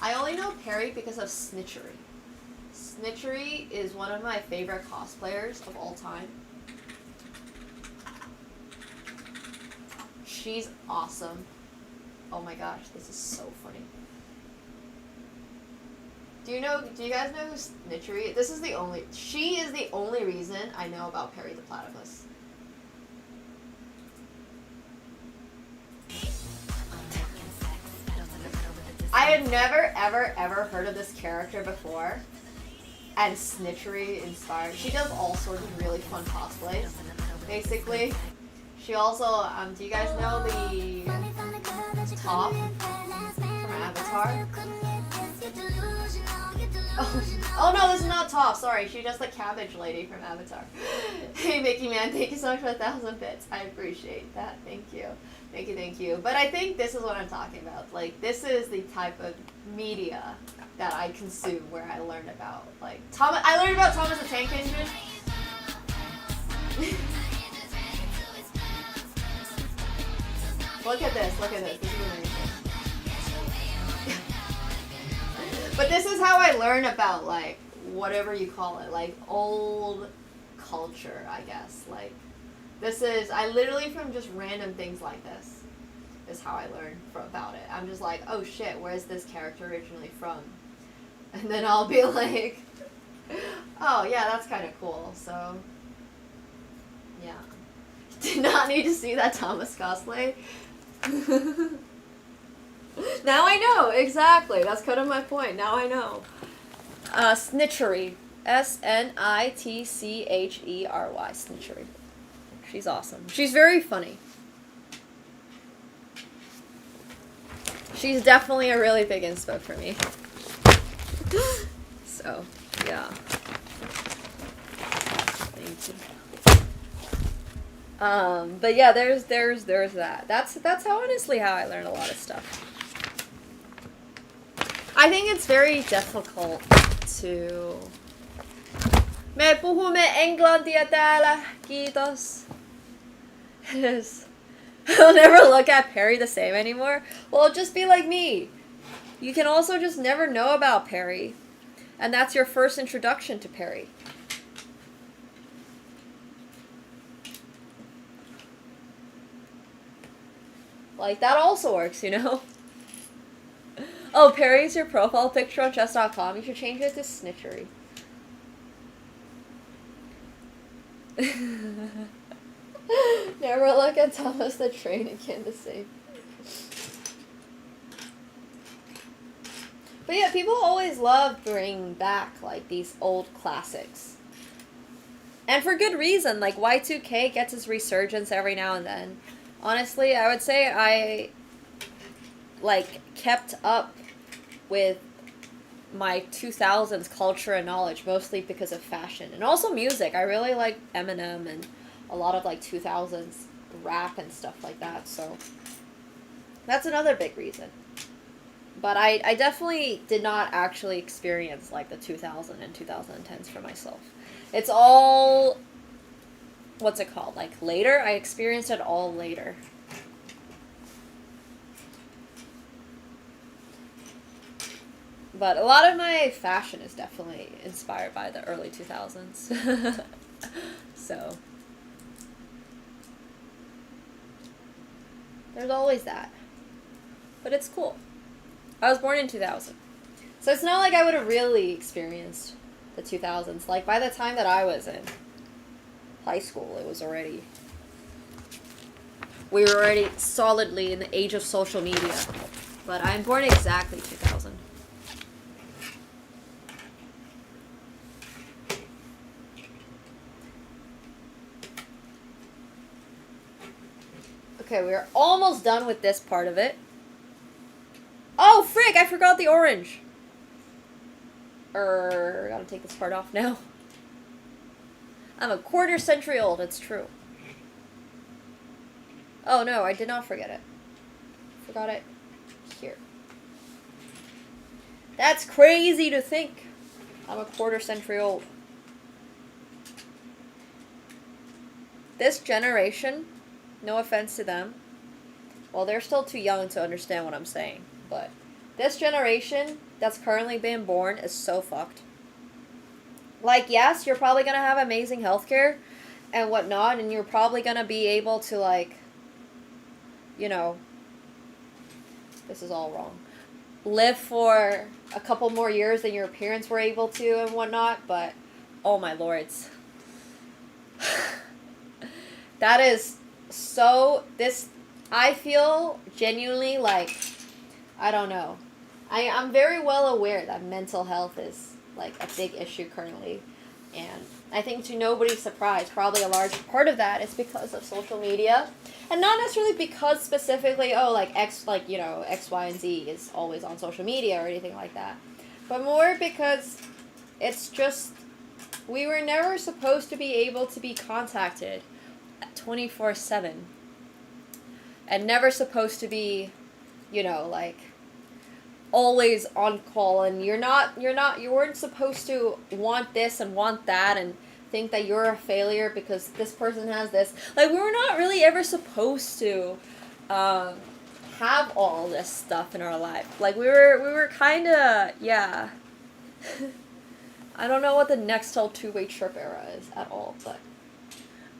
I only know Perry because of Snitchery. Snitchery is one of my favorite cosplayers of all time. She's awesome. Oh my gosh, this is so funny. Do you guys know who Snitchery is? She is the only reason I know about Perry the Platypus. I had never, ever, ever heard of this character before, and Snitchery inspired. She does all sorts of really fun cosplays, basically. She also, do you guys know the Toph from Avatar? Oh no, this is not Toph, sorry. She does the cabbage lady from Avatar. Hey Mickey Man, thank you so much for 1,000 bits. I appreciate that, thank you. Thank you. But I think this is what I'm talking about. Like, this is the type of media that I consume where I learned about, like, I learned about Thomas the Tank Engine. Look at this. This is amazing. But this is how I learn about, like, whatever you call it, like, old culture, I guess. Like, this is, I literally, from just random things like this, is how I learn about it. I'm just like, oh shit, where's this character originally from? And then I'll be like, oh yeah, that's kind of cool, so, yeah. Did not need to see that Thomas cosplay. Now I know, exactly, that's kind of my point, now I know. Snitchery, S-N-I-T-C-H-E-R-Y, Snitchery. She's awesome. She's very funny. She's definitely a really big inspo for me. So, yeah. Thank you. But yeah, there's that. That's how, honestly, how I learn a lot of stuff. I think it's very difficult to... Me puhumme englantia täällä, kiitos. It is. I'll never look at Perry the same anymore. Well, just be like me. You can also just never know about Perry. And that's your first introduction to Perry. Like, that also works, you know? Oh, Perry's your profile picture on chess.com. You should change it to Snitchery. Never look at Thomas the Train again the same. But yeah, people always love bringing back, like, these old classics. And for good reason. Like, Y2K gets its resurgence every now and then. Honestly, I would say I, like, kept up with my 2000s culture and knowledge, mostly because of fashion and also music. I really like Eminem and a lot of like 2000s rap and stuff like that, so that's another big reason. But I definitely did not actually experience like the 2000 and 2010s for myself. It's all, what's it called, like later? I experienced it all later. But a lot of my fashion is definitely inspired by the early 2000s. So there's always that. But it's cool. I was born in 2000. So it's not like I would have really experienced the 2000s. Like by the time that I was in high school, it was already, we were already solidly in the age of social media. But I'm born exactly 2000. Okay, we're almost done with this part of it. Oh, frick! I forgot the orange. Gotta take this part off now. I'm a quarter century old, it's true. Oh no, I did not forget it. Forgot it here. That's crazy to think. I'm a quarter century old. This generation, no offense to them, well, they're still too young to understand what I'm saying, but this generation that's currently being born is so fucked. Like, yes, you're probably gonna have amazing healthcare and whatnot, and you're probably gonna be able to, like, you know, this is all wrong, live for a couple more years than your parents were able to and whatnot, but, oh my lords. That is so, I feel genuinely like, I don't know. I'm very well aware that mental health is like a big issue currently. And I think to nobody's surprise, probably a large part of that is because of social media. And not necessarily because specifically, oh, like X, like, you know, X, Y, and Z is always on social media or anything like that. But more because it's just, we were never supposed to be able to be contacted 24/7. And never supposed to be, you know, like, always on call, and you weren't supposed to want this and want that and think that you're a failure because this person has this. Like, we were not really ever supposed to have all this stuff in our life. Like, we were kind of, yeah. I don't know what the Nextel two-way trip era is at all, but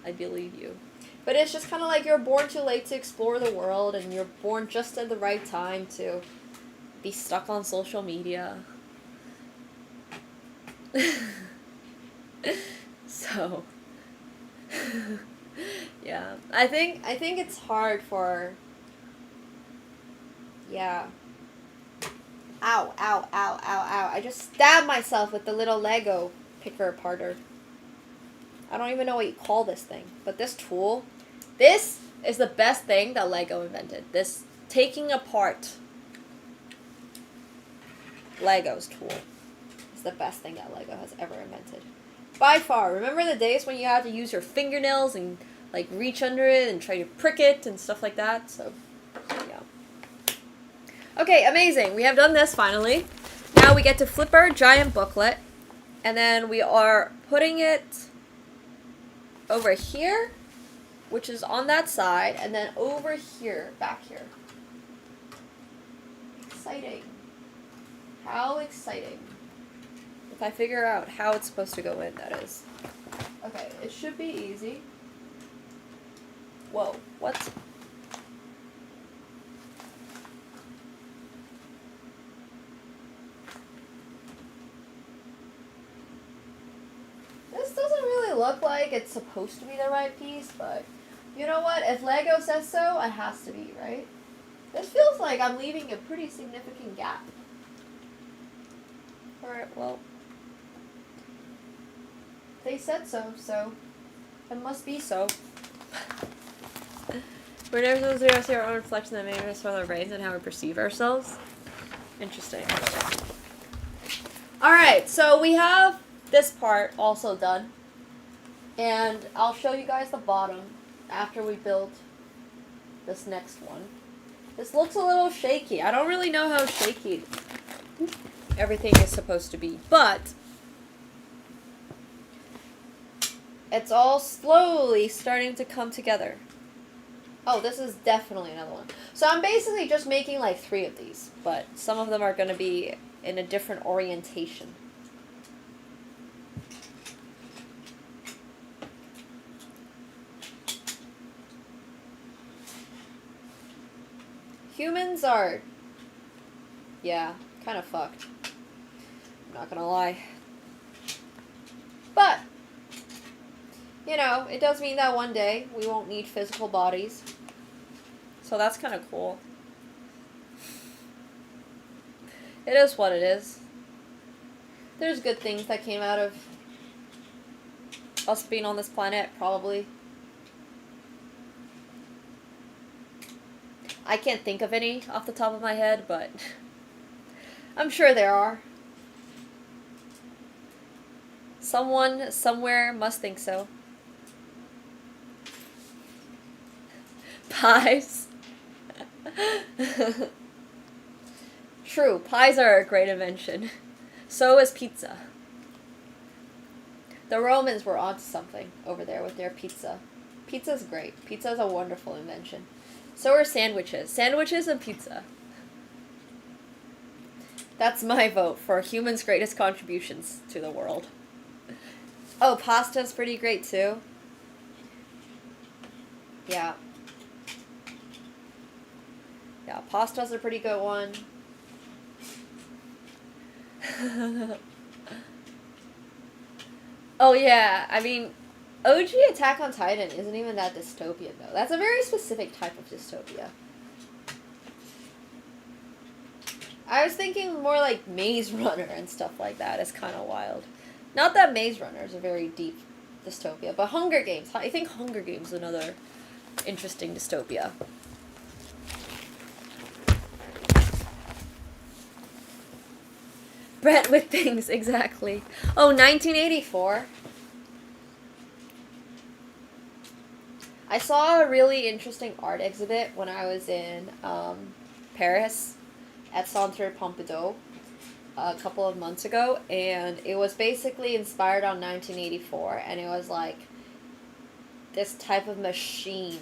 I believe you. But it's just kind of like you're born too late to explore the world, and you're born just at the right time to be stuck on social media. So, yeah. I think it's hard for, yeah. Ow, ow, ow, ow, ow. I just stabbed myself with the little Lego picker aparter. I don't even know what you call this thing, but this tool, this is the best thing that Lego invented. This taking apart Legos tool is the best thing that Lego has ever invented. By far. Remember the days when you had to use your fingernails and like reach under it and try to prick it and stuff like that? So, yeah. Okay, amazing. We have done this finally. Now we get to flip our giant booklet, and then we are putting it over here, which is on that side, and then over here, back here. Exciting. How exciting. If I figure out how it's supposed to go in, that is. Okay, it should be easy. Whoa, what? This doesn't really look like it's supposed to be the right piece, but you know what? If Lego says so, it has to be, right? This feels like I'm leaving a pretty significant gap. Alright, well, they said so, so it must be so. We're never supposed to see our own reflection that made us from our brains and how we perceive ourselves. Interesting. Alright, so we have this part also done. And I'll show you guys the bottom after we build this next one. This looks a little shaky. I don't really know how shaky everything is supposed to be, but it's all slowly starting to come together. Oh, this is definitely another one. So I'm basically just making like 3 of these, but some of them are going to be in a different orientation. Humans are, yeah, kind of fucked. I'm not gonna lie. But, you know, it does mean that one day we won't need physical bodies. So that's kind of cool. It is what it is. There's good things that came out of us being on this planet, probably. I can't think of any off the top of my head, but I'm sure there are. Someone, somewhere must think so. Pies. True, pies are a great invention. So is pizza. The Romans were onto something over there with their pizza. Pizza's great. Pizza's a wonderful invention. So are sandwiches. Sandwiches and pizza. That's my vote for humans' greatest contributions to the world. Oh, pasta's pretty great too. Yeah. Yeah, pasta's a pretty good one. Oh yeah, I mean, OG Attack on Titan isn't even that dystopian though. That's a very specific type of dystopia. I was thinking more like Maze Runner and stuff like that. It's kind of wild. Not that Maze Runner is a very deep dystopia, but Hunger Games. I think Hunger Games is another interesting dystopia. Brett with things, exactly. Oh, 1984. I saw a really interesting art exhibit when I was in Paris at Centre Pompidou a couple of months ago, and it was basically inspired on 1984, and it was like this type of machine.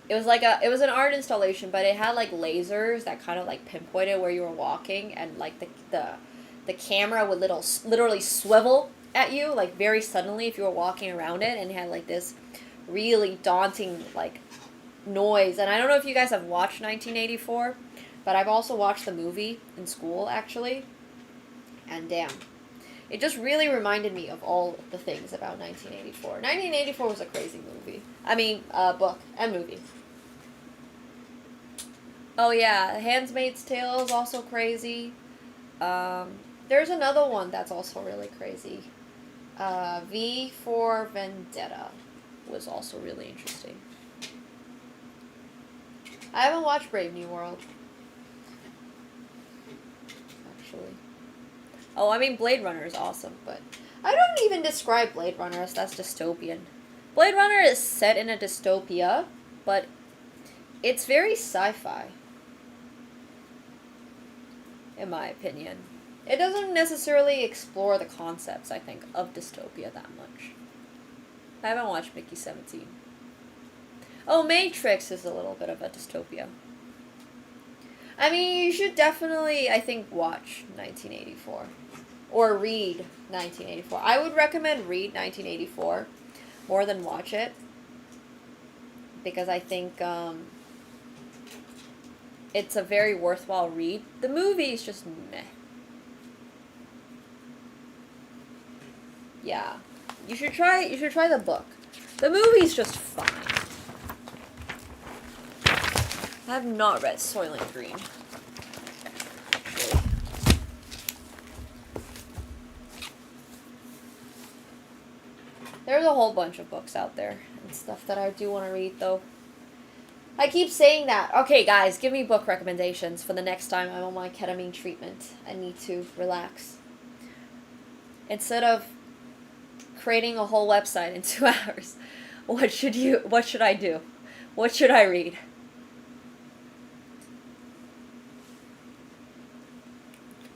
It was like it was an art installation, but it had like lasers that kind of like pinpointed where you were walking, and like the camera would literally swivel at you like very suddenly if you were walking around it, and it had like this really daunting like noise. And I don't know if you guys have watched 1984, but I've also watched the movie in school actually, and damn, it just really reminded me of all the things about 1984. 1984 was a crazy movie. I mean, book and movie. Oh yeah, Handmaid's Tale is also crazy. There's another one that's also really crazy. V for Vendetta was also really interesting. I haven't watched Brave New World. Actually. Oh, I mean, Blade Runner is awesome, but I don't even describe Blade Runner as that's dystopian. Blade Runner is set in a dystopia, but it's very sci-fi. In my opinion. It doesn't necessarily explore the concepts, I think, of dystopia that much. I haven't watched Mickey 17. Oh, Matrix is a little bit of a dystopia. I mean, you should definitely, I think, watch 1984. Or read 1984. I would recommend read 1984 more than watch it. Because I think it's a very worthwhile read. The movie is just meh. Yeah. You should try the book. The movie's just fine. I have not read Soylent Green. Actually. There's a whole bunch of books out there and stuff that I do want to read though. I keep saying that. Okay guys, give me book recommendations for the next time I'm on my ketamine treatment. I need to relax. instead of creating a whole website in 2 hours, what should I do? What should I read?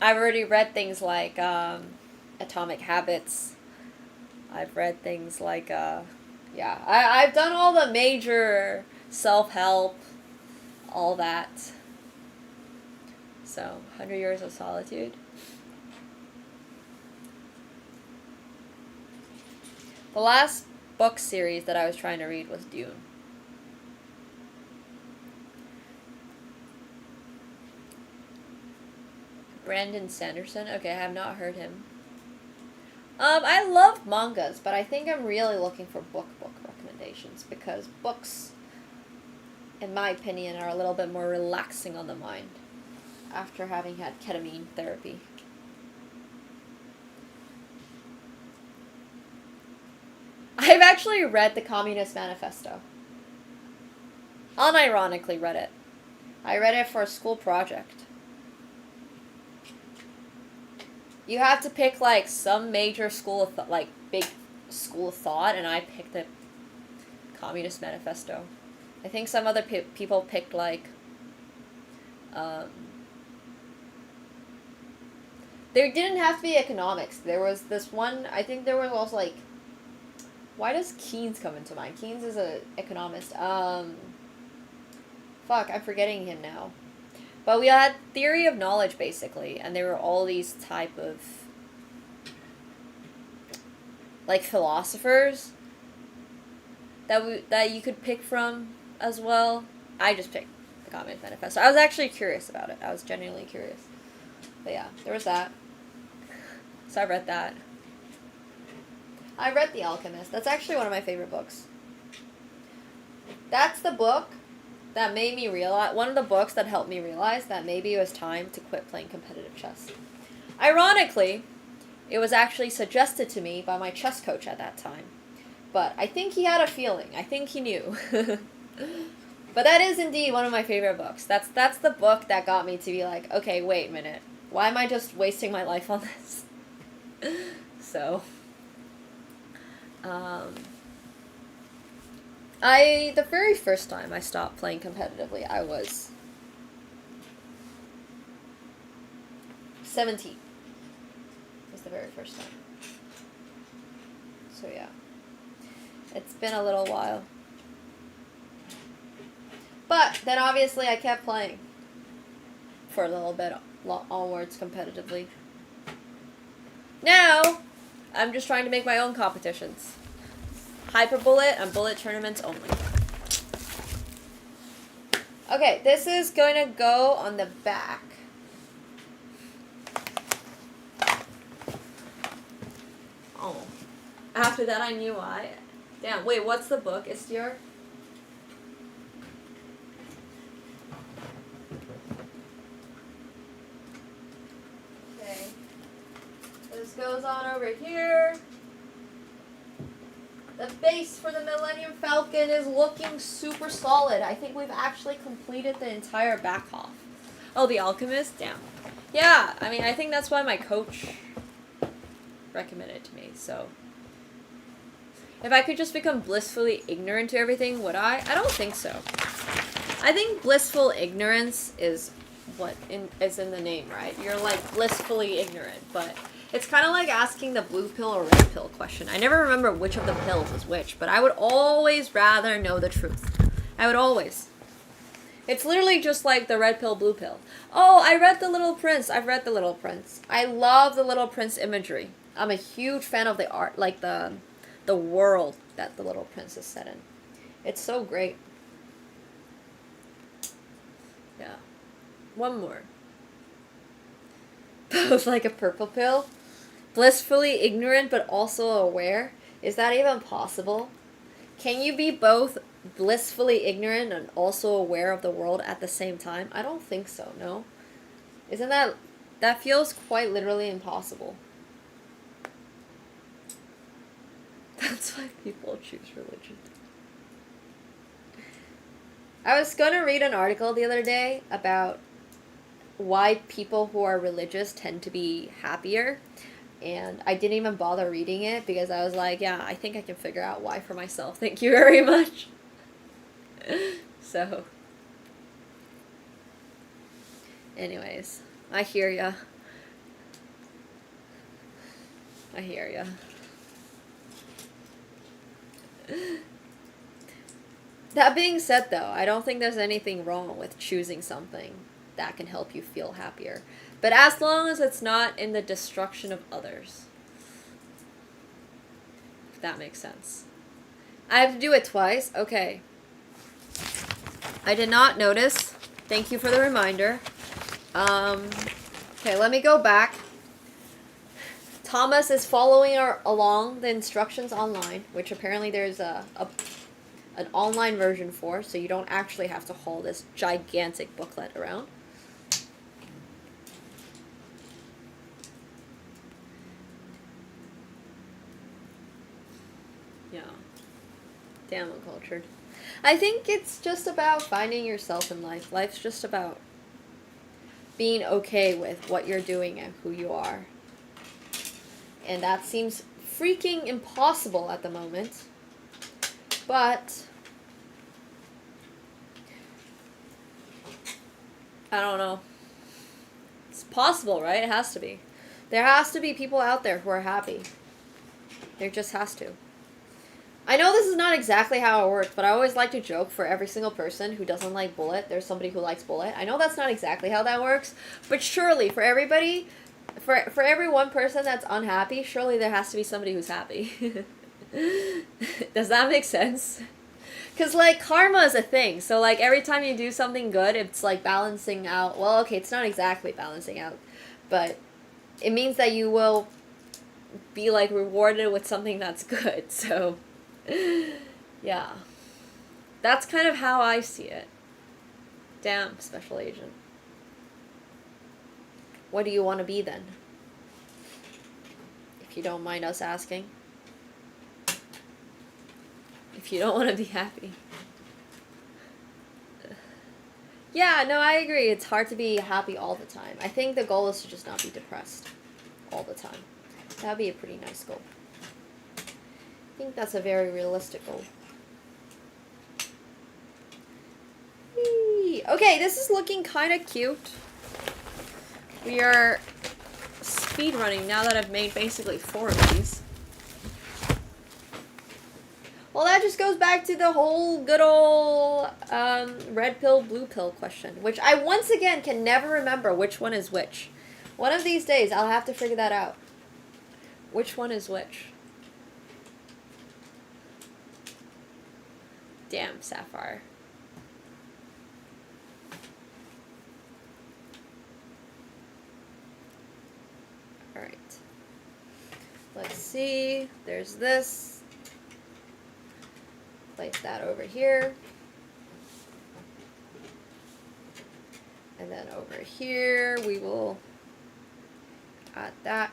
I've already read things like Atomic Habits. I've read things like yeah, I've done all the major self-help, all that. So, 100 Years of Solitude. The last book series that I was trying to read was Dune. Brandon Sanderson? Okay, I have not heard him. I love mangas, but I think I'm really looking for book recommendations, because books, in my opinion, are a little bit more relaxing on the mind after having had ketamine therapy. I've actually read the Communist Manifesto. Unironically read it. I read it for a school project. You have to pick, like, some major school of like, big school of thought, and I picked the Communist Manifesto. I think some other people picked, like, there didn't have to be economics. There was this one, I think there was also, like, why does Keynes come into mind? Keynes is an economist. Fuck, I'm forgetting him now. But we had theory of knowledge, basically, and there were all these type of, like, philosophers that you could pick from as well. I just picked the Communist Manifesto. I was actually curious about it. I was genuinely curious. But yeah, there was that. So I read that. I read The Alchemist. That's actually one of my favorite books. That's the book that made me realize, one of the books that helped me realize that maybe it was time to quit playing competitive chess. Ironically, it was actually suggested to me by my chess coach at that time. But I think he had a feeling. I think he knew. But that is indeed one of my favorite books. That's the book that got me to be like, okay, wait a minute. Why am I just wasting my life on this? So, the very first time I stopped playing competitively, I was 17. Was the very first time. So yeah. It's been a little while. But then obviously I kept playing for a little bit onwards competitively. Now, I'm just trying to make my own competitions. Hyper bullet and bullet tournaments only. Okay, this is going to go on the back. Oh. After that I knew why. Damn, wait, what's the book, Istiar? Okay. This goes on over here. The base for the Millennium Falcon is looking super solid. I think we've actually completed the entire back half. Oh, The Alchemist? Damn. Yeah, I mean, I think that's why my coach recommended it to me, so. If I could just become blissfully ignorant to everything, would I? I don't think so. I think blissful ignorance is what is in the name, right? You're like blissfully ignorant, but it's kind of like asking the blue pill or red pill question. I never remember which of the pills is which, but I would always rather know the truth. I would always. It's literally just like the red pill, blue pill. Oh, I read The Little Prince. I've read The Little Prince. I love The Little Prince imagery. I'm a huge fan of the art, like the world that The Little Prince is set in. It's so great. Yeah. One more. Both like a purple pill. Blissfully ignorant but also aware. Is that even possible? Can you be both blissfully ignorant and also aware of the world at the same time? I don't think so, no? Isn't that feels quite literally impossible. That's why people choose religion. I was going to read an article the other day about why people who are religious tend to be happier. and I didn't even bother reading it because I was like, yeah, I think I can figure out why for myself. Thank you very much. So, anyways, I hear ya. I hear ya. That being said, though, I don't think there's anything wrong with choosing something that can help you feel happier. But as long as it's not in the destruction of others. If that makes sense. I have to do it twice? Okay. I did not notice. Thank you for the reminder. Okay, let me go back. Thomas is following along the instructions online, which apparently there's an online version for, so you don't actually have to haul this gigantic booklet around. Yeah. Damn uncultured. I think it's just about finding yourself in life. Life's just about being okay with what you're doing and who you are. And that seems freaking impossible at the moment. But I don't know. It's possible, right? It has to be. There has to be people out there who are happy. There just has to. I know this is not exactly how it works, but I always like to joke for every single person who doesn't like Bullet, there's somebody who likes Bullet. I know that's not exactly how that works, but surely for everybody, for every one person that's unhappy, surely there has to be somebody who's happy. Does that make sense? Because, like, karma is a thing. So, like, every time you do something good, it's, like, balancing out. Well, okay, it's not exactly balancing out. But it means that you will be, like, rewarded with something that's good. So, yeah. That's kind of how I see it. Damn, Special Agent. What do you want to be, then? If you don't mind us asking. If you don't want to be happy. Yeah, no, I agree. It's hard to be happy all the time. I think the goal is to just not be depressed all the time. That'd be a pretty nice goal. I think that's a very realistic goal. Whee! Okay, this is looking kind of cute. We are speedrunning now that I've made basically 4 of these. Well, that just goes back to the whole good old red pill, blue pill question, which I once again can never remember which one is which. One of these days, I'll have to figure that out. Which one is which? Damn, Sapphire. Alright. Let's see. There's this. Place that over here. And then over here, we will add that.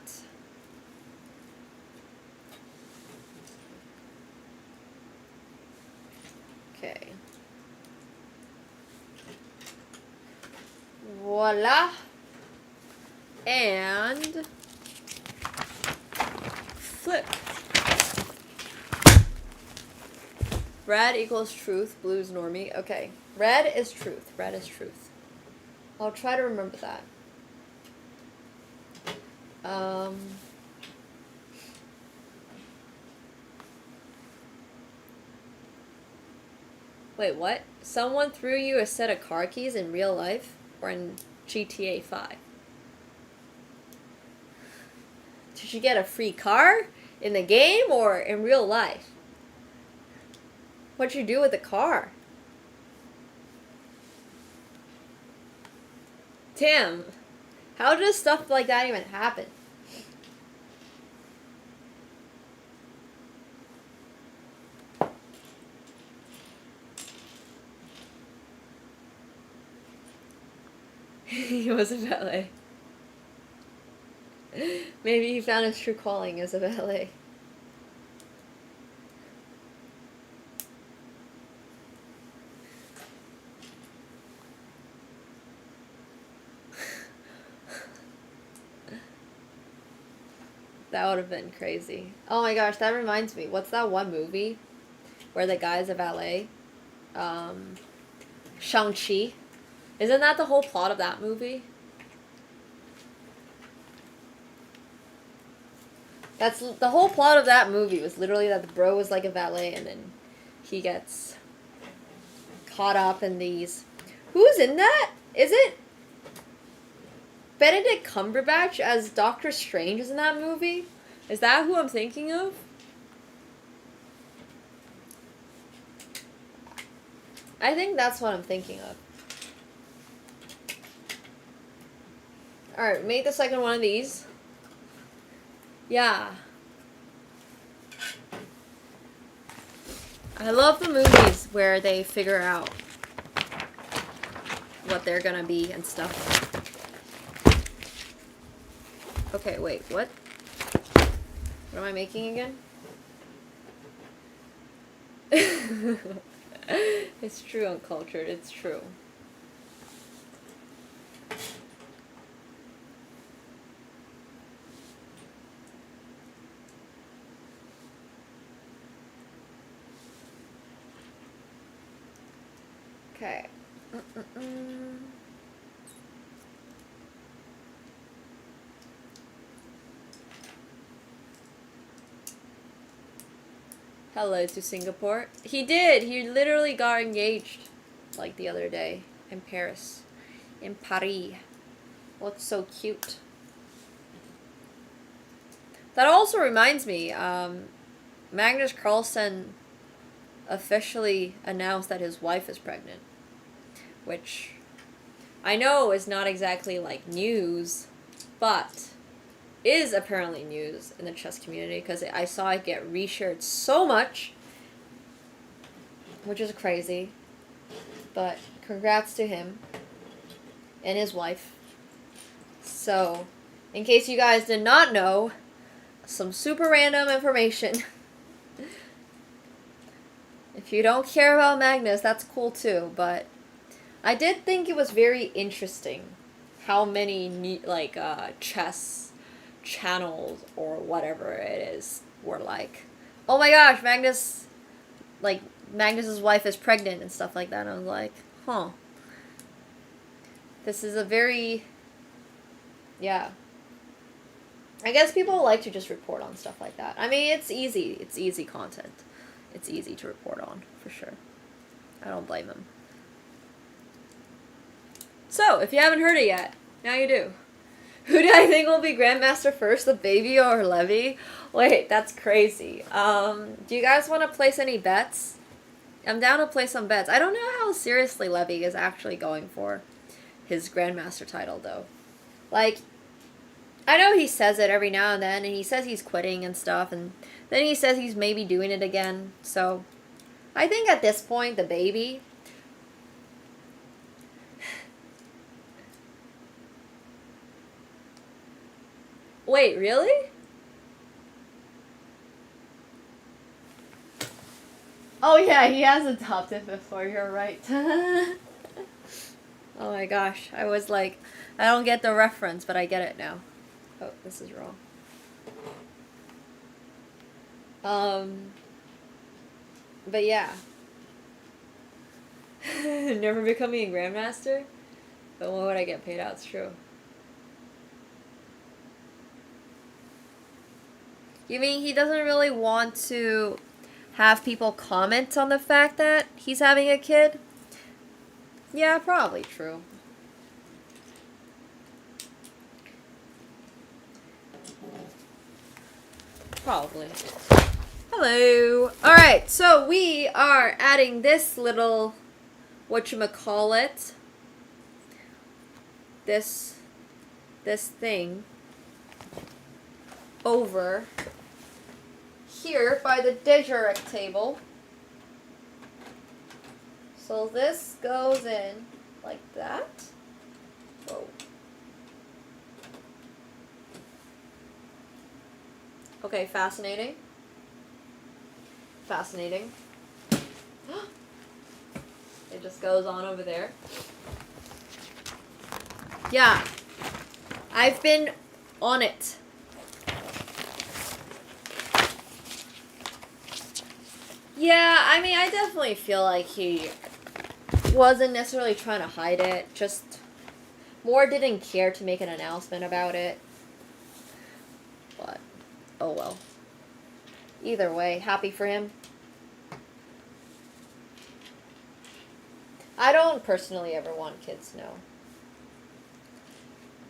Okay. Voila. And flip. Red equals truth, blue is normie. Okay. Red is truth. Red is truth. I'll try to remember that. Wait, what? Someone threw you a set of car keys in real life or in GTA 5? Did you get a free car in the game or in real life? What'd you do with the car? Tim, how does stuff like that even happen? He was a valet. Maybe he found his true calling as a valet. That would have been crazy. Oh my gosh, that reminds me. What's that one movie where the guy's a valet? Shang-Chi. Isn't that the whole plot of that movie? That's the whole plot of that movie was literally that the bro was like a valet and then he gets caught up in these. Who's in that? Is it Benedict Cumberbatch as Doctor Strange is in that movie? Is that who I'm thinking of? I think that's what I'm thinking of. Alright, make the second one of these. Yeah. I love the movies where they figure out what they're gonna be and stuff. Okay, wait, what? What am I making again? It's true, uncultured, it's true. Okay. Hello to Singapore. He did. He literally got engaged like the other day in Paris. In Paris. Looks so cute. That also reminds me, Magnus Carlsen officially announced that his wife is pregnant. Which I know is not exactly like news, but is apparently news in the chess community because I saw it get reshared so much, which is crazy. But congrats to him and his wife. So, in case you guys did not know, some super random information. If you don't care about Magnus, that's cool too, but I did think it was very interesting how many chess channels or whatever it is were like, oh my gosh, Magnus's wife is pregnant and stuff like that. And I was like, huh. This is a very, yeah. I guess people like to just report on stuff like that. I mean, it's easy. It's easy content. It's easy to report on, for sure. I don't blame him. So, if you haven't heard it yet, now you do. Who do I think will be Grandmaster first, the baby or Levy? Wait, that's crazy. Do you guys want to place any bets? I'm down to play some bets. I don't know how seriously Levy is actually going for his Grandmaster title, though. Like, I know he says it every now and then, and he says he's quitting and stuff, and then he says he's maybe doing it again. So, I think at this point, the baby... Wait, really? Oh yeah, he has adopted before, you're right. Oh my gosh, I was like, I don't get the reference, but I get it now. Oh, this is wrong. But yeah. Never becoming a Grandmaster? But what would I get paid out? It's true. You mean he doesn't really want to have people comment on the fact that he's having a kid? Yeah, probably true. Probably. Hello. Alright, so we are adding this little, whatchamacallit, this thing over here by the dessert table. So this goes in like that. Whoa. Okay, fascinating. Fascinating. It just goes on over there. Yeah. I've been on it. Yeah, I mean, I definitely feel like he wasn't necessarily trying to hide it, just more didn't care to make an announcement about it. But, oh well. Either way, happy for him. I don't personally ever want kids, no.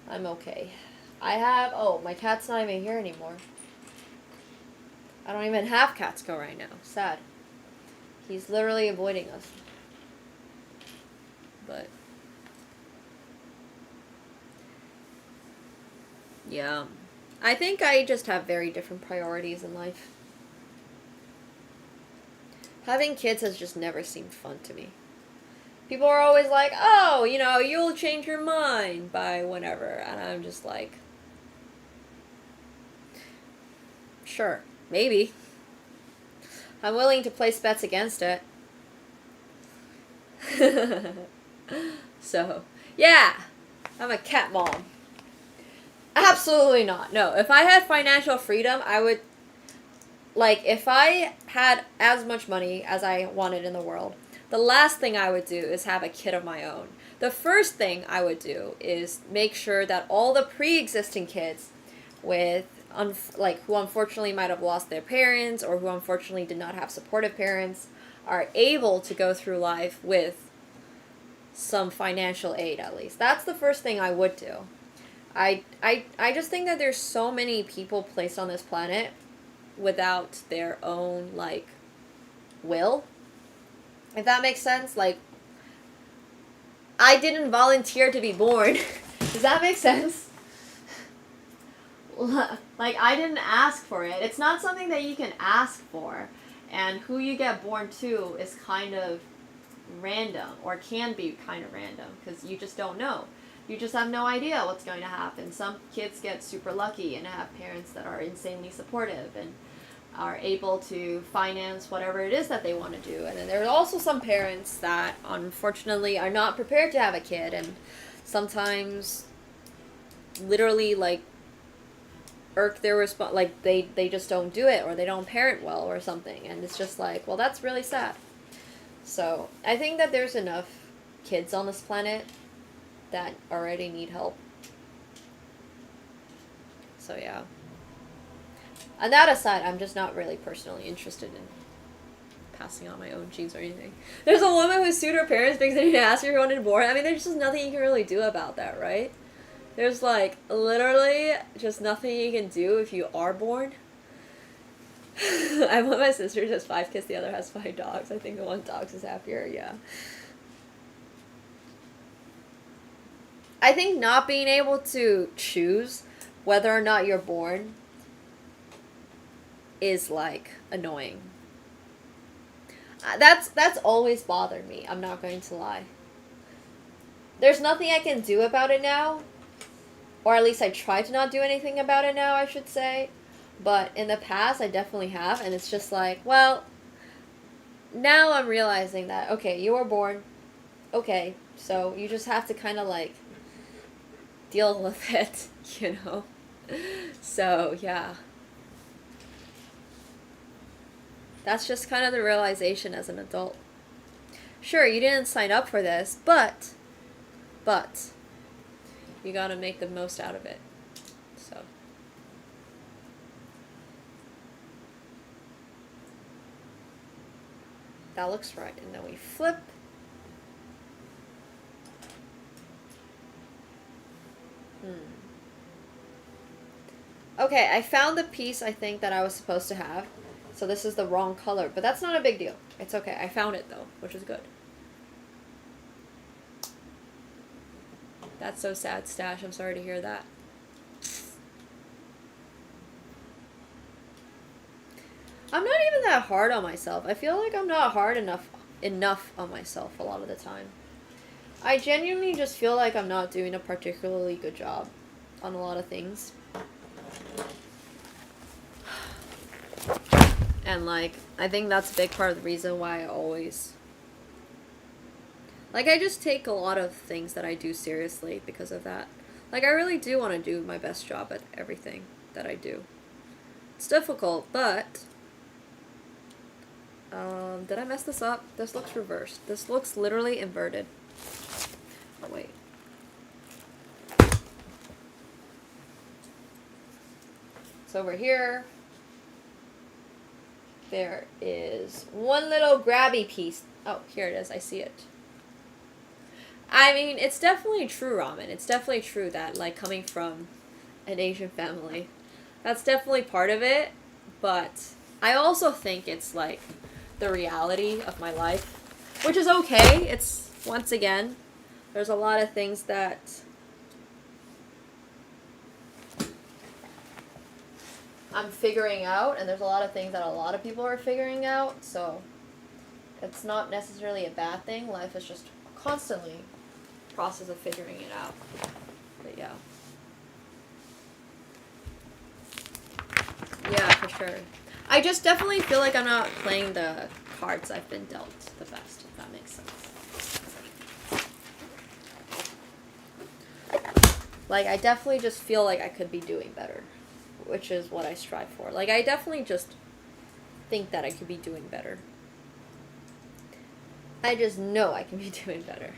I'm okay. I have, oh, my cat's not even here anymore. I don't even have Catsko right now. Sad. He's literally avoiding us. But yeah, I think I just have very different priorities in life. Having kids has just never seemed fun to me. People are always like, oh, you know, you'll change your mind by whenever. And I'm just like, sure, maybe. I'm willing to place bets against it. So, yeah, I'm a cat mom. Absolutely not. No, if I had financial freedom, I would, like, if I had as much money as I wanted in the world, the last thing I would do is have a kid of my own. The first thing I would do is make sure that all the pre-existing kids with who unfortunately might have lost their parents or who unfortunately did not have supportive parents are able to go through life with some financial aid at least. That's the first thing I would do. I just think that there's so many people placed on this planet without their own, like, will. If that makes sense. Like, I didn't volunteer to be born. Does that make sense? Like, I didn't ask for it. It's not something that you can ask for. And who you get born to is kind of random, or can be kind of random, because you just don't know. You just have no idea what's going to happen. Some kids get super lucky and have parents that are insanely supportive and are able to finance whatever it is that they want to do. And then there are also some parents that unfortunately are not prepared to have a kid, and sometimes literally, like, irk their like they just don't do it, or they don't parent well or something, and it's just like, well, that's really sad. So I think that there's enough kids on this planet that already need help. So yeah. And that aside, I'm just not really personally interested in passing on my own genes or anything. There's a woman who sued her parents because they didn't ask her if she wanted born. I mean, there's just nothing you can really do about that, right? There's, like, literally just nothing you can do if you are born. I have one of my sisters has 5 kids, the other has 5 dogs. I think the one dog is happier, yeah. I think not being able to choose whether or not you're born is, like, annoying. That's always bothered me, I'm not going to lie. There's nothing I can do about it now. Or at least I try to not do anything about it now, I should say. But in the past, I definitely have. And it's just like, well, now I'm realizing that, okay, you were born. Okay, so you just have to kind of, like, deal with it, you know? So, yeah. That's just kind of the realization as an adult. Sure, you didn't sign up for this, but you gotta make the most out of it. So. That looks right. And then we flip. Okay, I found the piece I think that I was supposed to have. So this is the wrong color, but that's not a big deal. It's okay. I found it though, which is good. That's so sad, Stash. I'm sorry to hear that. I'm not even that hard on myself. I feel like I'm not hard enough on myself a lot of the time. I genuinely just feel like I'm not doing a particularly good job on a lot of things. And, like, I think that's a big part of the reason why I always... Like, I just take a lot of things that I do seriously because of that. Like, I really do want to do my best job at everything that I do. It's difficult, but Did I mess this up? This looks reversed. This looks literally inverted. Oh, wait. So over here, there is one little grabby piece. Oh, here it is. I see it. I mean, it's definitely true, Ramen. It's definitely true that, like, coming from an Asian family, that's definitely part of it. But I also think it's, like, the reality of my life, which is okay. It's, once again, there's a lot of things that I'm figuring out, and there's a lot of things that a lot of people are figuring out, so it's not necessarily a bad thing. Life is just constantly a process of figuring it out. But yeah. Yeah, for sure. I just definitely feel like I'm not playing the cards I've been dealt the best, if that makes sense. Like, I definitely just feel like I could be doing better, which is what I strive for. Like, I definitely just think that I could be doing better. I just know I can be doing better.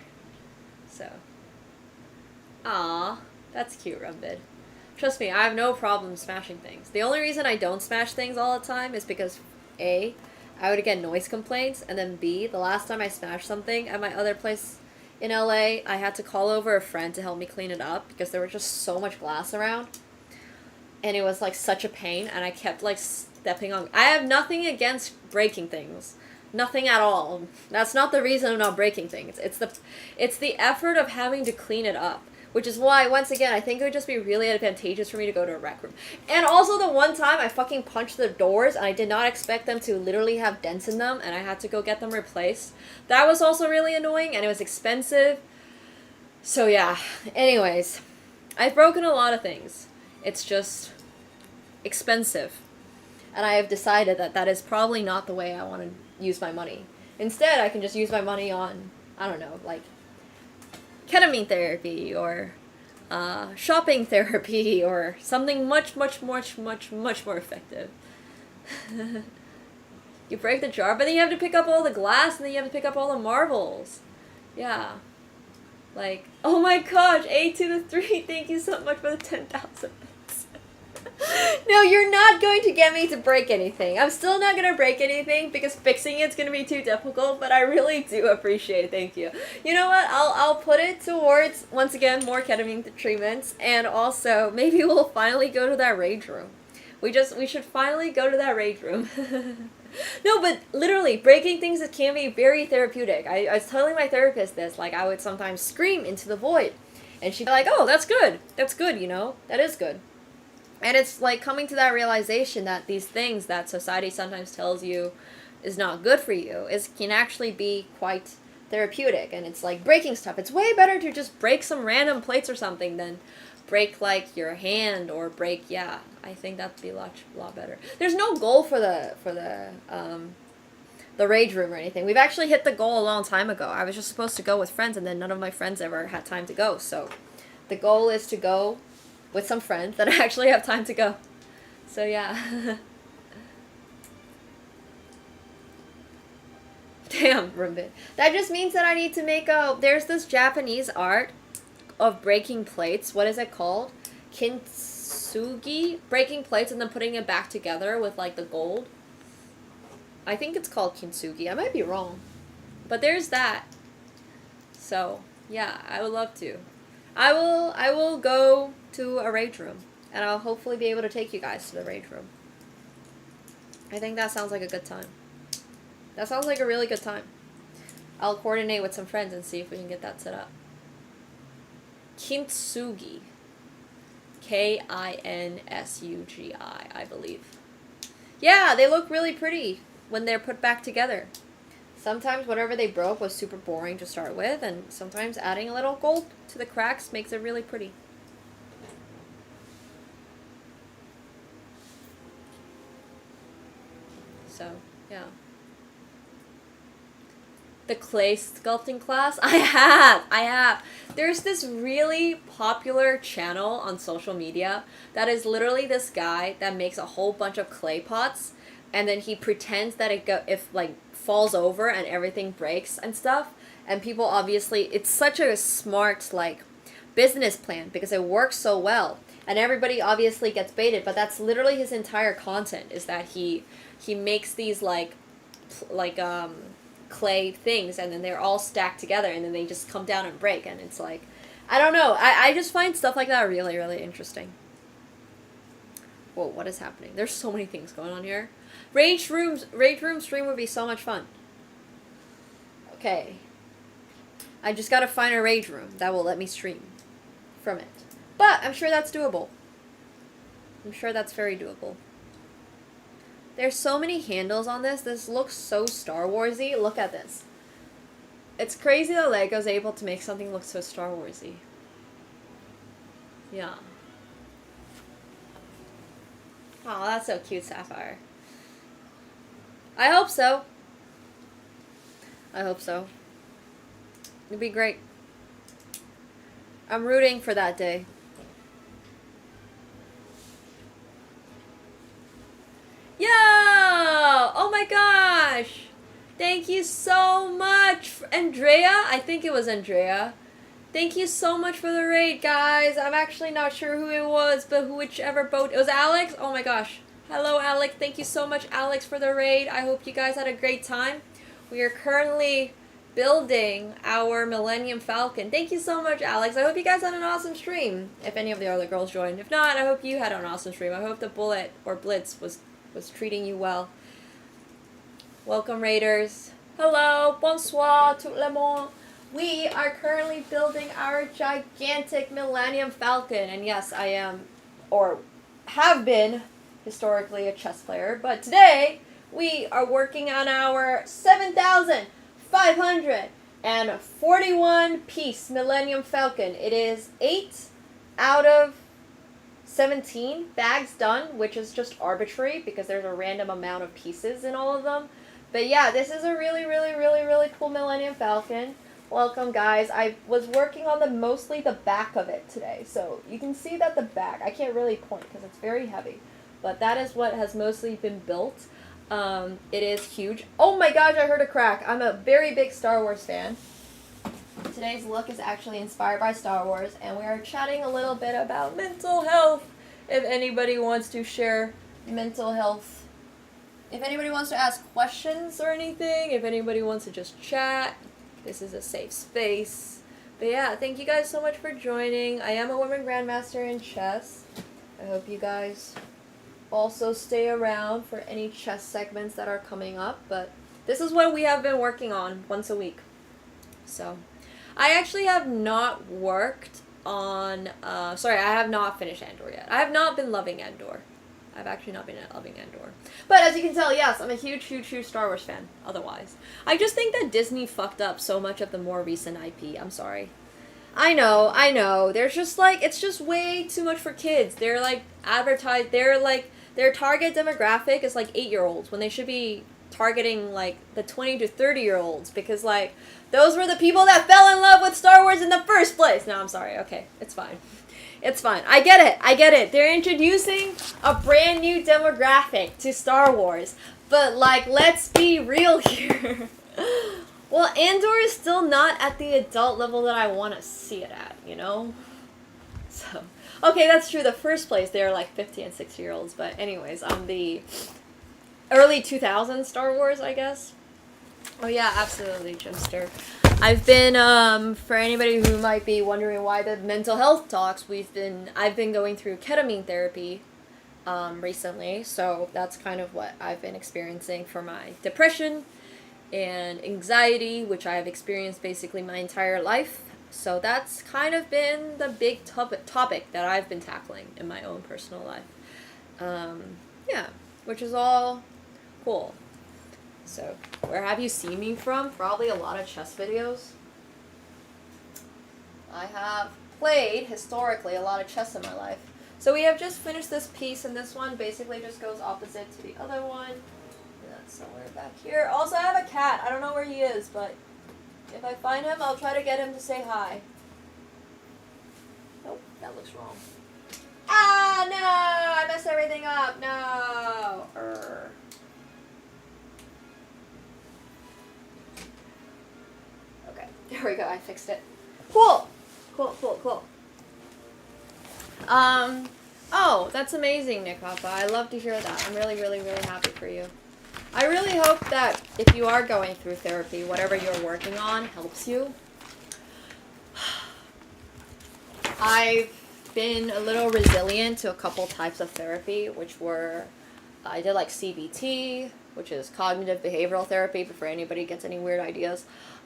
So. Aw, that's cute, Rumbid. Trust me, I have no problem smashing things. The only reason I don't smash things all the time is because, A, I would get noise complaints, and then B, the last time I smashed something at my other place in LA, I had to call over a friend to help me clean it up because there was just so much glass around. And it was, like, such a pain, and I kept, like, stepping on... I have nothing against breaking things. Nothing at all. That's not the reason I'm not breaking things. It's the effort of having to clean it up. Which is why, once again, I think it would just be really advantageous for me to go to a rec room. And also the one time I fucking punched the doors, and I did not expect them to literally have dents in them, and I had to go get them replaced. That was also really annoying, and it was expensive. So yeah. Anyways, I've broken a lot of things. It's just expensive. And I have decided that that is probably not the way I want to use my money. Instead, I can just use my money on, I don't know, like ketamine therapy or shopping therapy or something much more effective. You break the jar, but then you have to pick up all the glass and then you have to pick up all the marbles. Yeah. Like, oh my gosh, A to the 3, thank you so much for the 10,000 bits. No, you're not going to get me to break anything. I'm still not going to break anything because fixing it's going to be too difficult, but I really do appreciate it. Thank you. You know what? I'll put it towards, once again, more ketamine treatments, and also maybe we'll finally go to that rage room. We should finally go to that rage room. No, but literally, breaking things can be very therapeutic. I was telling my therapist this, like, I would sometimes scream into the void, and she'd be like, oh, that's good, you know, that is good. And it's like coming to that realization that these things that society sometimes tells you is not good for you can actually be quite therapeutic. And it's like breaking stuff. It's way better to just break some random plates or something than break like your hand or break, yeah. I think that'd be a lot better. There's no goal for the rage room or anything. We've actually hit the goal a long time ago. I was just supposed to go with friends, and then none of my friends ever had time to go. So the goal is to go with some friends that actually have time to go. So yeah. Damn, Rumbit. That just means that I need to make there's this Japanese art of breaking plates. What is it called? Kintsugi? Breaking plates and then putting it back together with like the gold. I think it's called kintsugi. I might be wrong. But there's that. So, yeah, I would love to. I will go to a rage room, and I'll hopefully be able to take you guys to the rage room. I think that sounds like a good time. That sounds like a really good time. I'll coordinate with some friends and see if we can get that set up. Kintsugi. Kinsugi, I believe. Yeah, they look really pretty when they're put back together. Sometimes whatever they broke was super boring to start with, and sometimes adding a little gold to the cracks makes it really pretty. So, yeah. The clay sculpting class? I have. There's this really popular channel on social media that is literally this guy that makes a whole bunch of clay pots, and then he pretends that it falls over and everything breaks and stuff. And people obviously, it's such a smart like business plan because it works so well, and everybody obviously gets baited. But that's literally his entire content, is that he makes these like clay things, and then they're all stacked together, and then they just come down and break. And it's like, I don't know, I just find stuff like that really, really interesting. Whoa, what is happening? There's so many things going on here. Rage room stream would be so much fun. Okay, I just gotta find a rage room that will let me stream from it, but I'm sure that's doable. I'm sure that's very doable. There's so many handles on this. This looks so Star Warsy. Look at this. It's crazy that Lego's able to make something look so Star Warsy. Yeah. Oh, that's so cute, Sapphire. I hope so. I hope so. It'd be great. I'm rooting for that day. Yo! Oh my gosh! Thank you so much, Andrea. I think it was Andrea. Thank you so much for the raid, guys. I'm actually not sure who it was, but whichever boat. It was Alex? Oh my gosh. Hello, Alex. Thank you so much, Alex, for the raid. I hope you guys had a great time. We are currently building our Millennium Falcon. Thank you so much, Alex. I hope you guys had an awesome stream. If any of the other girls joined. If not, I hope you had an awesome stream. I hope the Bullet or Blitz was treating you well. Welcome, raiders. Hello, bonsoir, tout le monde. We are currently building our gigantic Millennium Falcon, and yes, I am, or have been, historically a chess player, but today we are working on our 7,541 piece Millennium Falcon. It is 8 out of 17 bags done, which is just arbitrary because there's a random amount of pieces in all of them. But yeah, this is a really, really, really, really cool Millennium Falcon. Welcome, guys. I was working on mostly the back of it today. So you can see that the back, I can't really point because it's very heavy, but that is what has mostly been built. It is huge. Oh my gosh, I heard a crack. I'm a very big Star Wars fan. Today's look is actually inspired by Star Wars, and we are chatting a little bit about mental health. If anybody wants to share mental health, if anybody wants to ask questions or anything, if anybody wants to just chat, this is a safe space. But yeah, thank you guys so much for joining. I am a women grandmaster in chess. I hope you guys also stay around for any chess segments that are coming up, but this is what we have been working on once a week. So I actually have not worked on, I have not finished Andor yet. I have not been loving Andor. I've actually not been loving Andor. But as you can tell, yes, I'm a huge, huge, huge Star Wars fan, otherwise. I just think that Disney fucked up so much of the more recent IP. I'm sorry. I know. There's just like, it's just way too much for kids. They're like, their target demographic is like 8-year-olds when they should be targeting like the 20 to 30-year-olds, because like those were the people that fell in love with Star Wars in the first place. No, I'm sorry. Okay, it's fine. It's fine. I get it. They're introducing a brand new demographic to Star Wars, but like, let's be real here. Well, Andor is still not at the adult level that I want to see it at, you know? So, okay, that's true. The first place, they were like 50 and 60-year-olds, but anyways, the early 2000s Star Wars, I guess. Oh yeah, absolutely, Jimster. I've been, for anybody who might be wondering why the mental health talks, I've been going through ketamine therapy, recently, so that's kind of what I've been experiencing for my depression and anxiety, which I have experienced basically my entire life. So that's kind of been the big topic that I've been tackling in my own personal life. Yeah, which is all cool. So, where have you seen me from? Probably a lot of chess videos. I have played, historically, a lot of chess in my life. So we have just finished this piece, and this one basically just goes opposite to the other one. And that's somewhere back here. Also, I have a cat. I don't know where he is, but if I find him, I'll try to get him to say hi. Nope, that looks wrong. Ah, no! I messed everything up. No! There we go, I fixed it. Cool. Cool. Oh, that's amazing, Nick Papa. I love to hear that. I'm really happy for you. I really hope that if you are going through therapy, whatever you're working on helps you. I've been a little resilient to a couple types of therapy, which were, I did like CBT, which is cognitive behavioral therapy, but for anybody gets any weird ideas.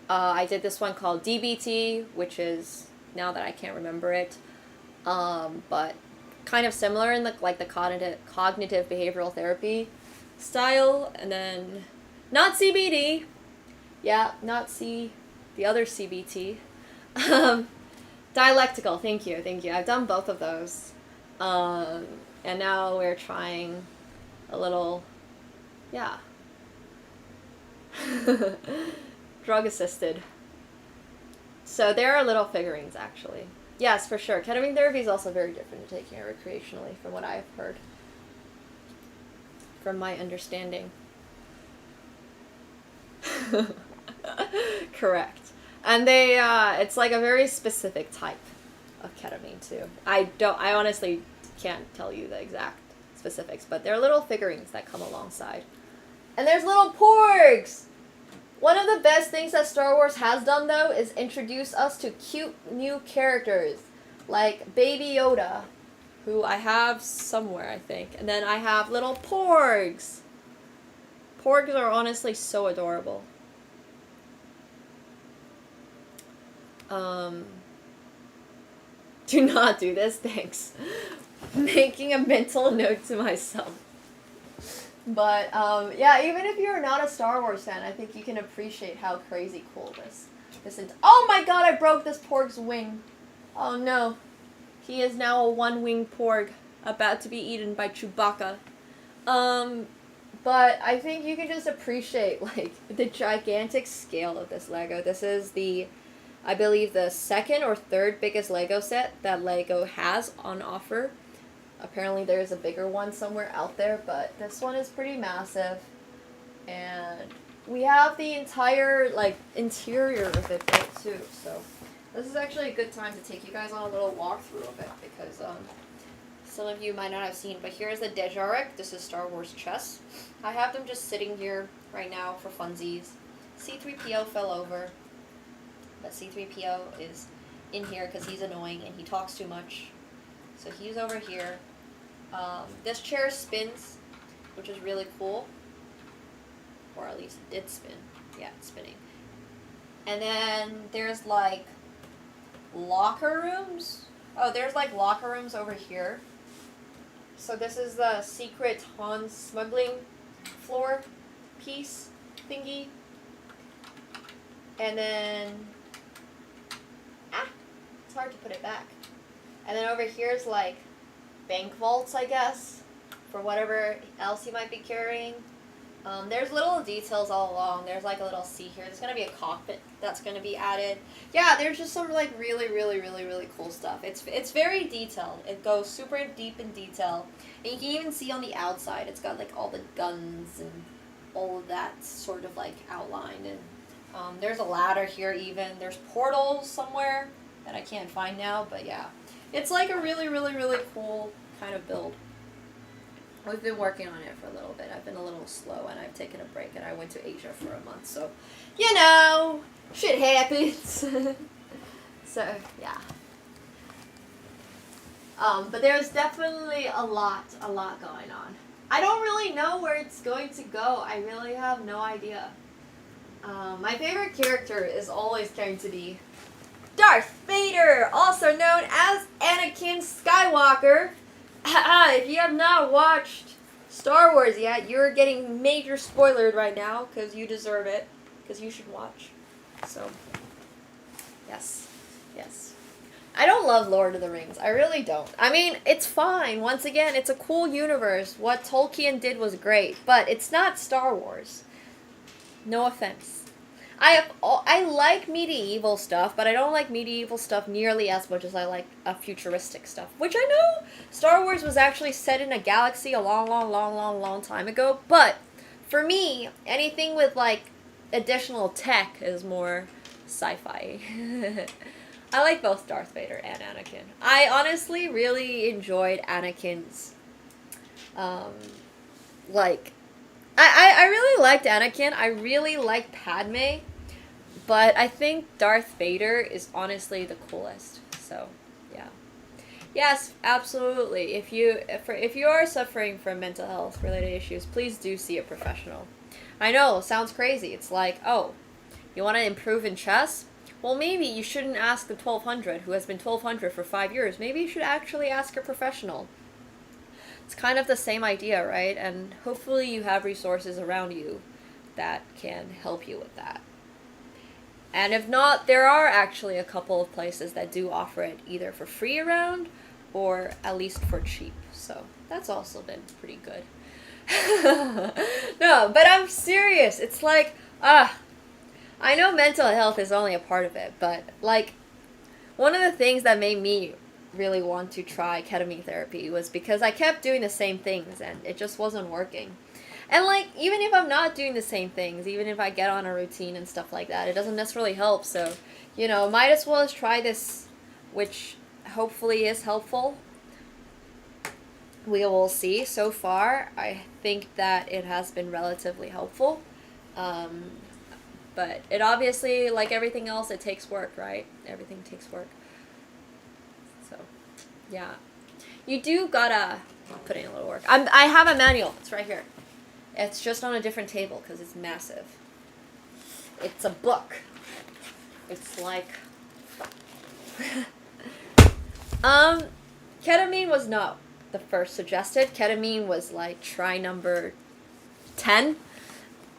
I did this one called DBT, which is, now that I can't remember it, but kind of similar in the cognitive behavioral therapy style. And then not CBD, yeah, not the other CBT. Dialectical, thank you. I've done both of those, and now we're trying a little, yeah, drug assisted. So there are little figurines, actually. Yes, for sure. Ketamine therapy is also very different to taking it recreationally, from what I've heard. From my understanding. Correct. And they, it's like a very specific type of ketamine, too. I honestly can't tell you the exact specifics, but they're little figurines that come alongside. And there's little porgs! One of the best things that Star Wars has done, though, is introduce us to cute new characters, like Baby Yoda, who I have somewhere, I think. And then I have little porgs. Porgs are honestly so adorable. Do not do this, thanks. Making a mental note to myself. But, yeah, even if you're not a Star Wars fan, I think you can appreciate how crazy cool this oh my god, I broke this porg's wing. Oh no. He is now a one-winged porg, about to be eaten by Chewbacca. But I think you can just appreciate, like, the gigantic scale of this Lego. This is I believe, the second or third biggest Lego set that Lego has on offer. Apparently there's a bigger one somewhere out there, but this one is pretty massive. And we have the entire, like, interior of it built too. So this is actually a good time to take you guys on a little walkthrough of it, because some of you might not have seen, but here's the Dejarik. This is Star Wars chess. I have them just sitting here right now for funsies. C-3PO fell over, but C-3PO is in here because he's annoying and he talks too much. So he's over here. This chair spins, which is really cool. Or at least it did spin. Yeah, it's spinning. And then there's like locker rooms. Oh, there's like locker rooms over here. So this is the secret Han smuggling floor piece thingy. And then, it's hard to put it back. And then over here is like bank vaults, I guess, for whatever else you might be carrying. There's little details all along. There's like a little seat here. There's going to be a cockpit that's going to be added. Yeah, there's just some like really cool stuff. It's very detailed. It goes super deep in detail. And you can even see on the outside, it's got like all the guns and all of that sort of like outlined. And there's a ladder here even. There's portals somewhere that I can't find now, but yeah. It's like a really cool kind of build. We've been working on it for a little bit. I've been a little slow and I've taken a break and I went to Asia for a month, so you know, shit happens. So yeah. But there's definitely a lot going on. I don't really know where it's going to go. I really have no idea. My favorite character is always going to be Darth Vader, also known as Anakin Skywalker. If you have not watched Star Wars yet, you're getting major spoilered right now, because you deserve it, because you should watch. So, yes. I don't love Lord of the Rings. I really don't. I mean, it's fine. Once again, it's a cool universe. What Tolkien did was great, but it's not Star Wars. No offense. I like medieval stuff, but I don't like medieval stuff nearly as much as I like futuristic stuff. Which I know Star Wars was actually set in a galaxy a long time ago. But for me, anything with like additional tech is more sci-fi. I like both Darth Vader and Anakin. I honestly really enjoyed Anakin's, like, I really liked Anakin. I really liked Padme, but I think Darth Vader is honestly the coolest. So, yeah. Yes, absolutely. If you are suffering from mental health related issues, please do see a professional. I know, sounds crazy. It's like, oh, you want to improve in chess? Well, maybe you shouldn't ask the 1200 who has been 1200 for 5 years. Maybe you should actually ask a professional. It's kind of the same idea, right? And hopefully you have resources around you that can help you with that. And if not, there are actually a couple of places that do offer it either for free around or at least for cheap. So that's also been pretty good. No, but I'm serious. It's like, I know mental health is only a part of it, but like one of the things that made me really want to try ketamine therapy was because I kept doing the same things and it just wasn't working. And like even if I'm not doing the same things, even if I get on a routine and stuff like that, it doesn't necessarily help. So, you know, might as well try this, which hopefully is helpful. We will see. So far, I think that it has been relatively helpful. But it obviously, like everything else, it takes work, right? Everything takes work. So, yeah. You do gotta put in a little work. I have a manual. It's right here. It's just on a different table because it's massive. It's a book. It's like... Ketamine was not the first suggested. Ketamine was like try number 10.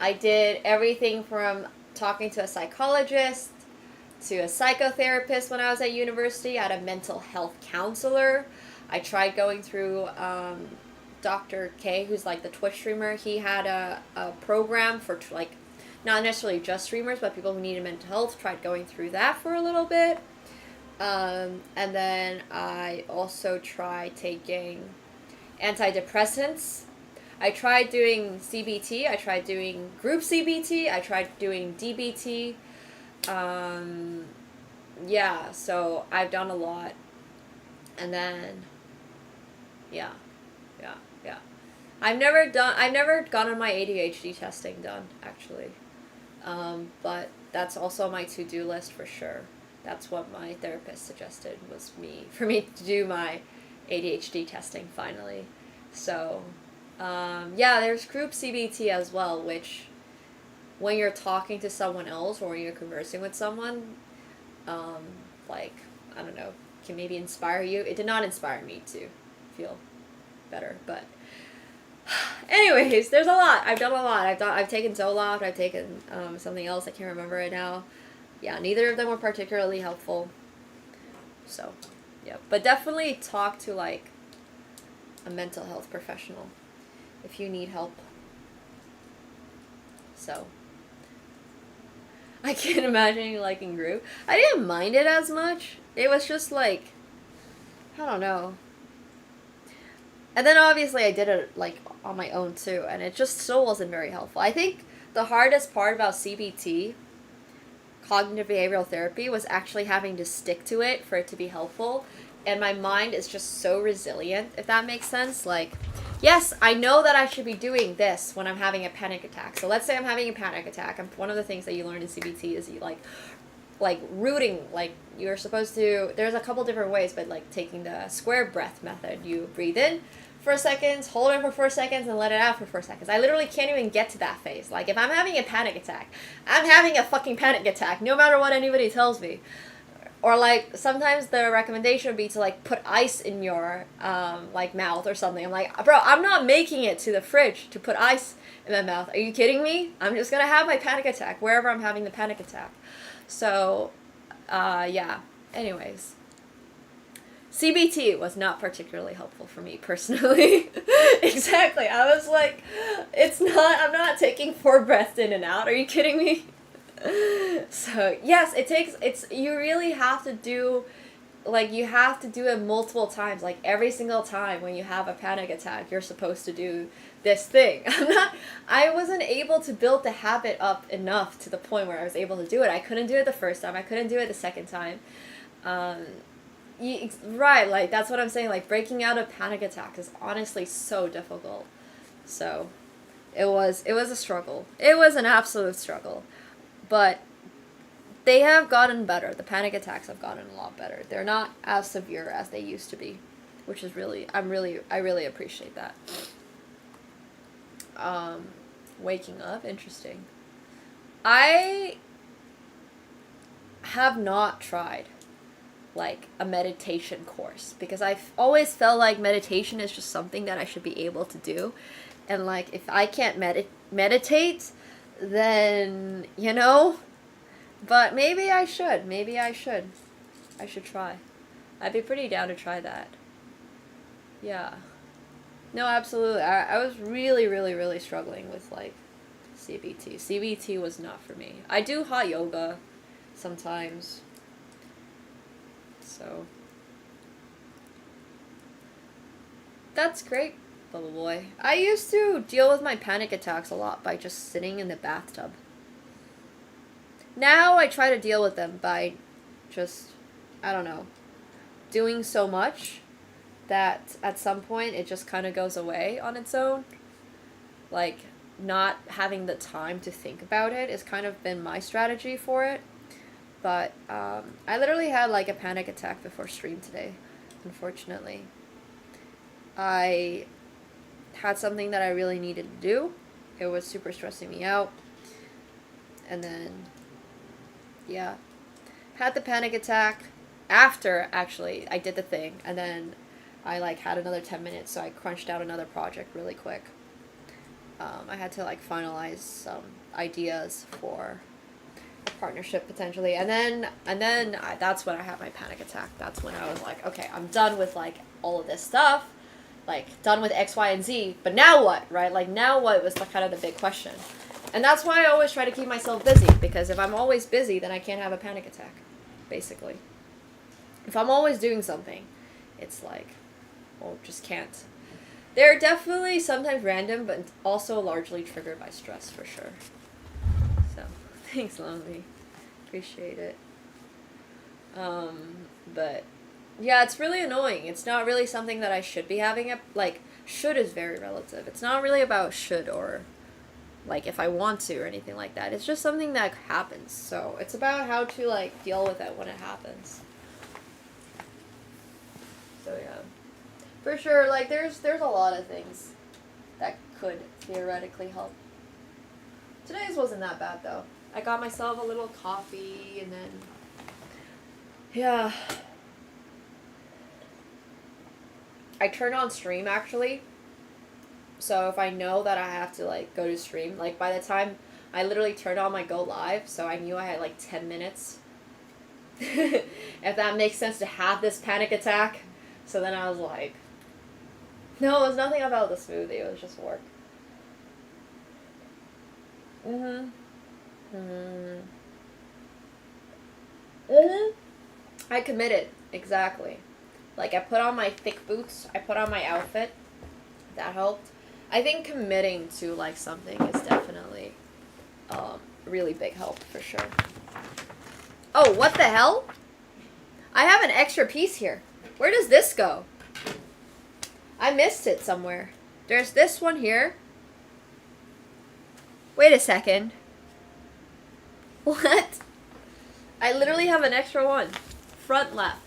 I did everything from talking to a psychologist to a psychotherapist when I was at university. I had a mental health counselor. I tried going through Dr. K, who's like the Twitch streamer. He had a program for like not necessarily just streamers, but people who needed mental health. Tried going through that for a little bit. And then I also tried taking antidepressants. I tried doing CBT, I tried doing group CBT, I tried doing DBT. Yeah, so I've done a lot. And then, yeah. I've never gotten my ADHD testing done, actually. But that's also my to-do list for sure. That's what my therapist suggested was for me to do my ADHD testing finally. So, yeah, there's group CBT as well, which when you're talking to someone else or when you're conversing with someone, like, I don't know, can maybe inspire you. It did not inspire me to feel better, but anyways, there's a lot. I've done a lot. I've taken Zoloft, I've taken something else, I can't remember right now. Yeah, neither of them were particularly helpful. So, yeah. But definitely talk to, like, a mental health professional if you need help. So, I can't imagine liking group. I didn't mind it as much. It was just, like, I don't know. And then, obviously, I did it, like, on my own, too. And it just still wasn't very helpful. I think the hardest part about CBT... cognitive behavioral therapy was actually having to stick to it for it to be helpful. And my mind is just so resilient, if that makes sense. Like, yes, I know that I should be doing this when I'm having a panic attack. So let's say I'm having a panic attack. One of the things that you learn in CBT is you like rooting, like you're supposed to, there's a couple different ways, but like taking the square breath method, you breathe in 4 seconds, hold it for 4 seconds, and let it out for 4 seconds. I literally can't even get to that phase. Like, if I'm having a panic attack, I'm having a fucking panic attack, no matter what anybody tells me. Or, like, sometimes the recommendation would be to, like, put ice in your, like, mouth or something. I'm like, bro, I'm not making it to the fridge to put ice in my mouth. Are you kidding me? I'm just gonna have my panic attack wherever I'm having the panic attack. So, yeah. Anyways. CBT was not particularly helpful for me personally. Exactly. I was like, I'm not taking 4 breaths in and out. Are you kidding me? So, yes, you really have to do like you have to do it multiple times. Like every single time when you have a panic attack, you're supposed to do this thing. I wasn't able to build the habit up enough to the point where I was able to do it. I couldn't do it the first time. I couldn't do it the second time. Right, like that's what I'm saying. Like breaking out of panic attack is honestly so difficult. So it was a struggle. It was an absolute struggle. But they have gotten better. The panic attacks have gotten a lot better. They're not as severe as they used to be, which is I really appreciate that. Waking up, interesting. I have not tried like a meditation course because I've always felt like meditation is just something that I should be able to do, and like if I can't meditate, then you know. But maybe I should. I should try. I'd be pretty down to try that. Yeah. No, absolutely. I was really struggling with like CBT. CBT was not for me. I do hot yoga sometimes. So that's great, Bubble Boy. I used to deal with my panic attacks a lot by just sitting in the bathtub. Now I try to deal with them by just, I don't know, doing so much that at some point it just kind of goes away on its own. Like, not having the time to think about it has kind of been my strategy for it. But I literally had like a panic attack before stream today, unfortunately. I had something that I really needed to do. It was super stressing me out. And then, yeah, had the panic attack after actually I did the thing, and then I like had another 10 minutes, so I crunched out another project really quick. I had to like finalize some ideas for a partnership potentially, and then that's when I had my panic attack. That's when I was like, okay, I'm done with like all of this stuff, like done with X, Y, and Z, but now what, right? Like now what was kind of the big question. And that's why I always try to keep myself busy, because if I'm always busy, then I can't have a panic attack, basically. If I'm always doing something, it's like, well, just can't. They're definitely sometimes random, but also largely triggered by stress, for sure. So, thanks, Lonely. Appreciate it. But, yeah, it's really annoying. It's not really something that I should be having. Like, should is very relative. It's not really about should or like if I want to or anything like that. It's just something that happens. So it's about how to like deal with it when it happens. So yeah, for sure. Like there's a lot of things that could theoretically help. Today's wasn't that bad though. I got myself a little coffee and then yeah. I turned on stream actually. So if I know that I have to like go to stream, like by the time I literally turned on my go live, so I knew I had like 10 minutes. If that makes sense, to have this panic attack. So then I was like, no, it was nothing about the smoothie, it was just work. I committed, exactly. Like I put on my thick boots, I put on my outfit. That helped. I think committing to like something is definitely really big help for sure. Oh, what the hell? I have an extra piece here. Where does this go? I missed it somewhere. There's this one here. Wait a second. What? I literally have an extra one. Front left.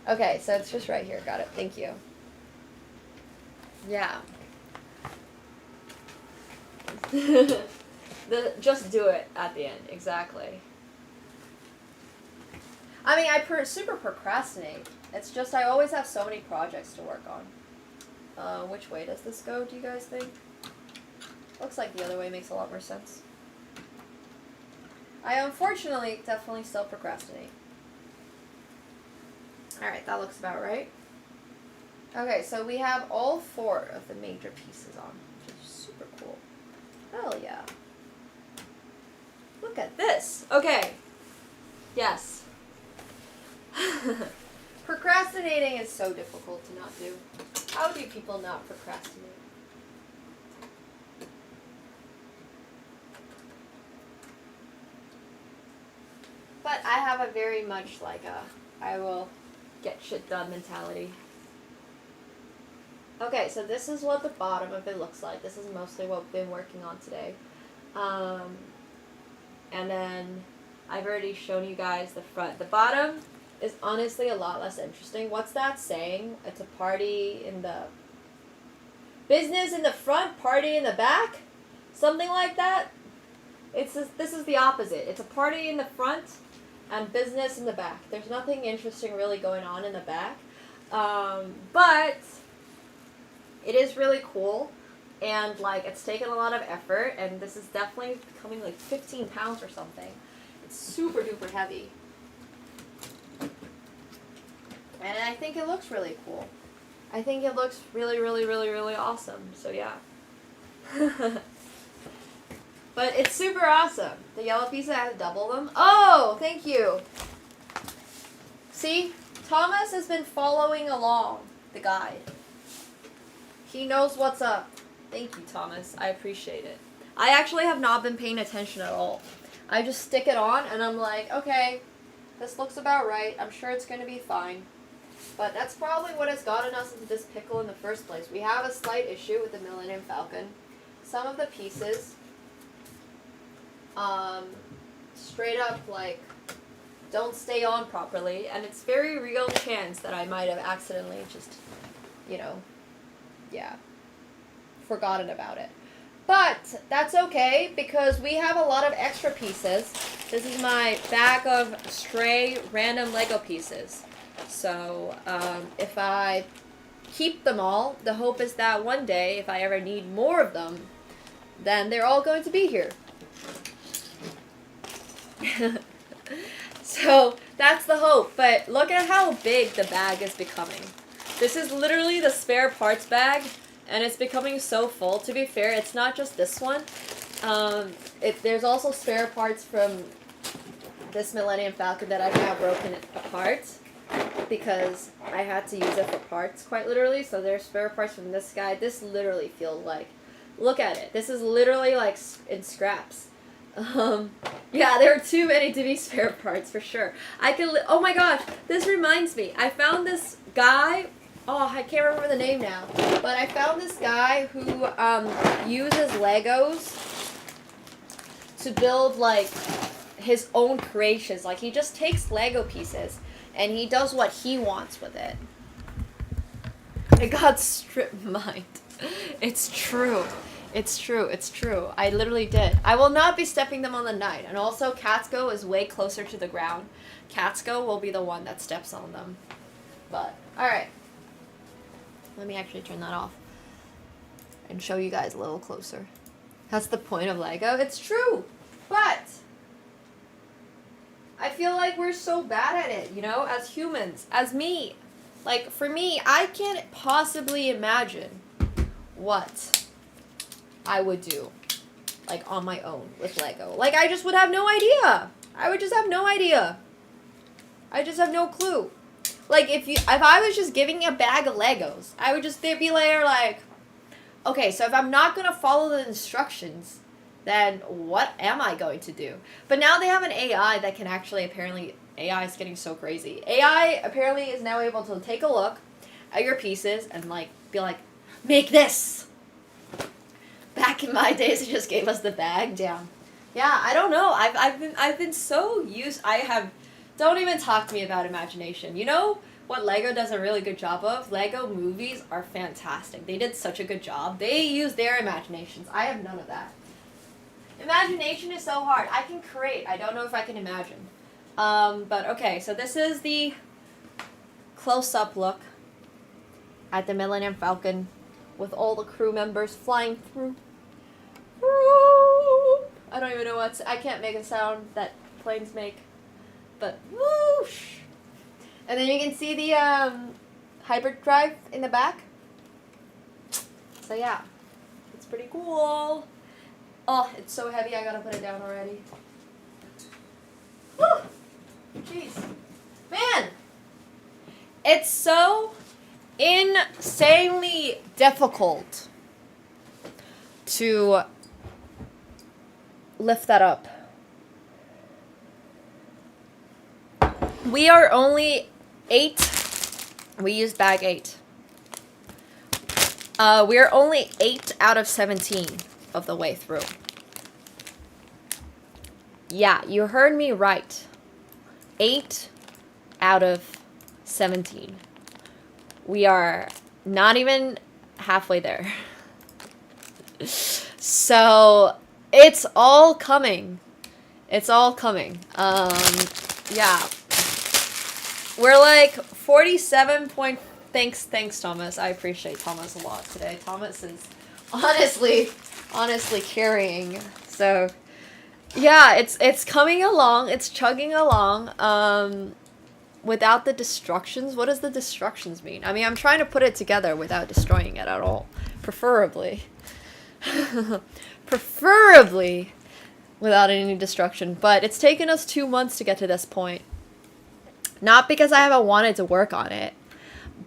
Okay, so it's just right here. Got it. Thank you. Yeah. Just do it at the end, exactly. I mean, I super procrastinate. It's just I always have so many projects to work on. Which way does this go, do you guys think? Looks like the other way makes a lot more sense. I unfortunately definitely still procrastinate. Alright, that looks about right. Okay, so we have all 4 of the major pieces on, which is super cool. Hell yeah. Look at this. Okay. Yes. Procrastinating is so difficult to not do. How do people not procrastinate? But I have a very much like a I will get shit done mentality. Okay, so this is what the bottom of it looks like. This is mostly what we've been working on today. And then I've already shown you guys the front. The bottom is honestly a lot less interesting. What's that saying? It's a party in the... Business in the front, party in the back? Something like that? This is the opposite. It's a party in the front and business in the back. There's nothing interesting really going on in the back. But it is really cool. And like it's taken a lot of effort, and this is definitely becoming like 15 pounds or something. It's super duper heavy. And I think it looks really cool. I think it looks really, really, really, really awesome. So yeah. But it's super awesome. The yellow pieces, I have to double them. Oh, thank you. See, Thomas has been following along the guide. He knows what's up. Thank you, Thomas. I appreciate it. I actually have not been paying attention at all. I just stick it on and I'm like, okay, this looks about right. I'm sure it's going to be fine. But that's probably what has gotten us into this pickle in the first place. We have a slight issue with the Millennium Falcon. Some of the pieces, straight up, like, don't stay on properly. And it's very real chance that I might have accidentally just, you know, yeah, forgotten about it. But that's okay because we have a lot of extra pieces. This is my bag of stray random Lego pieces. So if I keep them all, the hope is that one day, if I ever need more of them, then they're all going to be here. So that's the hope. But look at how big the bag is becoming. This is literally the spare parts bag, and it's becoming so full. To be fair, it's not just this one. There's also spare parts from this Millennium Falcon that I've now broken it apart because I had to use it for parts, quite literally. So there's spare parts from this guy. This literally feels like, look at it. This is literally like in scraps. Yeah, there are too many to be spare parts for sure. Oh my gosh, this reminds me. I found this guy. Oh, I can't remember the name now. But I found this guy who uses Legos to build like his own creations. Like he just takes Lego pieces and he does what he wants with it. It got strip mined. It's true. It's true. It's true. I literally did. I will not be stepping them on the night. And also, Catsko is way closer to the ground. Catsko will be the one that steps on them. But, alright. Let me actually turn that off and show you guys a little closer. That's the point of Lego. It's true. But I feel like we're so bad at it, you know, as humans, as me. Like, for me, I can't possibly imagine what I would do, like, on my own with Lego. Like, I just would have no idea. I would just have no idea. I just have no clue. Like, if I was just giving a bag of Legos, I would just, they'd be like, okay, so if I'm not going to follow the instructions, then what am I going to do? But now they have an AI that can actually, apparently, AI is getting so crazy. AI apparently is now able to take a look at your pieces and, like, be like, make this! Back in my days, it just gave us the bag down. Yeah, I don't know. I've been so used. Don't even talk to me about imagination. You know what Lego does a really good job of? Lego movies are fantastic. They did such a good job. They use their imaginations. I have none of that. Imagination is so hard. I can create. I don't know if I can imagine. But okay, so this is the close-up look at the Millennium Falcon with all the crew members flying through. I don't even know I can't make a sound that planes make. But whoosh! And then you can see the hyperdrive in the back. So yeah, it's pretty cool. Oh, it's so heavy, I gotta put it down already. Woo! Jeez. Man! It's so insanely difficult to lift that up. We are only 8. We used bag 8. We're only 8 out of 17 of the way through. Yeah, you heard me right. 8 out of 17. We are not even halfway there. So, it's all coming. It's all coming. Yeah. We're like 47 point... Thanks, Thomas. I appreciate Thomas a lot today. Thomas is honestly carrying. So, yeah, it's coming along. It's chugging along. Without the destructions. What does the destructions mean? I mean, I'm trying to put it together without destroying it at all. Preferably. Preferably without any destruction. But it's taken us 2 months to get to this point. Not because I haven't wanted to work on it,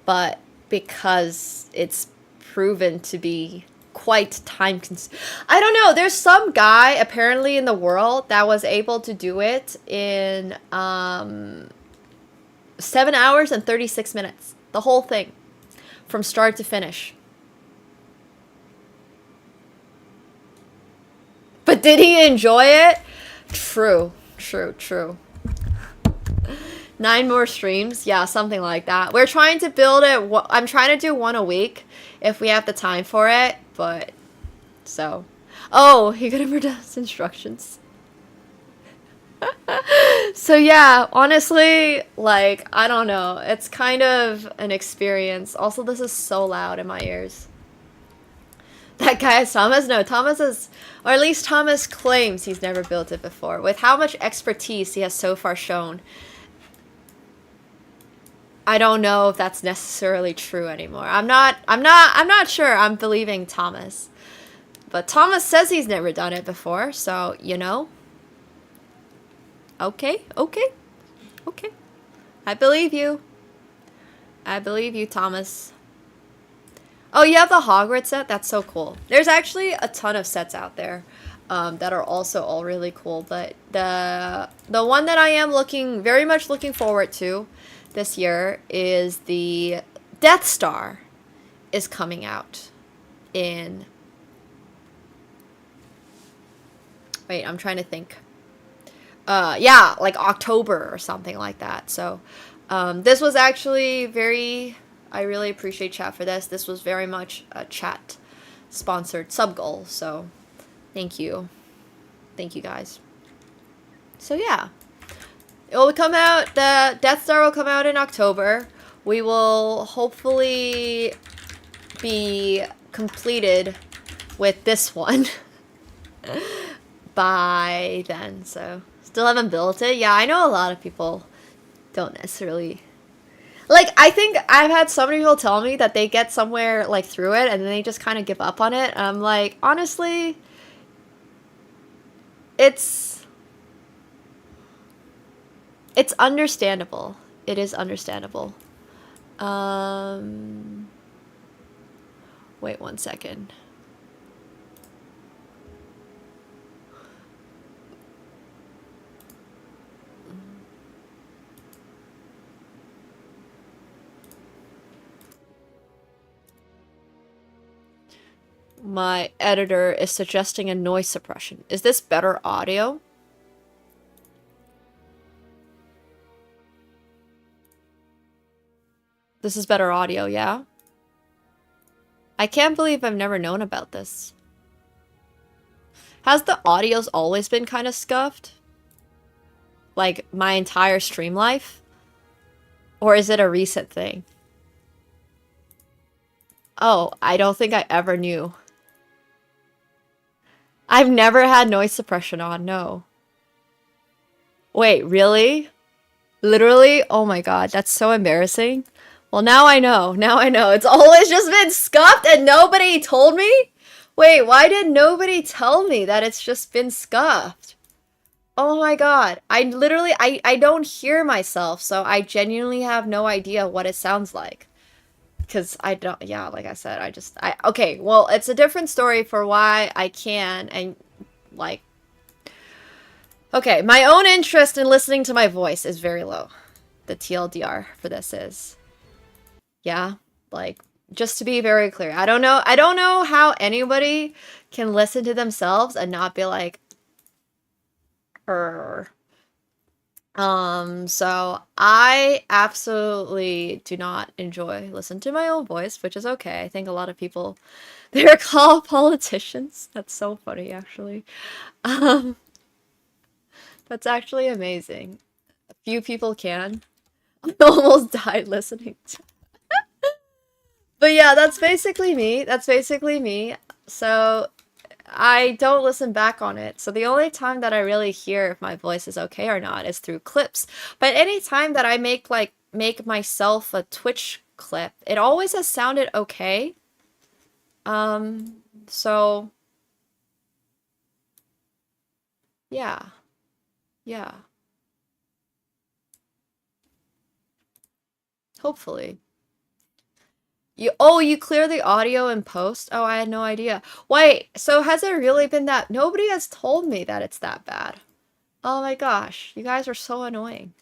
but because it's proven to be quite time-consuming. I don't know, there's some guy apparently in the world that was able to do it in 7 hours and 36 minutes. The whole thing. From start to finish. But did he enjoy it? True. 9 more streams? Yeah, something like that. We're trying to build it. I'm trying to do 1 a week if we have the time for it, but so. Oh, he could have read us instructions. So yeah, honestly, like, I don't know. It's kind of an experience. Also, this is so loud in my ears. That guy is Thomas? No, Thomas is, or at least Thomas claims he's never built it before. With how much expertise he has so far shown, I don't know if that's necessarily true anymore. I'm not sure I'm believing Thomas. But Thomas says he's never done it before, so, you know. Okay. I believe you. Thomas. Oh, you have the Hogwarts set? That's so cool. There's actually a ton of sets out there that are also all really cool. But the one that I am very much looking forward to this year is the Death Star is coming out in... Wait, I'm trying to think. Yeah, like October or something like that. So, this was actually very... I really appreciate chat for this. This was very much a chat-sponsored sub-goal, so thank you. Thank you, guys. So, yeah. It will come out... The Death Star will come out in October. We will hopefully be completed with this one by then, so... Still haven't built it? Yeah, I know a lot of people don't necessarily... Like, I think I've had so many people tell me that they get somewhere, like, through it, and then they just kind of give up on it. And I'm like, honestly, it's understandable. It is understandable. Wait 1 second. My editor is suggesting a noise suppression. Is this better audio? This is better audio, yeah? I can't believe I've never known about this. Has the audios always been kind of scuffed? Like, my entire stream life? Or is it a recent thing? Oh, I don't think I ever knew. I've never had noise suppression on, no. Wait, really? Literally? Oh my god, that's so embarrassing. Well, now I know. Now I know. It's always just been scuffed and nobody told me? Wait, why did nobody tell me that it's just been scuffed? Oh my god. I literally, I don't hear myself, so I genuinely have no idea what it sounds like. Because I don't, yeah, like I said, okay, well, it's a different story for why I can, and, like, okay, my own interest in listening to my voice is very low. The TLDR for this is, yeah, like, just to be very clear, I don't know how anybody can listen to themselves and not be like, so I absolutely do not enjoy listening to my own voice, which is okay. I think a lot of people, they're called politicians. That's so funny, actually. Um, that's actually amazing. A few people can. I almost died listening to. But yeah, that's basically me. That's basically me. So I don't listen back on it. So the only time that I really hear if my voice is okay or not is through clips. But any time that I make myself a Twitch clip, it always has sounded okay. So yeah. Yeah. Hopefully. You clear the audio in post? Oh, I had no idea. Wait, so has it really been that? Nobody has told me that it's that bad. Oh my gosh, you guys are so annoying.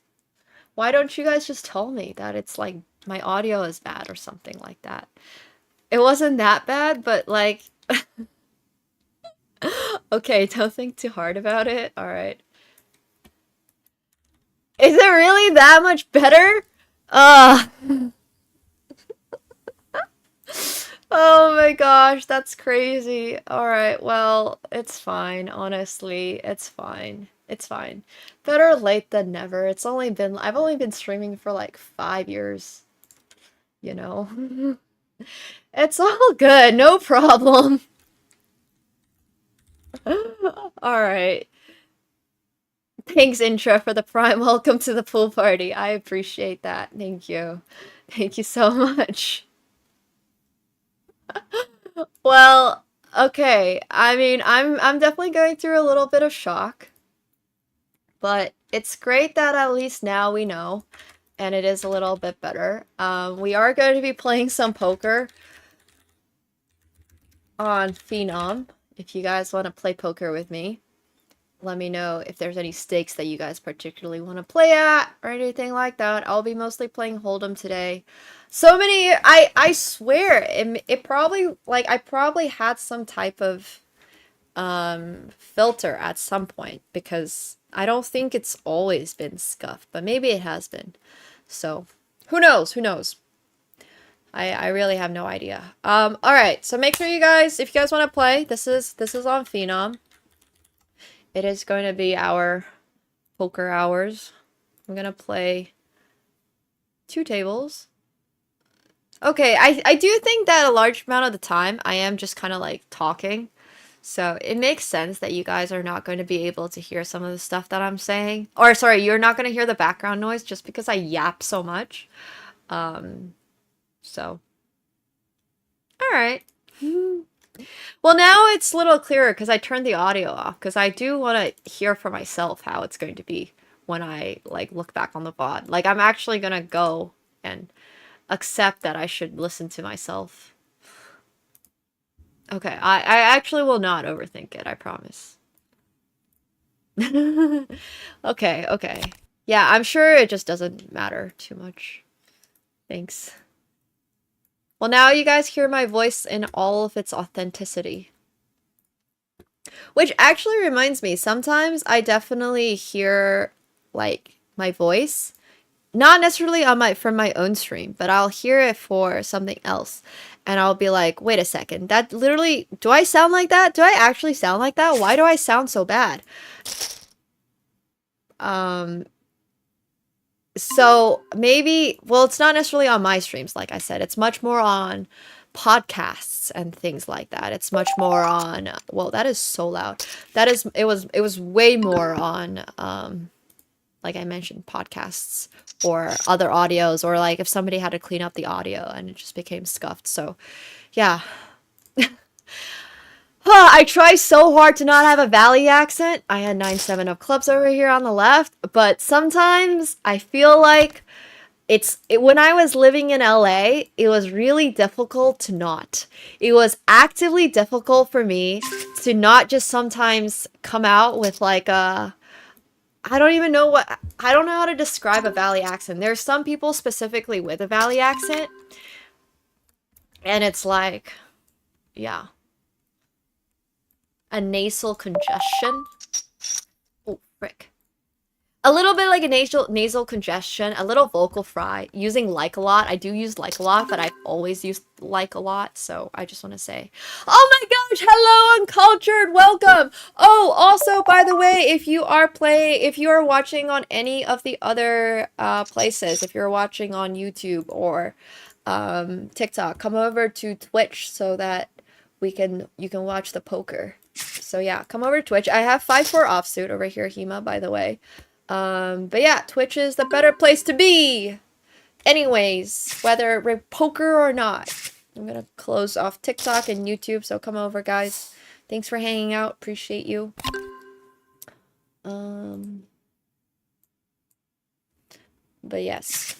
Why don't you guys just tell me that it's like my audio is bad or something like that? It wasn't that bad, but like okay, don't think too hard about it. All right. Is it really that much better? Oh my gosh, that's crazy. Alright, well, it's fine, honestly. It's fine. It's fine. Better late than never. I've only been streaming for like 5 years. You know? It's all good, no problem. Alright. Thanks, Intra, for the prime. Welcome to the pool party. I appreciate that. Thank you. Thank you so much. Well, okay. I mean, I'm definitely going through a little bit of shock. But it's great that at least now we know, and it is a little bit better. We are going to be playing some poker on Phenom. If you guys want to play poker with me, let me know if there's any stakes that you guys particularly want to play at or anything like that. I'll be mostly playing Hold'em today. So many, I swear, it probably, like, I probably had some type of filter at some point, because I don't think it's always been scuffed, but maybe it has been. So, who knows? Who knows? I really have no idea. Alright, so make sure you guys, if you guys want to play, this is on Phenom. It is going to be our poker hours. I'm gonna play 2 tables. Okay, I do think that a large amount of the time I am just kind of like talking. So it makes sense that you guys are not going to be able to hear some of the stuff that I'm saying. Or sorry, you're not going to hear the background noise just because I yap so much. So. Alright. Well, now it's a little clearer because I turned the audio off, because I do want to hear for myself how it's going to be when I like look back on the VOD. Like, I'm actually going to go and accept that I should listen to myself. Okay, I actually will not overthink it, I promise. Okay. Yeah, I'm sure it just doesn't matter too much. Thanks. Well, now you guys hear my voice in all of its authenticity. Which actually reminds me, sometimes I definitely hear, like, my voice. Not necessarily on from my own stream, but I'll hear it for something else. And I'll be like, wait a second, that literally, do I sound like that? Do I actually sound like that? Why do I sound so bad? So maybe, well, it's not necessarily on my streams, like I said. It's much more on podcasts and things like that. It's much more on, well, that is so loud. It was way more on, like I mentioned, podcasts or other audios, or like if somebody had to clean up the audio and it just became scuffed. So, yeah. I try so hard to not have a Valley accent. I had 9-7 of clubs over here on the left, but sometimes I feel like when I was living in LA, it was really difficult to not. It was actively difficult for me to not just sometimes come out with like a I don't know how to describe a Valley accent. There's some people specifically with a Valley accent, and it's like, yeah. A nasal congestion. Oh, frick. A little bit like a nasal congestion, a little vocal fry, using like a lot. I do use like a lot, but I've always used like a lot, so I just want to say, oh my gosh, hello Uncultured, welcome. Oh, also, by the way, if you are watching on any of the other places, if you're watching on YouTube or TikTok, come over to Twitch so that you can watch the poker. So yeah, come over to Twitch. I have 5-4 offsuit over here, Hema, by the way. But yeah, Twitch is the better place to be. Anyways, whether we're poker or not, I'm gonna close off TikTok and YouTube, so come over, guys. Thanks for hanging out. Appreciate you. But yes.